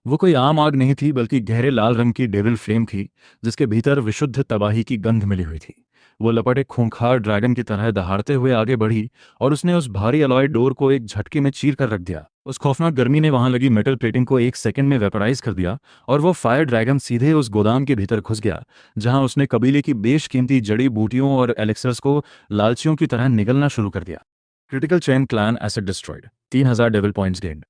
S1: वो कोई आम आग नहीं थी, बल्कि गहरे लाल रंग की डेविल फ्लेम थी, जिसके भीतर विशुद्ध तबाही की गंध मिली हुई थी। वो लपट एक खूंखार ड्रैगन की तरह दहाड़ते हुए आगे बढ़ी और उसने उस भारी अलॉय डोर को एक झटके में चीर कर रख दिया। उस खौफनाक गर्मी ने वहां लगी मेटल प्लेटिंग को एक सेकंड में वेपराइज कर दिया और वो फायर ड्रैगन सीधे उस गोदाम के भीतर घुस गया, जहां उसने कबीले की बेशकीमती जड़ी बूटियों और एलेक्सर्स को लालचियों की तरह निगलना शुरू कर दिया। Critical chain clan asset destroyed, 3000 devil points gained.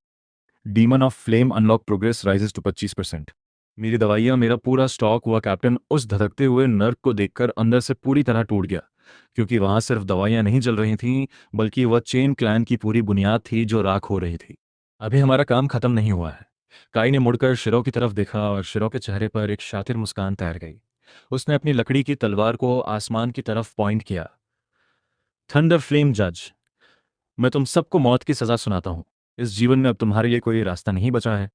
S1: Demon of flame unlock progress rises to 25%। मेरी दवाइयाँ, मेरा पूरा स्टॉक। हुआ कैप्टन उस धधकते हुए नर्क को देखकर अंदर से पूरी तरह टूट गया, क्योंकि वहां सिर्फ दवाइयाँ नहीं जल रही थीं, बल्कि वह चेन क्लैन की पूरी बुनियाद थी जो राख हो रही थी। अभी हमारा काम खत्म नहीं हुआ है। काई ने मुड़कर शिरो की तरफ देखा और शिरो के चेहरे पर एक शातिर मुस्कान तैर गई। उसने अपनी लकड़ी की तलवार को आसमान की तरफ पॉइंट किया। थंडर फ्लेम जज, मैं तुम सबको मौत की सजा सुनाता हूं। इस जीवन में अब तुम्हारे लिए कोई रास्ता नहीं बचा है।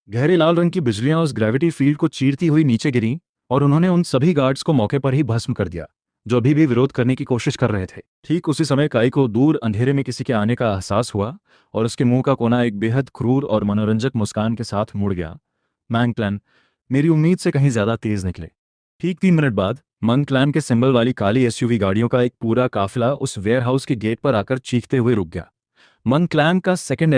S1: गहरे लाल रंग की बिजलियां उस ग्रेविटी फील्ड को चीरती हुई नीचे गिरीं और उन्होंने उन सभी गार्ड्स को मौके पर ही भस्म कर दिया जो अभी भी विरोध करने की कोशिश कर रहे थे। ठीक उसी समय काई को दूर अंधेरे में किसी के आने का एहसास हुआ और उसके मुंह का कोना एक बेहद क्रूर और मनोरंजक मुस्कान के साथ मुड़ गया। मैंग क्लैन मेरी उम्मीद से कहीं ज्यादा तेज निकले। ठीक 3 मिनट बाद मंग क्लैन के सिंबल वाली काली एसयूवी गाड़ियों का एक पूरा काफिला उस वेयरहाउस के गेट पर आकर चीखते हुए रुक गया। मंग क्लैन का सेकंड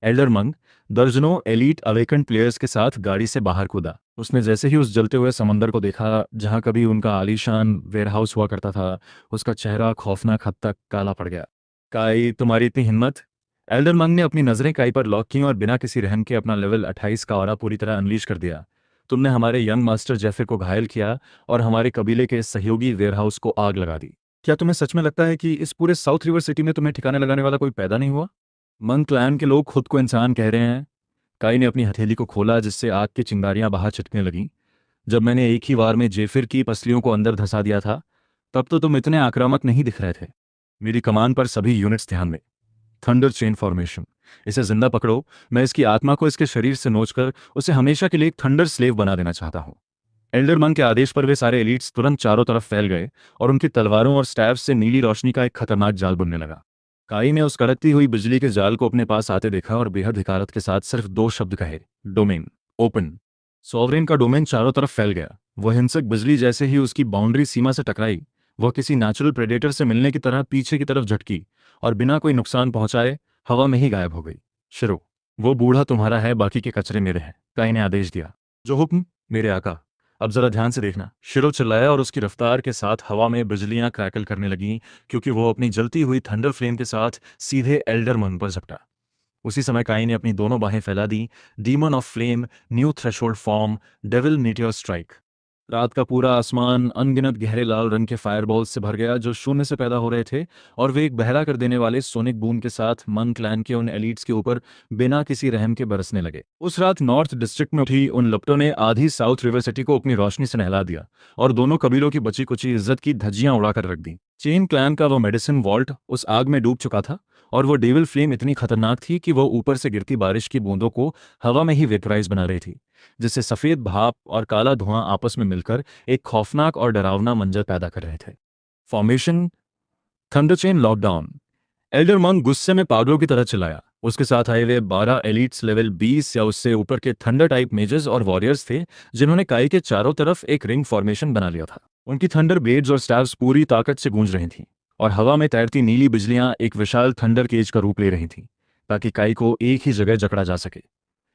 S1: एल्डर मंग दर्जनों एलीट अवेकन प्लेयर्स के साथ गाड़ी से बाहर कूदा। उसने जैसे ही उस जलते हुए समंदर को देखा जहां कभी उनका आलीशान वेयरहाउस हुआ करता था, उसका चेहरा खौफनाक हद तक काला पड़ गया। काई, तुम्हारी इतनी हिम्मत! एल्डर मंग ने अपनी नजरें काई पर लॉक की और बिना किसी रहम के अपना लेवल 28 का ऑरा पूरी तरह अनलीश कर दिया। तुमने हमारे यंग मास्टर जेफिर को घायल किया और हमारे कबीले के सहयोगी वेयरहाउस को आग लगा दी। क्या तुम्हें सच में लगता है कि इस पूरे साउथ रिवर सिटी में तुम्हें ठिकाने लगाने वाला कोई पैदा नहीं हुआ? मंग क्लैन के लोग खुद को इंसान कह रहे हैं। काई ने अपनी हथेली को खोला, जिससे आग की चिंगारियां बाहर छिटकने लगीं। जब मैंने एक ही वार में जेफिर की पसलियों को अंदर धंसा दिया था, तब तो तुम इतने आक्रामक नहीं दिख रहे थे। मेरी कमान पर सभी यूनिट्स ध्यान में। थंडर चेन फॉर्मेशन, इसे जिंदा पकड़ो। मैं इसकी आत्मा को इसके शरीर से नोचकर उसे हमेशा के लिए एक थंडर स्लेव बना देना चाहता हूँ। एल्डर मंक के आदेश पर वे सारे एलिट्स तुरंत चारों तरफ फैल गए और उनकी तलवारों और स्टैब्स से नीली रोशनी का एक खतरनाक जाल बुनने लगा। काई ने उस कड़कती हुई बिजली के जाल को अपने पास आते देखा और बेहद हिकारत के साथ सिर्फ दो शब्द कहे, डोमेन ओपन। सॉवरेन का डोमेन चारों तरफ फैल गया। वह हिंसक बिजली जैसे ही उसकी बाउंड्री सीमा से टकराई, वह किसी नेचुरल प्रेडेटर से मिलने की तरह पीछे की तरफ झटकी और बिना कोई नुकसान पहुंचाए हवा में ही गायब हो गई। शिरो, वो बूढ़ा तुम्हारा है, बाकी के कचरे मेरे हैं, काई ने आदेश दिया। जो हुक्म मेरे आका। अब जरा ध्यान से देखना, शिरो चिल्लाया और उसकी रफ्तार के साथ हवा में बिजलियां क्रैकल करने लगीं, क्योंकि वो अपनी जलती हुई थंडर फ्लेम के साथ सीधे एल्डर मन पर झपटा। उसी समय काई ने अपनी दोनों बाहें फैला दी। Demon of flame, new threshold form, devil meteor strike. रात का पूरा आसमान अनगिनत गहरे लाल रंग के फायरबॉल्स से भर गया जो शून्य से पैदा हो रहे थे, और वे एक बहरा कर देने वाले सोनिक बूम के साथ मन क्लैन के उन एलिट्स के ऊपर बिना किसी रहम के बरसने लगे। उस रात नॉर्थ डिस्ट्रिक्ट में उठी उन लपटों ने आधी साउथ रिवर सिटी को अपनी रोशनी से नहला दिया और दोनों कबीलों की बची कुची इज्जत की धज्जियां उड़ाकर रख दी। चेन क्लैन का वो मेडिसिन वॉल्ट उस आग में डूब चुका था, और वो डेविल फ्लेम इतनी खतरनाक थी कि वो ऊपर से गिरती बारिश की बूंदों को हवा में ही वेपराइज बना रही थी, जिससे सफेद भाप और काला धुआं आपस में मिलकर एक खौफनाक और डरावना मंजर पैदा कर रहे थे। Formation thunderchain lockdown. Elder monk गुस्से में पागलों की तरह चिल्लाया। उसके साथ आए हुए 12 एलिट्स लेवल 20 या उससे ऊपर के थंडर टाइप मेजर्स और वॉरियर्स थे, जिन्होंने काई के चारों तरफ एक रिंग फॉर्मेशन बना लिया था। उनकी थंडर ब्लेड्स और स्टैब्स पूरी ताकत से गूंज रही थीं, और हवा में तैरती नीली बिजलियां एक विशाल थंडर केज का रूप ले रही थीं, ताकि काई को एक ही जगह जकड़ा जा सके।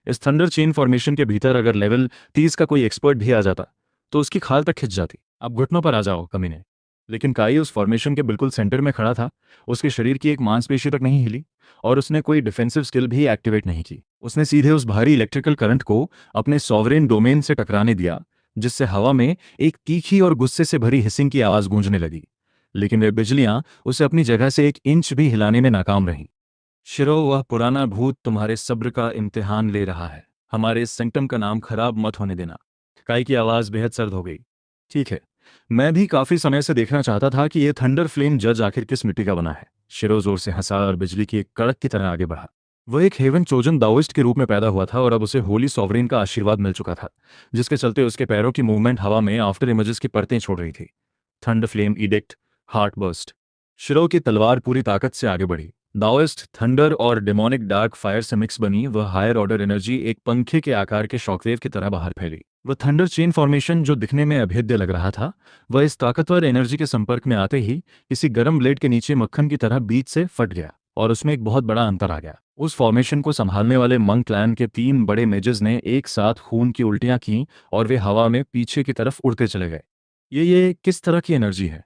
S1: इस थंडर चेन फॉर्मेशन के भीतर अगर लेवल 30 का कोई एक्सपर्ट भी आ जाता तो उसकी खाल तक खिंच जाती। अब घुटनों पर आ जाओ कमीने। लेकिन काई उस फॉर्मेशन के बिल्कुल सेंटर में खड़ा था। उसके शरीर की एक मांसपेशी तक नहीं हिली, और उसने कोई डिफेंसिव स्किल भी एक्टिवेट नहीं की। उसने सीधे उस भारी इलेक्ट्रिकल करंट को अपने सॉवरेन डोमेन से टकराने दिया, जिससे हवा में एक तीखी और गुस्से से भरी हिसिंग की आवाज गूंजने लगी। लेकिन वे बिजलियां उसे अपनी जगह से एक इंच भी हिलाने में नाकाम रहीं। शिरो, वह पुराना भूत तुम्हारे सब्र का इम्तिहान ले रहा है। हमारे इस सेंक्टम का नाम खराब मत होने देना। काई की आवाज बेहद सर्द हो गई। ठीक है, मैं भी काफी समय से देखना चाहता था कि यह थंडर फ्लेम जज आखिर किस मिट्टी का बना है। शिरो जोर से हंसा और बिजली की एक कड़क की तरह आगे बढ़ा। वह एक हेवन चोजन दाओइस्ट के रूप में पैदा हुआ था, और अब उसे होली सॉवरेन का आशीर्वाद मिल चुका था, जिसके चलते उसके पैरों की मूवमेंट हवा में आफ्टर इमेजेस की परतें छोड़ रही थी। Thunder flame edict, heart burst. शिरो की तलवार पूरी ताकत से आगे बढ़ी। दाओइस्ट थंडर और डेमोनिक डार्क फायर से मिक्स बनी वह हायर ऑर्डर एनर्जी एक पंखे के आकार के शॉकवेव की तरह बाहर फैली। वह थंडर चेन फॉर्मेशन, जो दिखने में अभेद्य लग रहा था, वह इस ताकतवर एनर्जी के संपर्क में आते ही किसी गर्म ब्लेड के नीचे मक्खन की तरह बीच से फट गया, और उसमें एक बहुत बड़ा अंतर आ गया। उस फॉर्मेशन को संभालने वाले मंक क्लैन के 3 बड़े मेजर्स ने एक साथ खून की उल्टियां की, और वे हवा में पीछे की तरफ उड़ते चले गए। ये किस तरह की एनर्जी है?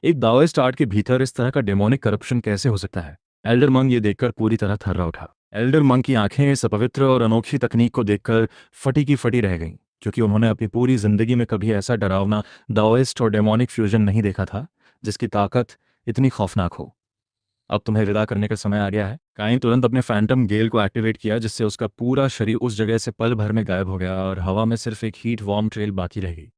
S1: एक दाओइस्ट आर्ट के भीतर इस तरह का डेमोनिक करप्शन कैसे हो सकता है? एल्डर मंक ये देखकर पूरी तरह थर्रा उठा। एल्डर मंक की आंखें इस अपवित्र और अनोखी तकनीक को देखकर फटी की फटी रह गईं, क्योंकि उन्होंने अपनी पूरी जिंदगी में कभी ऐसा डरावना दाओइस्ट और डेमोनिक फ्यूजन नहीं देखा था, जिसकी ताकत इतनी खौफनाक हो। अब तुम्हें विदा करने का समय आ गया है। काई तुरंत अपने फैंटम गेल को एक्टिवेट किया, जिससे उसका पूरा शरीर उस जगह से पल भर में गायब हो गया, और हवा में सिर्फ एक हीट वार्म ट्रेल बाकी रह गई।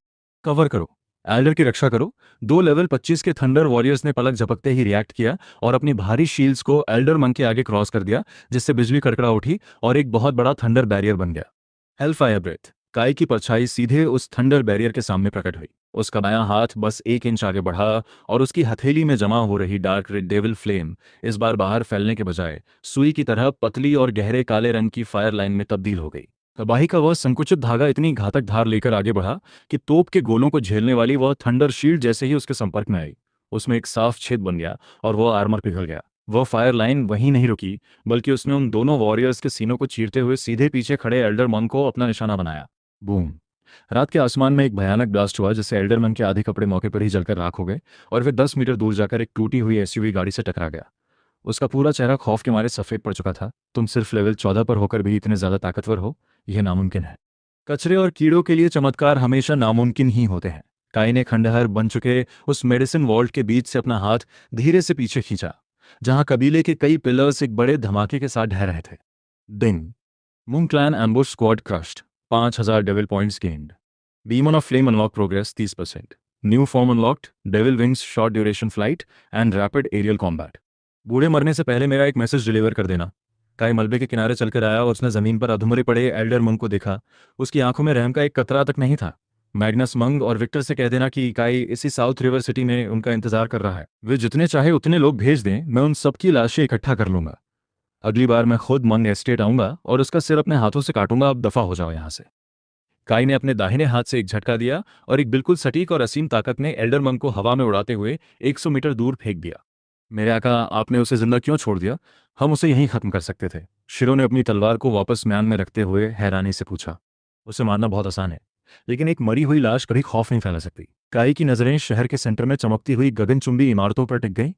S1: कवर करो, एल्डर की रक्षा करो। 2 लेवल 25 के थंडर वॉरियर्स ने पलक झपकते ही रिएक्ट किया और अपनी भारी शील्ड्स को एल्डर मंक के आगे क्रॉस कर दिया, जिससे बिजली कड़कड़ा उठी और एक बहुत बड़ा थंडर बैरियर बन गया। Hellfire breath. काई की परछाई सीधे उस थंडर बैरियर के सामने प्रकट हुई। उसका बायां हाथ बस 1 इंच आगे बढ़ा, और उसकी हथेली में जमा हो रही डार्क रेड डेविल फ्लेम इस बार बाहर फैलने के बजाय सुई की तरह पतली और गहरे काले रंग की फायर लाइन में तब्दील हो गई। तबाही का वह संकुचित धागा इतनी घातक धार लेकर आगे बढ़ा कि तोप के गोलों को झेलने वाली वह थंडर शील्ड जैसे ही उसके संपर्क में आई, उसमें एक साफ छेद बन गया और वह आर्मर पिघल गया। वह फायर लाइन वहीं नहीं रुकी, बल्कि उसने उन दोनों वॉरियर्स के सीनों को चीरते हुए सीधे पीछे खड़े एल्डर मंक को अपना निशाना बनाया। बूम! रात के आसमान में एक भयानक ब्लास्ट हुआ, जिससे एल्डर मंक के आधे कपड़े मौके पर ही जलकर राख हो गए, और वे 10 मीटर दूर जाकर एक टूटी हुई एसयूवी गाड़ी से टकरा गया। उसका पूरा चेहरा खौफ के मारे सफेद पड़ चुका था। तुम सिर्फ लेवल 14 पर होकर भी इतने ज्यादा ताकतवर हो, यह नामुमकिन है। कचरे और कीड़ों के लिए चमत्कार हमेशा नामुमकिन ही होते हैं। काई ने खंडहर बन चुके उस मेडिसिन वॉल्ट के बीच से अपना हाथ धीरे से पीछे खींचा, जहां कबीले के कई पिलर्स एक बड़े धमाके के साथ ढह रहे थे। Ding. Mung clan ambush squad crushed, 5000 devil points gained. Demon of flame unlock progress 30%। New form unlocked, devil wings short duration flight and rapid aerial combat. बूढ़े मरने से पहले मेरा एक मैसेज डिलीवर कर देना, काई मलबे के किनारे चलकर आया और उसने जमीन पर अधमरे पड़े एल्डर मंग को देखा। उसकी आंखों में रहम का एक कतरा तक नहीं था। मैग्नस मंग और विक्टर से कह देना कि काई इसी साउथ रिवर सिटी में उनका इंतजार कर रहा है। वे जितने चाहे उतने लोग भेज दें, मैं उन सबकी लाशें इकट्ठा कर लूंगा। अगली बार मैं खुद मंग एस्टेट आऊंगा और उसका सिर अपने हाथों से काटूंगा। अब दफा हो जाओ यहां से। काई ने अपने दाहिने हाथ से एक झटका दिया और एक बिल्कुल सटीक और असीम ताकत ने एल्डर मंग को हवा में उड़ाते हुए 100 मीटर दूर फेंक दिया। मेरे आका, आपने उसे जिंदा क्यों छोड़ दिया? हम उसे यहीं खत्म कर सकते थे। शिरो ने अपनी तलवार को वापस म्यान में रखते हुए हैरानी से पूछा। उसे मारना बहुत आसान है, लेकिन एक मरी हुई लाश कभी खौफ नहीं फैला सकती। काई की नजरें शहर के सेंटर में चमकती हुई गगनचुंबी इमारतों पर टिक गईं।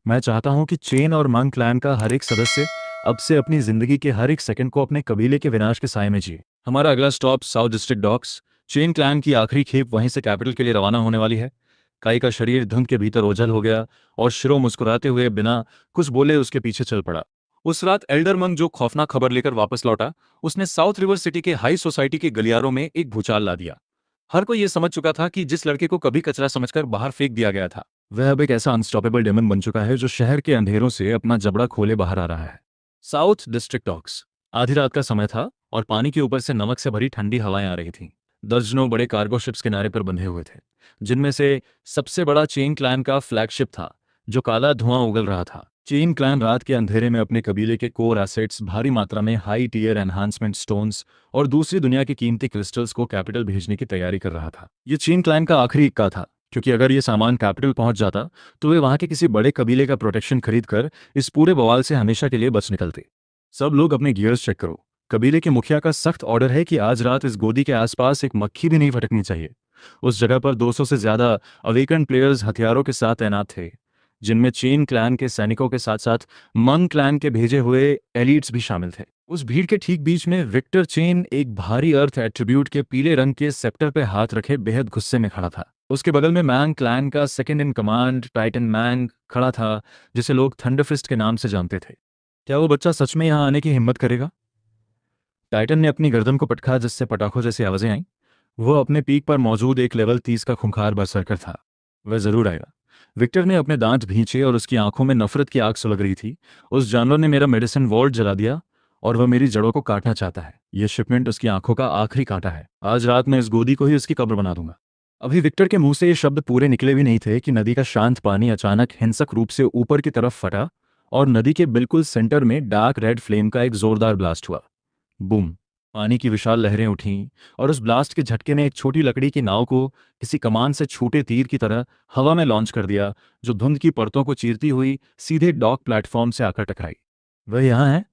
S1: मैं चाहता हूं कि चेन और मंग क्लैन का हर एक सदस्य अब से अपनी जिंदगी के हर एक सेकंड को अपने कबीले के विनाश के साए में जिए। हमारा अगला stop south district docks. Chain clan की आखिरी खेप वहीं से कैपिटल के लिए रवाना होने वाली है। काई का शरीर धुंध के भीतर ओझल हो गया और शिरो मुस्कुराते हुए बिना कुछ बोले उसके पीछे चल पड़ा। उस रात एल्डर मंग जो खौफनाक खबर लेकर वापस लौटा, उसने साउथ रिवर सिटी के हाई सोसाइटी के गलियारों में एक भूचाल ला दिया। हर कोई यह समझ चुका था कि जिस लड़के को कभी कचरा समझकर बाहर फेंक दिया गया था, वह अब एक ऐसा अनस्टॉपेबल डेमन बन चुका है जो शहर के अंधेरों से अपना जबड़ा खोले बाहर आ रहा है। South district docks. आधी रात का समय था और पानी के ऊपर से नमक से भरी ठंडी हवाएं आ रही थीं। दर्जनों बड़े कार्गो शिप्स किनारे पर बंधे हुए थे, जिनमें से सबसे बड़ा चेन क्लैन का फ्लैगशिप था, जो काला धुआं उगल रहा था। चेन क्लैन रात के अंधेरे में अपने कबीले के कोर एसेट्स, भारी मात्रा में हाई टीयर एनहांसमेंट स्टोन्स और दूसरी दुनिया की कीमती क्रिस्टल्स को कैपिटल भेजने की तैयारी कर रहा था। ये चेन क्लैन का आखिरी इक्का था, क्योंकि अगर ये सामान कैपिटल पहुंच जाता तो वे वहां के किसी बड़े कबीले का प्रोटेक्शन खरीदकर इस पूरे बवाल से हमेशा के लिए बच निकलते। सब लोग अपने गियर्स चेक करो। कबीले के मुखिया का सख्त ऑर्डर है कि आज रात इस गोदी के आसपास एक मक्खी भी नहीं फटकनी चाहिए। उस जगह पर 200 से ज्यादा अवेकन प्लेयर्स हथियारों के साथ तैनात थे, जिनमें चेन क्लैन के सैनिकों के साथ साथ मंग क्लैन के भेजे हुए एलिट्स भी शामिल थे। उस भीड़ के ठीक बीच में विक्टर चेन एक भारी अर्थ एट्रीब्यूट के पीले रंग के सेप्टर पे हाथ रखे बेहद गुस्से में खड़ा था। उसके बगल में मैंग क्लैन का सेकंड इन कमांड टाइटन मैंग खड़ा था, जिसे लोग थंडरफिस्ट के नाम से जानते थे। क्या वो बच्चा सच में यहां आने की हिम्मत करेगा? टाइटन ने अपनी गर्दन को पटका, जिससे पटाखों जैसी आवाजें आईं। वो अपने पीक पर मौजूद एक लेवल 30 का खूंखार बरसरकर था। वह जरूर आएगा। विक्टर ने अपने दांत भींचे और उसकी आंखों में नफरत की आग सुलग रही थी। उस जानवर ने मेरा मेडिसिन वॉल्ट जला दिया और वह मेरी जड़ों को काटना चाहता है। यह शिपमेंट उसकी आंखों का आखिरी कांटा है। आज रात मैं इस गोदी को ही उसकी कब्र बना दूंगा। अभी विक्टर के मुंह से ये शब्द पूरे निकले भी नहीं थे कि नदी का शांत पानी अचानक हिंसक रूप से ऊपर की तरफ फटा और नदी के बिल्कुल सेंटर में डार्क रेड फ्लेम का एक जोरदार ब्लास्ट हुआ। बूम! पानी की विशाल लहरें उठीं और उस ब्लास्ट के झटके ने एक छोटी लकड़ी की नाव को किसी कमान से छूटे तीर की तरह हवा में लॉन्च कर दिया, जो धुंध की परतों को चीरती हुई सीधे डॉक प्लेटफॉर्म से आकर टकराई। वह यहाँ है।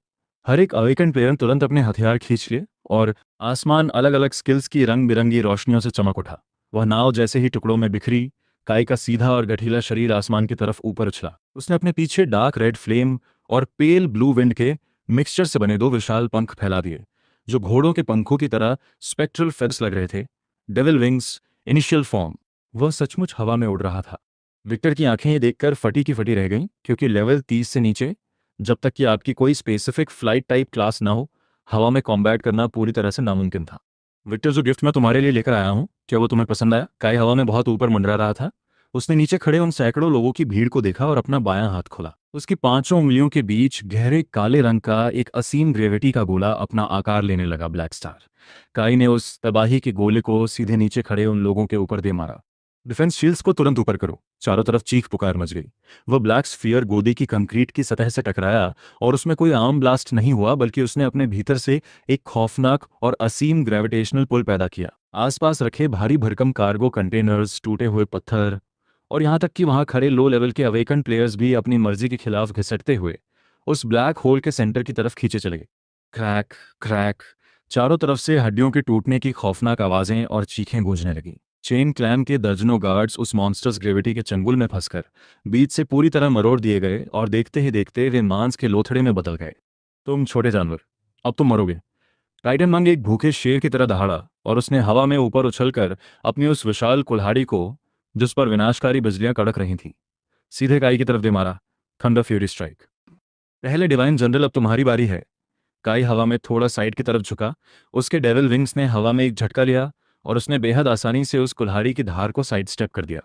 S1: हर एक अवेकन प्लेयर तुरंत अपने हथियार खींच लिए और आसमान अलग अलग स्किल्स की रंग बिरंगी रोशनियों से चमक उठा। वह नाव जैसे ही टुकड़ों में बिखरी, काई का सीधा और गठीला शरीर आसमान की तरफ ऊपर उछला। उसने अपने पीछे डार्क रेड फ्लेम और पेल ब्लू विंड के मिक्सचर से बने 2 विशाल पंख फैला दिए, जो घोड़ों के पंखों की तरह स्पेक्ट्रल फेदर्स लग रहे थे। Devil wings initial form. वह सचमुच हवा में उड़ रहा था। विक्टर की आंखें ये देखकर फटी की फटी रह गईं, क्योंकि लेवल 30 से नीचे, जब तक कि आपकी कोई स्पेसिफिक फ्लाइट टाइप क्लास ना हो, हवा में कॉम्बैट करना पूरी तरह से नामुमकिन था। विक्टर, जो गिफ्ट मैं तुम्हारे लिए लेकर आया हूं, क्या वो तुम्हें पसंद आया? काई हवा में बहुत ऊपर मंडरा रहा था। उसने नीचे खड़े उन सैकड़ों लोगों की भीड़ को देखा और अपना बायां हाथ खोला। उसकी 5 उंगलियों के बीच गहरे काले रंग का एक असीम ग्रेविटी का गोला अपना आकार लेने लगा। Black star. काई ने उस तबाही के गोले को सीधे नीचे खड़े उन लोगों के ऊपर दे मारा। डिफेंस शील्ड्स को तुरंत ऊपर करो। चारों तरफ चीख पुकार मच गई। वह ब्लैक स्फीयर गोदी की कंक्रीट की सतह से टकराया और उसमें कोई आम ब्लास्ट नहीं हुआ, बल्कि उसने अपने भीतर से एक खौफनाक और असीम ग्रेविटेशनल पुल पैदा किया। आसपास रखे भारी भरकम कार्गो कंटेनर्स, टूटे हुए पत्थर और यहां तक कि वहां खड़े लो लेवल के अवेकन प्लेयर्स भी अपनी मर्जी के खिलाफ घिसटते हुए उस ब्लैक होल के सेंटर की तरफ खींचे चले गए। Crack crack! चारों तरफ से हड्डियों के टूटने की खौफनाक आवाजें और चीखें गूंजने लगी। चेन क्लैन के दर्जनों गार्ड्स उस मॉन्स्टर्स ग्रेविटी के चंगुल में फंसकर बीच से पूरी तरह मरोड़ दिए गए और देखते ही देखते वे मांस के लोथड़े में बदल गए। तुम छोटे जानवर, अब तुम मरोगे। टाइटन मंग एक भूखे शेर की तरह दहाड़ा और उसने हवा में ऊपर उछलकर अपनी उस विशाल कुल्हाड़ी को, जिस पर विनाशकारी बिजलियां कड़क रही थीं, सीधे काई की तरफ दे मारा। Thunder fury strike. पहले डिवाइन जनरल, अब तुम्हारी बारी है। काई हवा में थोड़ा साइड की तरफ झुका। उसके डेविल विंग्स ने हवा में एक झटका लिया और उसने बेहद आसानी से उस कुल्हाड़ी की धार को साइड स्टेप कर दिया।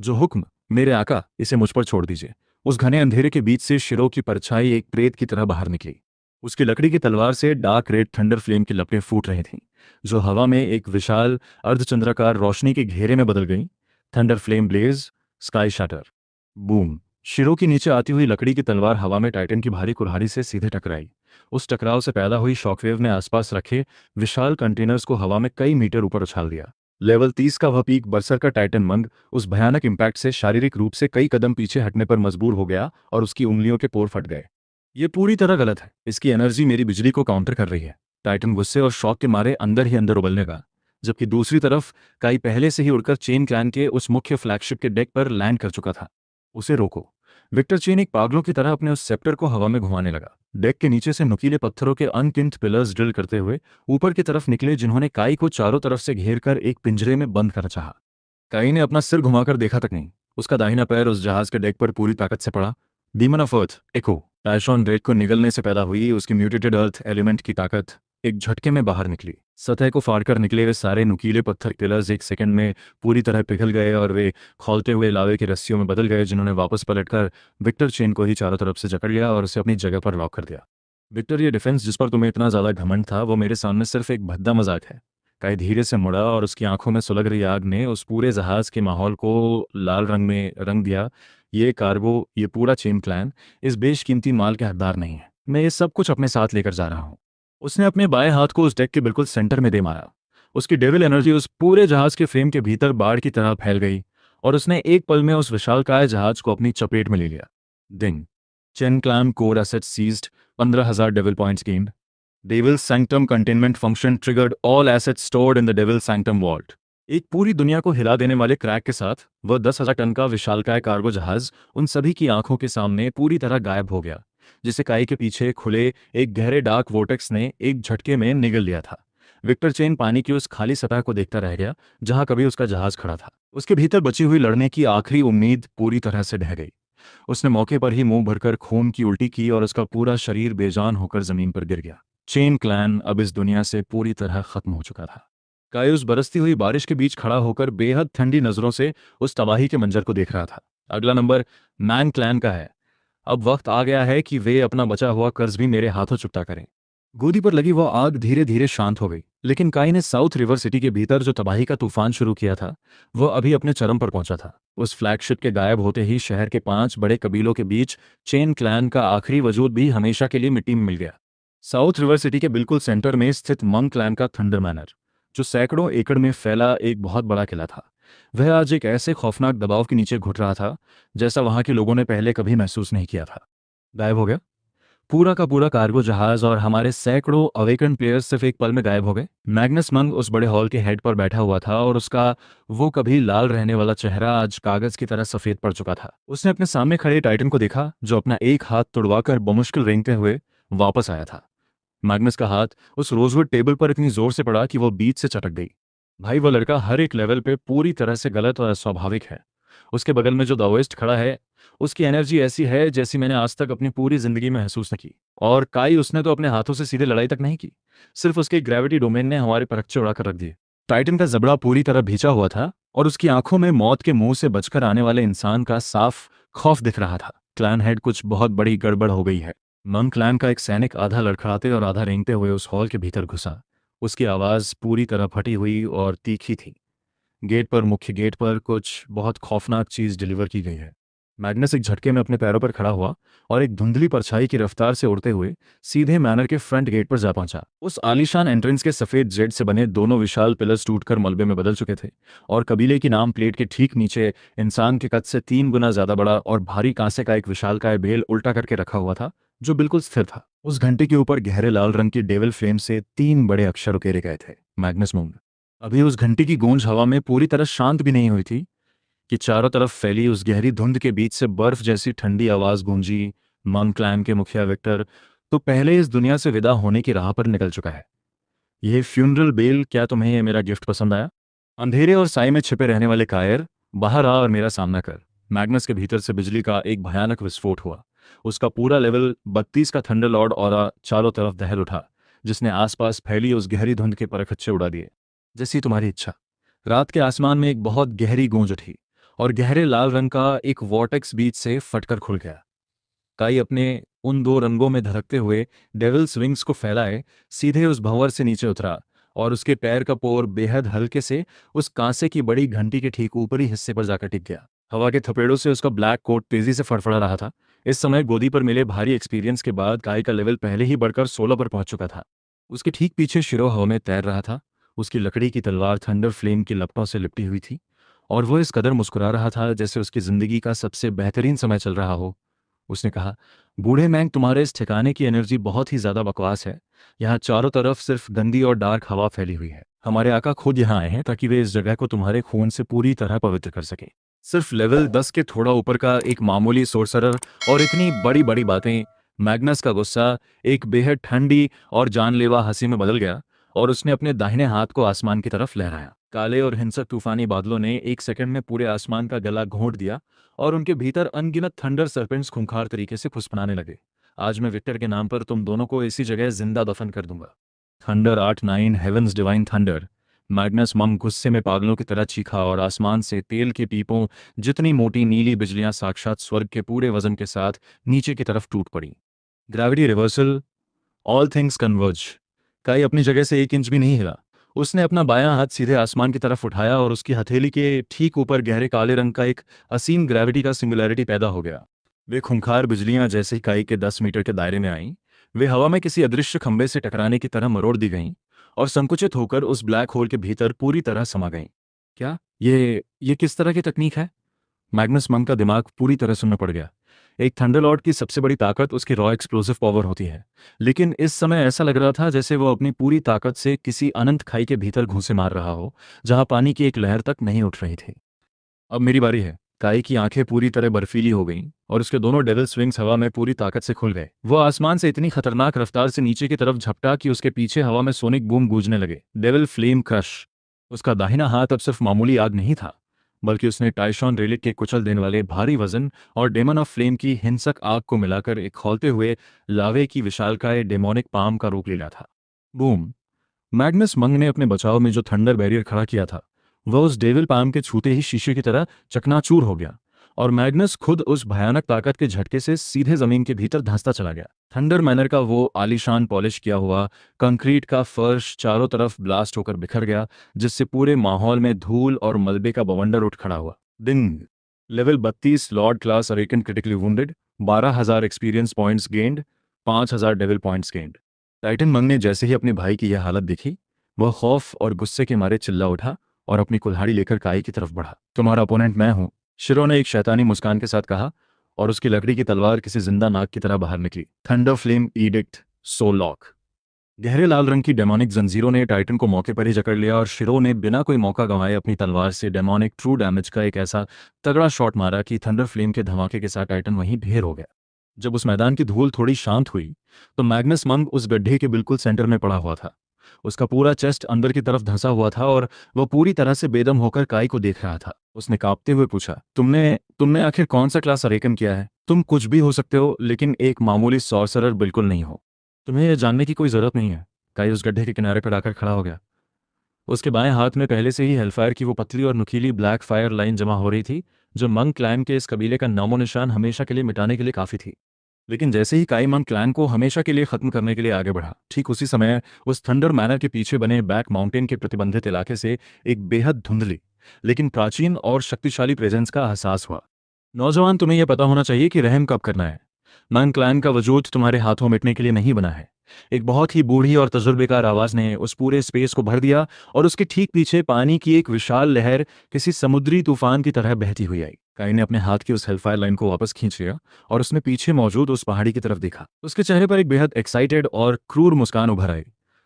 S1: जो हुक्म, मेरे आका, इसे मुझ पर छोड़ दीजिए। उस घने अंधेरे के बीच से शिरो की परछाई एक प्रेत की तरह बाहर निकली। उसकी लकड़ी की तलवार से डार्क रेड थंडर फ्लेम की लपटें फूट रही थीं, जो हवा में एक विशाल अर्धचंद्राकार रोशनी के घेरे में बदल गईं। Thunder flame blaze, sky shatter, boom. Shiro की नीचे आती हुई लकड़ी की तलवार हवा में टाइटन की भारी कुल्हाड़ी से सीधे टकराई। उस टकराव से पैदा हुई शॉकवेव ने आसपास रखे विशाल कंटेनर्स को हवा में कई मीटर ऊपर उछाल दिया। लेवल 30 का वह पीक बरसर का टाइटन मंग उस भयानक इम्पैक्ट से शारीरिक रूप से कई कदम पीछे हटने पर मजबूर हो गया और उसकी उंगलियों के पोर फट गए। ये पूरी तरह गलत है। इसकी एनर्जी मेरी बिजली को काउंटर कर रही है। टाइटन गुस्से और शौक के मारे अंदर ही अंदर उबलने लगा, जबकि दूसरी तरफ काई पहले से ही उड़कर चेन क्लैन के उस मुख्य फ्लैगशिप के डेक पर लैंड कर चुका था। उसे रोको। विक्टर चेन एक पागलों की तरह अपने उस सेप्टर को हवा में घुमाने लगा, डेक के नीचे से नुकीले पत्थरों के अनगिनत पिलर्स ड्रिल करते हुए ऊपर की तरफ निकले, जिन्होंने काई को चारों तरफ से घेर कर एक पिंजरे में बंद करना चाहा। काई ने अपना सिर घुमाकर देखा तक नहीं। उसका दाहिना पैर उस जहाज के डेक पर पूरी ताकत से पड़ा। डीमन ऑफ अर्थ एको टाइशॉन ड्रेक को निगलने से पैदा हुई उसकी म्यूटेटेड अर्थ एलिमेंट की ताकत एक झटके में बाहर निकली। सतह को फाड़कर निकले हुए सारे नुकीले पत्थर पिलर्स एक सेकंड में पूरी तरह पिघल गए और वे खौलते हुए लावे की रस्सियों में बदल गए, जिन्होंने वापस पलटकर विक्टर चेन को ही चारों तरफ से जकड़ लिया और उसे अपनी जगह पर लॉक कर दिया। विक्टर, ये डिफेंस जिस पर तुम्हें इतना ज्यादा घमंड था, वो मेरे सामने सिर्फ एक भद्दा मजाक है। काई धीरे से मुड़ा और उसकी आंखों में सुलग रही आग ने उस पूरे जहाज के माहौल को लाल रंग में रंग दिया। ये कार्गो, ये पूरा चेन क्लैन इस बेशकीमती माल के हकदार नहीं है। मैं ये सब कुछ अपने साथ लेकर जा रहा हूँ। उसने अपने बाएं हाथ को उस डेक के बिल्कुल सेंटर में दे मारा। उसकी डेविल एनर्जी उस पूरे जहाज के फ्रेम के भीतर बाढ़ की तरह फैल गई और उसने एक पल में उस विशालकाय जहाज को अपनी चपेट में ले लिया। Ding. Chen clan core asset seized, 15,000 devil points gained. Devil sanctum containment function triggered, all assets stored in the devil sanctum vault. एक पूरी दुनिया को हिला देने वाले क्रैक के साथ वह 10,000 टन का विशालकाय कार्गो जहाज उन सभी की आंखों के सामने पूरी तरह गायब हो गया, जिसे काई के पीछे खुले एक गहरे डार्क वोर्टेक्स ने एक झटके में निगल लिया था। विक्टर चेन पानी की उस खाली सतह को देखता रह गया जहां कभी उसका जहाज खड़ा था। उसके भीतर बची हुई लड़ने की आखिरी उम्मीद पूरी तरह से ढह गई। उसने मौके पर ही मुंह भरकर खून की उल्टी की और उसका पूरा शरीर बेजान होकर जमीन पर गिर गया। चेन क्लैन अब इस दुनिया से पूरी तरह खत्म हो चुका था। काई उस बरसती हुई बारिश के बीच खड़ा होकर बेहद ठंडी नजरों से उस तबाही के मंजर को देख रहा था। अगला नंबर मैन क्लैन का है। अब वक्त आ गया है कि वे अपना बचा हुआ कर्ज भी मेरे हाथों चुकता करें। गोदी पर लगी वो आग धीरे धीरे शांत हो गई, लेकिन काई ने साउथ रिवर सिटी के भीतर जो तबाही का तूफान शुरू किया था, वह अभी अपने चरम पर पहुंचा था। उस फ्लैगशिप के गायब होते ही शहर के 5 बड़े कबीलों के बीच चेन क्लैन का आखिरी वजूद भी हमेशा के लिए मिट्टी में मिल गया। साउथ रिवर सिटी के बिल्कुल सेंटर में स्थित मंग क्लैन का थंडर मैनर, जो सैकड़ों एकड़ में फैला एक बहुत बड़ा किला था, वह आज एक ऐसे खौफनाक दबाव के नीचे घुट रहा था जैसा वहां के लोगों ने पहले कभी महसूस नहीं किया था। गायब हो गया पूरा का पूरा कार्गो जहाज और हमारे सैकड़ों अवेकन प्लेयर्स सिर्फ एक पल में गायब हो गए। मैग्नस मंग उस बड़े हॉल के हेड पर बैठा हुआ था और उसका वो कभी लाल रहने वाला चेहरा आज कागज की तरह सफेद पड़ चुका था। उसने अपने सामने खड़े टाइटन को देखा, जो अपना एक हाथ तुड़वाकर बमुश्किल रेंगते हुए वापस आया था। मैग्नस का हाथ उस रोजवुड टेबल पर इतनी जोर से पड़ा कि वो बीच से चटक गई। भाई, वो लड़का हर एक लेवल पे पूरी तरह से गलत और अस्वाभाविक है। उसके बगल में जो दाओइस्ट खड़ा है, उसकी एनर्जी ऐसी है जैसी मैंने आज तक अपनी पूरी जिंदगी में महसूस न की। और काई, उसने तो अपने हाथों से सीधे लड़ाई तक नहीं की, सिर्फ उसके ग्रेविटी डोमेन ने हमारे परखचे उड़ाकर रख दिए। टाइटन का जबड़ा पूरी तरह भींचा हुआ था और उसकी आंखों में मौत के मुंह से बचकर आने वाले इंसान का साफ खौफ दिख रहा था। क्लैन हेड, कुछ बहुत बड़ी गड़बड़ हो गई है। मंग क्लैन का एक सैनिक आधा लड़खड़ाते और आधा रेंगते हुए उस हॉल के भीतर घुसा। उसकी आवाज पूरी तरह फटी हुई और तीखी थी। गेट पर, मुख्य गेट पर कुछ बहुत खौफनाक चीज डिलीवर की गई है। मैग्नस एक झटके में अपने पैरों पर खड़ा हुआ और एक धुंधली परछाई की रफ्तार से उड़ते हुए सीधे मैनर के फ्रंट गेट पर जा पहुंचा। उस आलीशान एंट्रेंस के सफेद जेड से बने दोनों विशाल पिलर्स टूटकर मलबे में बदल चुके थे और कबीले की नाम प्लेट के ठीक नीचे इंसान के कद से 3 गुना ज्यादा बड़ा और भारी कांसे का एक विशालकाय बेल उल्टा करके रखा हुआ था, जो बिल्कुल स्थिर था। उस घंटे के ऊपर गहरे लाल रंग की डेविल फ्लेम से 3 बड़े अक्षर उकेरे गए थे, मैग्नस मून। अभी उस घंटी की गूंज हवा में पूरी तरह शांत भी नहीं हुई थी कि चारों तरफ फैली उस गहरी धुंध के बीच से बर्फ जैसी ठंडी आवाज गूंजी। मंग क्लैन के मुखिया विक्टर तो पहले इस दुनिया से विदा होने की राह पर निकल चुका है। यह फ्यूनरल बेल, क्या तुम्हें यह मेरा गिफ्ट पसंद आया? अंधेरे और साए में छिपे रहने वाले कायर, बाहर आ और मेरा सामना कर। मैग्नस के भीतर से बिजली का एक भयानक विस्फोट हुआ। उसका पूरा लेवल 32 का थंडर लॉर्ड ऑरा चारों तरफ दहल उठा, जिसने आसपास फैली उस गहरी धुंध के परखच्चे उड़ा दिए। जैसी तुम्हारी इच्छा। रात के आसमान में एक बहुत गहरी गूंज उठी और गहरे लाल रंग का एक वॉर्टेक्स बीच से फटकर खुल गया। काई अपने उन दो रंगों में धड़कते हुए डेविल्स विंग्स को फैलाए सीधे उस भंवर से नीचे उतरा और उसके पैर का पोर बेहद हल्के से उस कांसे की बड़ी घंटी के ठीक ऊपरी हिस्से पर जाकर टिक गया। हवा के थपेड़ों से उसका ब्लैक कोट तेजी से फड़फड़ा रहा था। इस समय गोदी पर मिले भारी एक्सपीरियंस के बाद काय का लेवल पहले ही बढ़कर 16 पर पहुंच चुका था। उसके ठीक पीछे शिरो हवा में तैर रहा था। उसकी लकड़ी की तलवार थंडर फ्लेम की लपटों से लिपटी हुई थी और वो इस कदर मुस्कुरा रहा था जैसे उसकी जिंदगी का सबसे बेहतरीन समय चल रहा हो। उसने कहा, बूढ़े मैंग, तुम्हारे इस ठिकाने की एनर्जी बहुत ही ज्यादा बकवास है। यहाँ चारों तरफ सिर्फ गंदी और डार्क हवा फैली हुई है। हमारे आका खुद यहाँ आए हैं ताकि वे इस जगह को तुम्हारे खून से पूरी तरह पवित्र कर सके। सिर्फ लेवल 10 के थोड़ा ऊपर का एक मामूली सोर्सरर और इतनी बड़ी बड़ी बातें। मैग्नस का गुस्सा एक बेहद ठंडी और जानलेवा हंसी में बदल गया और उसने अपने दाहिने हाथ को आसमान की तरफ लहराया। काले और हिंसक तूफानी बादलों ने एक सेकंड में पूरे आसमान का गला घोंट दिया और उनके भीतर अनगिनत थंडर सर्पेंट्स खूंखार तरीके से फुसफुसाने लगे। आज मैं विक्टर के नाम पर तुम दोनों को इसी जगह जिंदा दफन कर दूंगा। Thunder 8-9 heavens divine thunder. Magnus मम गुस्से में पागलों की तरह चीखा और आसमान से तेल के पीपों जितनी मोटी नीली बिजलियां साक्षात स्वर्ग के पूरे वजन के साथ नीचे की तरफ टूट पड़ी। Gravity reversal, all things converge. काई अपनी जगह से 1 इंच भी नहीं हिला। उसने अपना बायां हाथ सीधे आसमान की तरफ उठाया और उसकी हथेली के ठीक ऊपर गहरे काले रंग का एक असीम ग्रेविटी का सिंगुलैरिटी पैदा हो गया। वे खूंखार बिजलियां जैसे ही काई के 10 मीटर के दायरे में आईं, वे हवा में किसी अदृश्य खंभे से टकराने की तरह मरोड़ दी गईं और संकुचित होकर उस ब्लैक होल के भीतर पूरी तरह समा गईं। क्या ये किस तरह की तकनीक है? मैग्नस मंक का दिमाग पूरी तरह सुन्न पड़ गया। एक थंडरलॉर्ड की सबसे बड़ी ताकत उसकी रॉ एक्सप्लोसिव पावर होती है, लेकिन इस समय ऐसा लग रहा था जैसे वो अपनी पूरी ताकत से किसी अनंत खाई के भीतर घूंसे मार रहा हो जहां पानी की एक लहर तक नहीं उठ रही थी। अब मेरी बारी है। काई की आंखें पूरी तरह बर्फीली हो गईं और उसके दोनों डेविल स्विंग्स हवा में पूरी ताकत से खुल गए। वो आसमान से इतनी खतरनाक रफ्तार से नीचे की तरफ झपटा कि उसके पीछे हवा में सोनिक बूम गूंजने लगे। Devil flame crush. उसका दाहिना हाथ अब सिर्फ मामूली आग नहीं था, बल्कि उसने टाइशॉन रेलिक के कुचल देने वाले भारी वजन और डेमन ऑफ फ्लेम की हिंसक आग को मिलाकर एक खौलते हुए लावे की विशालकाय डेमोनिक पाम का रूप ले लिया था। बूम! मैग्नस मंग ने अपने बचाव में जो थंडर बैरियर खड़ा किया था वह उस डेविल पाम के छूते ही शीशे की तरह चकनाचूर हो गया और मैग्नस खुद उस भयानक ताकत के झटके से सीधे जमीन के भीतर धंसता चला गया। थंडर मैनर का वो आलीशान पॉलिश किया हुआ कंक्रीट का फर्श चारों तरफ ब्लास्ट होकर बिखर गया, जिससे पूरे माहौल में धूल और मलबे का बवंडर उठ खड़ा हुआ। Ding level 32 lord class arcane critically wounded, 12,000 experience points gained, 5,000 devil points gained. Titan Mung ने जैसे ही अपने भाई की यह हालत देखी, वह खौफ और गुस्से के मारे चिल्ला उठा और अपनी कुल्हाड़ी लेकर काई की तरफ बढ़ा। तुम्हारा अपोनेंट मैं हूं, शिरो ने एक शैतानी मुस्कान के साथ कहा और उसकी लकड़ी की तलवार किसी जिंदा नाग की तरह बाहर निकली। Thunder flame edict soul lock. गहरे लाल रंग की डेमोनिक जंजीरों ने टाइटन को मौके पर ही जकड़ लिया और शिरो ने बिना कोई मौका गंवाए अपनी तलवार से डेमोनिक ट्रू डैमेज का एक ऐसा तगड़ा शॉट मारा कि थंडर फ्लेम के धमाके के साथ टाइटन वहीं ढेर हो गया। जब उस मैदान की धूल थोड़ी शांत हुई तो मैग्नस मंग उस गड्ढे के बिल्कुल सेंटर में पड़ा हुआ था। उसका पूरा चेस्ट अंदर की तरफ धंसा हुआ था और वह पूरी तरह से बेदम होकर काई को देख रहा था। उसने कांपते हुए पूछा, तुमने तुमने आखिर कौन सा क्लास अरेकन किया है? तुम कुछ भी हो सकते हो, लेकिन एक मामूली सॉर्सरर बिल्कुल नहीं हो। तुम्हें यह जानने की कोई जरूरत नहीं है। काई उस गड्ढे के किनारे पर आकर खड़ा हो गया। उसके बाएं हाथ में पहले से ही हेलफायर की वो पतली और नुकीली ब्लैक फायर लाइन जमा हो रही थी जो मंग क्लैन के इस कबीले का नामो निशान हमेशा के लिए मिटाने के लिए काफी थी। लेकिन जैसे ही काई मंग क्लैन को हमेशा के लिए खत्म करने के लिए आगे बढ़ा, ठीक उसी समय उस थंडर मैनर के पीछे बने बैक माउंटेन के प्रतिबंधित इलाके से एक बेहद धुंधली लेकिन प्राचीन और शक्तिशाली प्रेजेंस का एहसास हुआ। नौजवान, तुम्हें यह पता होना चाहिए कि रहम कब करना है। मंग क्लैन का वजूद तुम्हारे हाथों मिटने के लिए नहीं बना है। एक बहुत ही बूढ़ी और तजुर्बेकार आवाज ने उस पूरे स्पेस को भर दिया और उसके ठीक पीछे पानी की एक विशाल लहर किसी समुद्री तूफान की तरह बहती हुई आई। काई ने अपने हाथ की उस हेलफायर लाइन को वापस खींच लिया और उसने पीछे मौजूद उस पहाड़ी की तरफ देखा। उसके चेहरे पर एक बेहद एक्साइटेड और क्रूर मुस्कान उभर आई।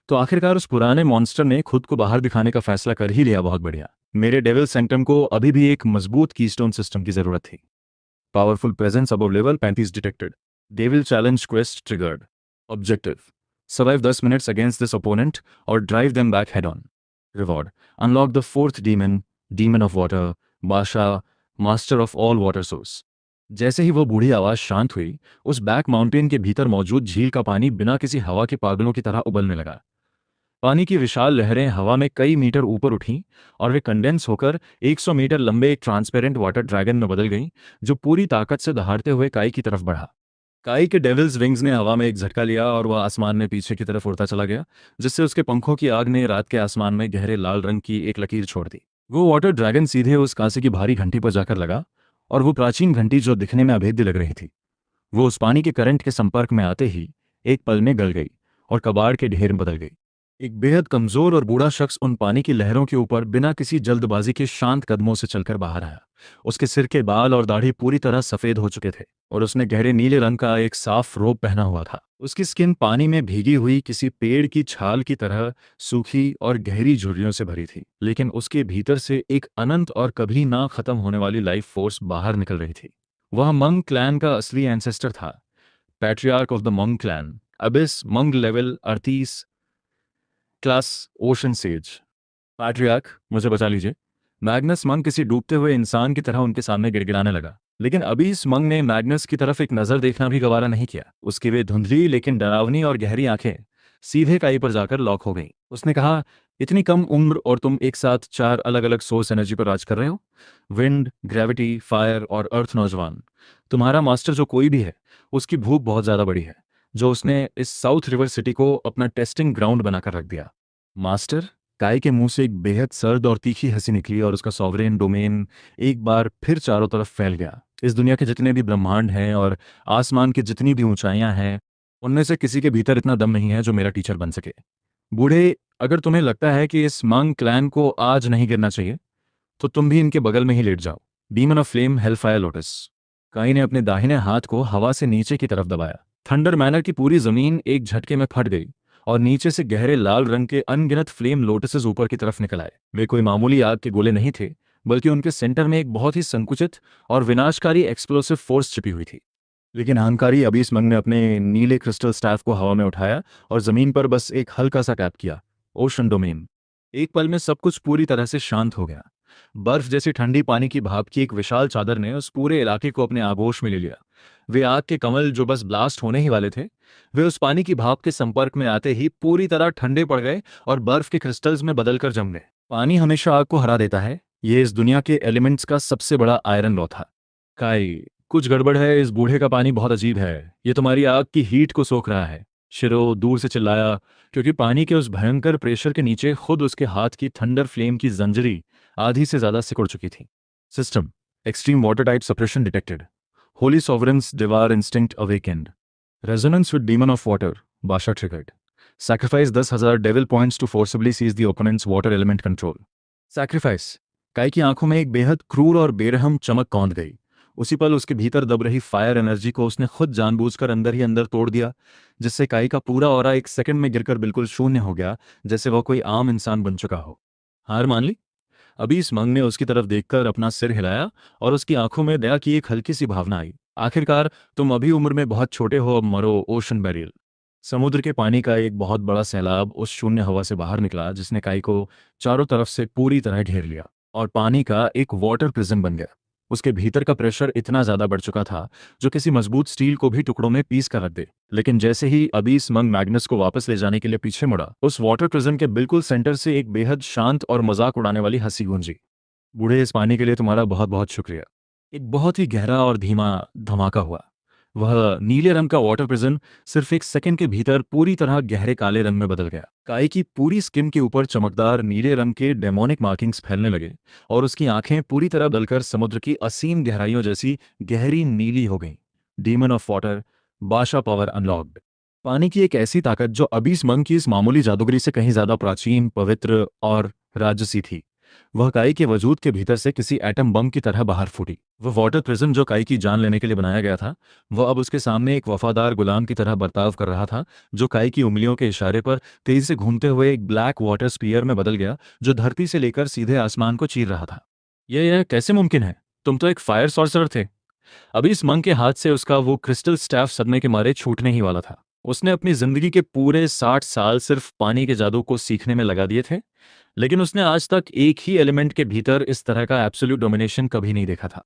S1: तो आखिरकार उस पुराने मॉन्स्टर ने खुद को बाहर दिखाने का फैसला कर ही लिया। बहुत बढ़िया। मेरे डेविल सेंटम को अभी भी एक मजबूत कीस्टोन सिस्टम की जरूरत थी। Powerful presence above level 35 detected. Devil challenge quest triggered. Objective: survive 10 minutes against this opponent or drive them back head on. Reward: unlock the 4th demon, Demon of Water, Basha, Master of all water source. जैसे ही वो बूढ़ी आवाज शांत हुई, उस बैक माउंटेन के भीतर मौजूद झील का पानी बिना किसी हवा के पागलों की तरह उबलने लगा। पानी की विशाल लहरें हवा में कई मीटर ऊपर उठीं और वे कंडेंस होकर 100 मीटर लंबे एक ट्रांसपेरेंट वाटर ड्रैगन में बदल गईं, जो पूरी ताकत से दहाड़ते हुए काई की तरफ बढ़ा। काई के डेविल्स विंग्स ने हवा में एक झटका लिया और वह आसमान में पीछे की तरफ उड़ता चला गया, जिससे उसके पंखों की आग ने रात के आसमान में गहरे लाल रंग की एक लकीर छोड़ दी। वो वाटर ड्रैगन सीधे उस कांसे की भारी घंटी पर जाकर लगा, और वो प्राचीन घंटी जो दिखने में अभेद्य लग रही थी, वो उस पानी के करंट के संपर्क में आते ही एक पल में गल गई और कबाड़ के ढेर में बदल गई। एक बेहद कमजोर और बूढ़ा शख्स उन पानी की लहरों के ऊपर बिना किसी जल्दबाजी के शांत कदमों से चलकर बाहर आया। उसके सिर के बाल और दाढ़ी पूरी तरह सफेद हो चुके थे और उसने गहरे नीले रंग का एक साफ रोब पहना हुआ था। उसकी स्किन पानी में भीगी हुई किसी पेड़ की छाल की तरह सूखी और गहरी झुर्रियों से भरी थी, लेकिन उसके भीतर से एक अनंत और कभी ना खत्म होने वाली लाइफ फोर्स बाहर निकल रही थी। वह मंग क्लैन का असली एंसेस्टर था, पैट्रियार्क ऑफ द मंग क्लैन, अबिस मंग level 38 class ocean says. Patriarch, मुझे बचा लीजिए। मैग्नस मंग किसी डूबते हुए इंसान की तरह उनके सामने गिड़गिड़ाने लगा, लेकिन अभी इस मंग ने मैग्नस की तरफ एक नजर देखना भी गवारा नहीं किया। उसकी वे धुंधली लेकिन डरावनी और गहरी आंखें सीधे काई पर जाकर लॉक हो गईं। उसने कहा, इतनी कम उम्र और तुम एक साथ 4 अलग अलग सोर्स एनर्जी पर राज कर रहे हो? विंड, ग्रेविटी, फायर और अर्थ। नौजवान, तुम्हारा मास्टर जो कोई भी है, उसकी भूख बहुत ज्यादा बड़ी है, जो उसने इस साउथ रिवर सिटी को अपना टेस्टिंग ग्राउंड बनाकर रख दिया। मास्टर? काई के मुंह से एक बेहद सर्द और तीखी हंसी निकली और उसका सॉवरेन डोमेन एक बार फिर चारों तरफ फैल गया। इस दुनिया के जितने भी ब्रह्मांड हैं और आसमान की जितनी भी ऊंचाइयां हैं, उनमें से किसी के भीतर इतना दम नहीं है जो मेरा टीचर बन सके। बूढ़े, अगर तुम्हें लगता है कि इस मंग क्लैन को आज नहीं गिरना चाहिए, तो तुम भी इनके बगल में ही लेट जाओ। Demon of flame, Hellfire lotus. काई ने अपने दाहिने हाथ को हवा से नीचे की तरफ दबाया। थंडर मैनर की पूरी जमीन एक झटके में फट गई और नीचे से गहरे लाल रंग के अनगिनत फ्लेम लोटसेस ऊपर की तरफ निकल आए। वे कोई मामूली आग के गोले नहीं थे, बल्कि उनके सेंटर में एक बहुत ही संकुचित और विनाशकारी एक्सप्लोसिव फोर्स छिपी हुई थी। लेकिन अहंकारी अबीस मंग ने अपने नीले क्रिस्टल स्टाफ को हवा में उठाया और जमीन पर बस एक हल्का सा टैप किया। Ocean domain. एक पल में सब कुछ पूरी तरह से शांत हो गया। बर्फ जैसी ठंडी पानी की भाप की एक विशाल चादर ने उस पूरे इलाके को अपने आगोश में ले लिया। वे आग के कमल जो बस ब्लास्ट होने ही वाले थे, वे उस पानी की भाप के संपर्क में आते ही पूरी तरह ठंडे पड़ गए और बर्फ के क्रिस्टल्स में बदलकर जम गए। पानी हमेशा आग को हरा देता है। ये इस दुनिया के एलिमेंट्स का सबसे बड़ा आयरन लॉ था। काई, कुछ गड़बड़ है। इस बूढ़े का पानी बहुत अजीब है। ये तुम्हारी आग की हीट को सोख रहा है। शिरो दूर से चिल्लाया, क्योंकि पानी के उस भयंकर प्रेशर के नीचे खुद उसके हाथ की थंडर फ्लेम की जंजरी आधी से ज्यादा सिकुड़ चुकी थी। System extreme water type suppression detected. Holy sovereign's devour instinct awakened. Resonance with demon of water, बाशा triggered. Sacrifice 10,000 devil points to forcibly seize the opponent's water element control. Sacrifice. Kai की आंखों में एक बेहद क्रूर और बेरहम चमक कौंध गई। उसी पल उसके भीतर दब रही फायर एनर्जी को उसने खुद जानबूझकर अंदर ही अंदर तोड़ दिया, जिससे काई का पूरा ऑरा एक सेकंड में गिरकर बिल्कुल शून्य हो गया, जैसे वह कोई आम इंसान बन चुका हो। हार मान ली? अभी इस मंग ने उसकी तरफ देखकर अपना सिर हिलाया और उसकी आंखों में दया की एक हल्की सी भावना आई। आखिरकार तुम अभी उम्र में बहुत छोटे हो, अब मरो, ओशन बैरियल। समुद्र के पानी का एक बहुत बड़ा सैलाब उस शून्य हवा से बाहर निकला, जिसने काई को चारों तरफ से पूरी तरह घेर लिया और पानी का एक वाटर प्रिजन बन गया। उसके भीतर का प्रेशर इतना ज्यादा बढ़ चुका था जो किसी मजबूत स्टील को भी टुकड़ों में पीस कर रख दे। लेकिन जैसे ही अबीस मंग मैग्नस को वापस ले जाने के लिए पीछे मुड़ा, उस वाटर प्रिजन के बिल्कुल सेंटर से एक बेहद शांत और मजाक उड़ाने वाली हंसी गूंजी। बूढ़े, इस पानी के लिए तुम्हारा बहुत बहुत शुक्रिया। एक बहुत ही गहरा और धीमा धमाका हुआ। वह नीले रंग का वाटर प्रिजन सिर्फ एक सेकंड के भीतर पूरी तरह गहरे काले रंग में बदल गया। काई की पूरी स्किन के ऊपर चमकदार नीले रंग के डेमोनिक मार्किंग्स फैलने लगे और उसकी आंखें पूरी तरह बदलकर समुद्र की असीम गहराइयों जैसी गहरी नीली हो गईं। डीमन ऑफ वाटर, बाशा पावर अनलॉक्ड। पानी की एक ऐसी ताकत जो अबीस मंग की इस मामूली जादूगरी से कहीं ज्यादा प्राचीन, पवित्र और राजसी थी, वह काई के वजूद के भीतर से किसी एटम बम की तरह बाहर फूटी। वह वाटर प्रिजन जो काई की जान लेने के लिए बनाया गया था, वह अब उसके सामने एक वफादार गुलाम की तरह बर्ताव कर रहा था, जो काई की उंगलियों के इशारे पर तेजी से घूमते हुए एक ब्लैक वाटर स्पीयर में बदल गया, जो धरती से लेकर सीधे आसमान को चीर रहा था। यह कैसे मुमकिन है? तुम तो एक फायर सॉर्सरर थे। अभी इस मंग के हाथ से उसका वो क्रिस्टल स्टैफ सदमे के मारे छूटने ही वाला था। उसने अपनी जिंदगी के पूरे 60 साल सिर्फ पानी के जादू को सीखने में लगा दिए थे, लेकिन उसने आज तक एक ही एलिमेंट के भीतर इस तरह का एब्सोल्यूट डोमिनेशन कभी नहीं देखा था।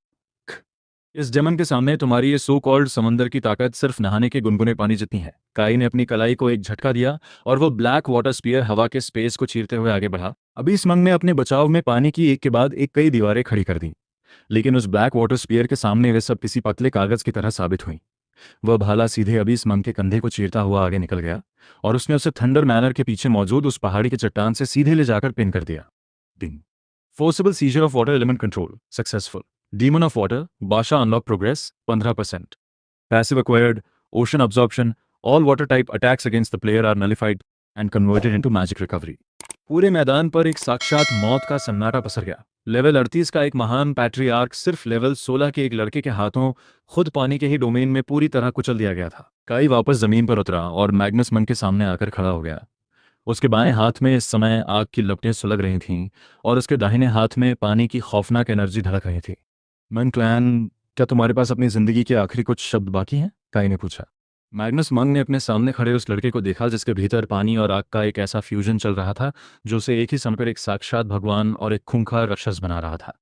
S1: इस डेमन के सामने तुम्हारी ये सो कॉल्ड समंदर की ताकत सिर्फ नहाने के गुनगुने पानी जितनी है। काई ने अपनी कलाई को एक झटका दिया और वो ब्लैक वाटर स्पीयर हवा के स्पेस को चीरते हुए आगे बढ़ा। अभी इस मंग ने अपने बचाव में पानी की एक के बाद एक कई दीवारें खड़ी कर दी, लेकिन उस ब्लैक वाटर स्पीयर के सामने वे सब किसी पतले कागज की तरह साबित हुई। वह भाला सीधे अभी इस मंक के कंधे को चीरता हुआ आगे निकल गया और उसने उसे थंडर मैनर के पीछे मौजूद उस पहाड़ी की चट्टान से सीधे ले जाकर पिन कर दिया। Ding. Forcible seizure of water element control successful. Demon of water बाशा unlock progress 15%। Passive acquired ocean absorption all water type attacks against the player are nullified and converted into magic recovery. पूरे मैदान पर एक साक्षात मौत का सन्नाटा पसर गया। लेवल 38 का एक महान पैट्रियार्क सिर्फ लेवल 16 के एक लड़के के हाथों खुद पानी के ही डोमेन में पूरी तरह कुचल दिया गया था। काई वापस जमीन पर उतरा और मैग्नस मन के सामने आकर खड़ा हो गया। उसके बाएं हाथ में इस समय आग की लपटें सुलग रही थीं और उसके दाहिने हाथ में पानी की खौफनाक एनर्जी धड़क रही थी। मन क्लैन, क्या तुम्हारे पास अपनी जिंदगी के आखिरी कुछ शब्द बाकी हैं? काई ने पूछा। मैग्नस मंग ने अपने सामने खड़े उस लड़के को देखा जिसके भीतर पानी और आग का एक ऐसा फ्यूजन चल रहा था जो उसे एक ही समय पर एक साक्षात भगवान और एक खूंखार राक्षस बना रहा था।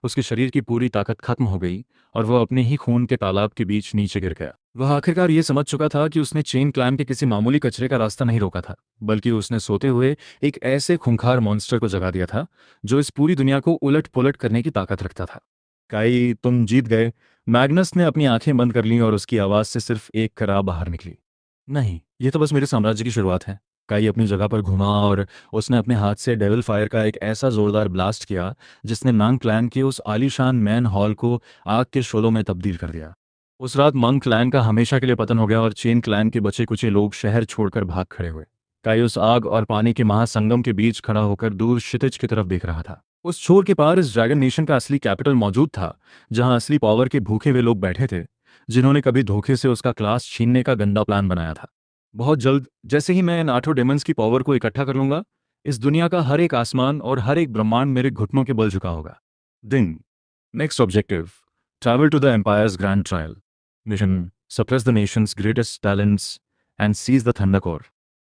S1: उसके शरीर की पूरी ताकत खत्म हो गई और वह अपने ही खून के तालाब के बीच नीचे गिर गया। वह आखिरकार ये समझ चुका था कि उसने चेन क्लाइम के किसी मामूली कचरे का रास्ता नहीं रोका था, बल्कि उसने सोते हुए एक ऐसे खूंखार मॉन्स्टर को जगा दिया था जो इस पूरी दुनिया को उलट पुलट करने की ताकत रखता था। काई, तुम जीत गए। मैग्नस ने अपनी आंखें बंद कर लीं और उसकी आवाज से सिर्फ एक कराह बाहर निकली। नहीं, ये तो बस मेरे साम्राज्य की शुरुआत है। काई अपनी जगह पर घुमा और उसने अपने हाथ से डेविल फायर का एक ऐसा जोरदार ब्लास्ट किया जिसने मंक क्लैन के उस आलीशान मैन हॉल को आग के शोलों में तब्दील कर दिया। उस रात मंक क्लैन का हमेशा के लिए पतन हो गया और चेन क्लैन के बचे कुचे लोग शहर छोड़कर भाग खड़े हुए। काई उस आग और पानी के महासंगम के बीच खड़ा होकर दूर क्षितिज की तरफ देख रहा था। उस छोर के पार इस ड्रैगन नेशन का असली कैपिटल मौजूद था, जहां असली पावर के भूखे हुए लोग बैठे थे, जिन्होंने कभी धोखे से उसका क्लास छीनने का गंदा प्लान बनाया था। बहुत जल्द, जैसे ही मैं इन 8 डेमन्स की पावर को इकट्ठा कर लूंगा, इस दुनिया का हर एक आसमान और हर एक ब्रह्मांड मेरे घुटनों के बल झुका होगा। दिन। Next objective, travel to the empires grand trial. Mission, suppress the nations greatest talents and seize the thunder core.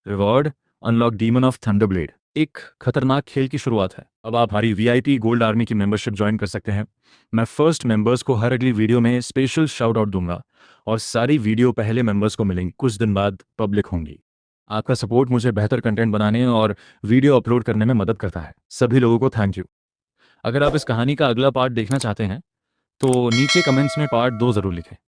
S1: Reward, unlock demon of thunder blade. एक खतरनाक खेल की शुरुआत है। अब आप हमारी वीआईपी गोल्ड आर्मी की मेंबरशिप ज्वाइन कर सकते हैं। मैं फर्स्ट मेंबर्स को हर अगली वीडियो में स्पेशल शाउट आउट दूंगा और सारी वीडियो पहले मेंबर्स को मिलेंगी, कुछ दिन बाद पब्लिक होंगी। आपका सपोर्ट मुझे बेहतर कंटेंट बनाने और वीडियो अपलोड करने में मदद करता है। सभी लोगों को थैंक यू। अगर आप इस कहानी का अगला पार्ट देखना चाहते हैं तो नीचे कमेंट्स में पार्ट 2 ज़रूर लिखें।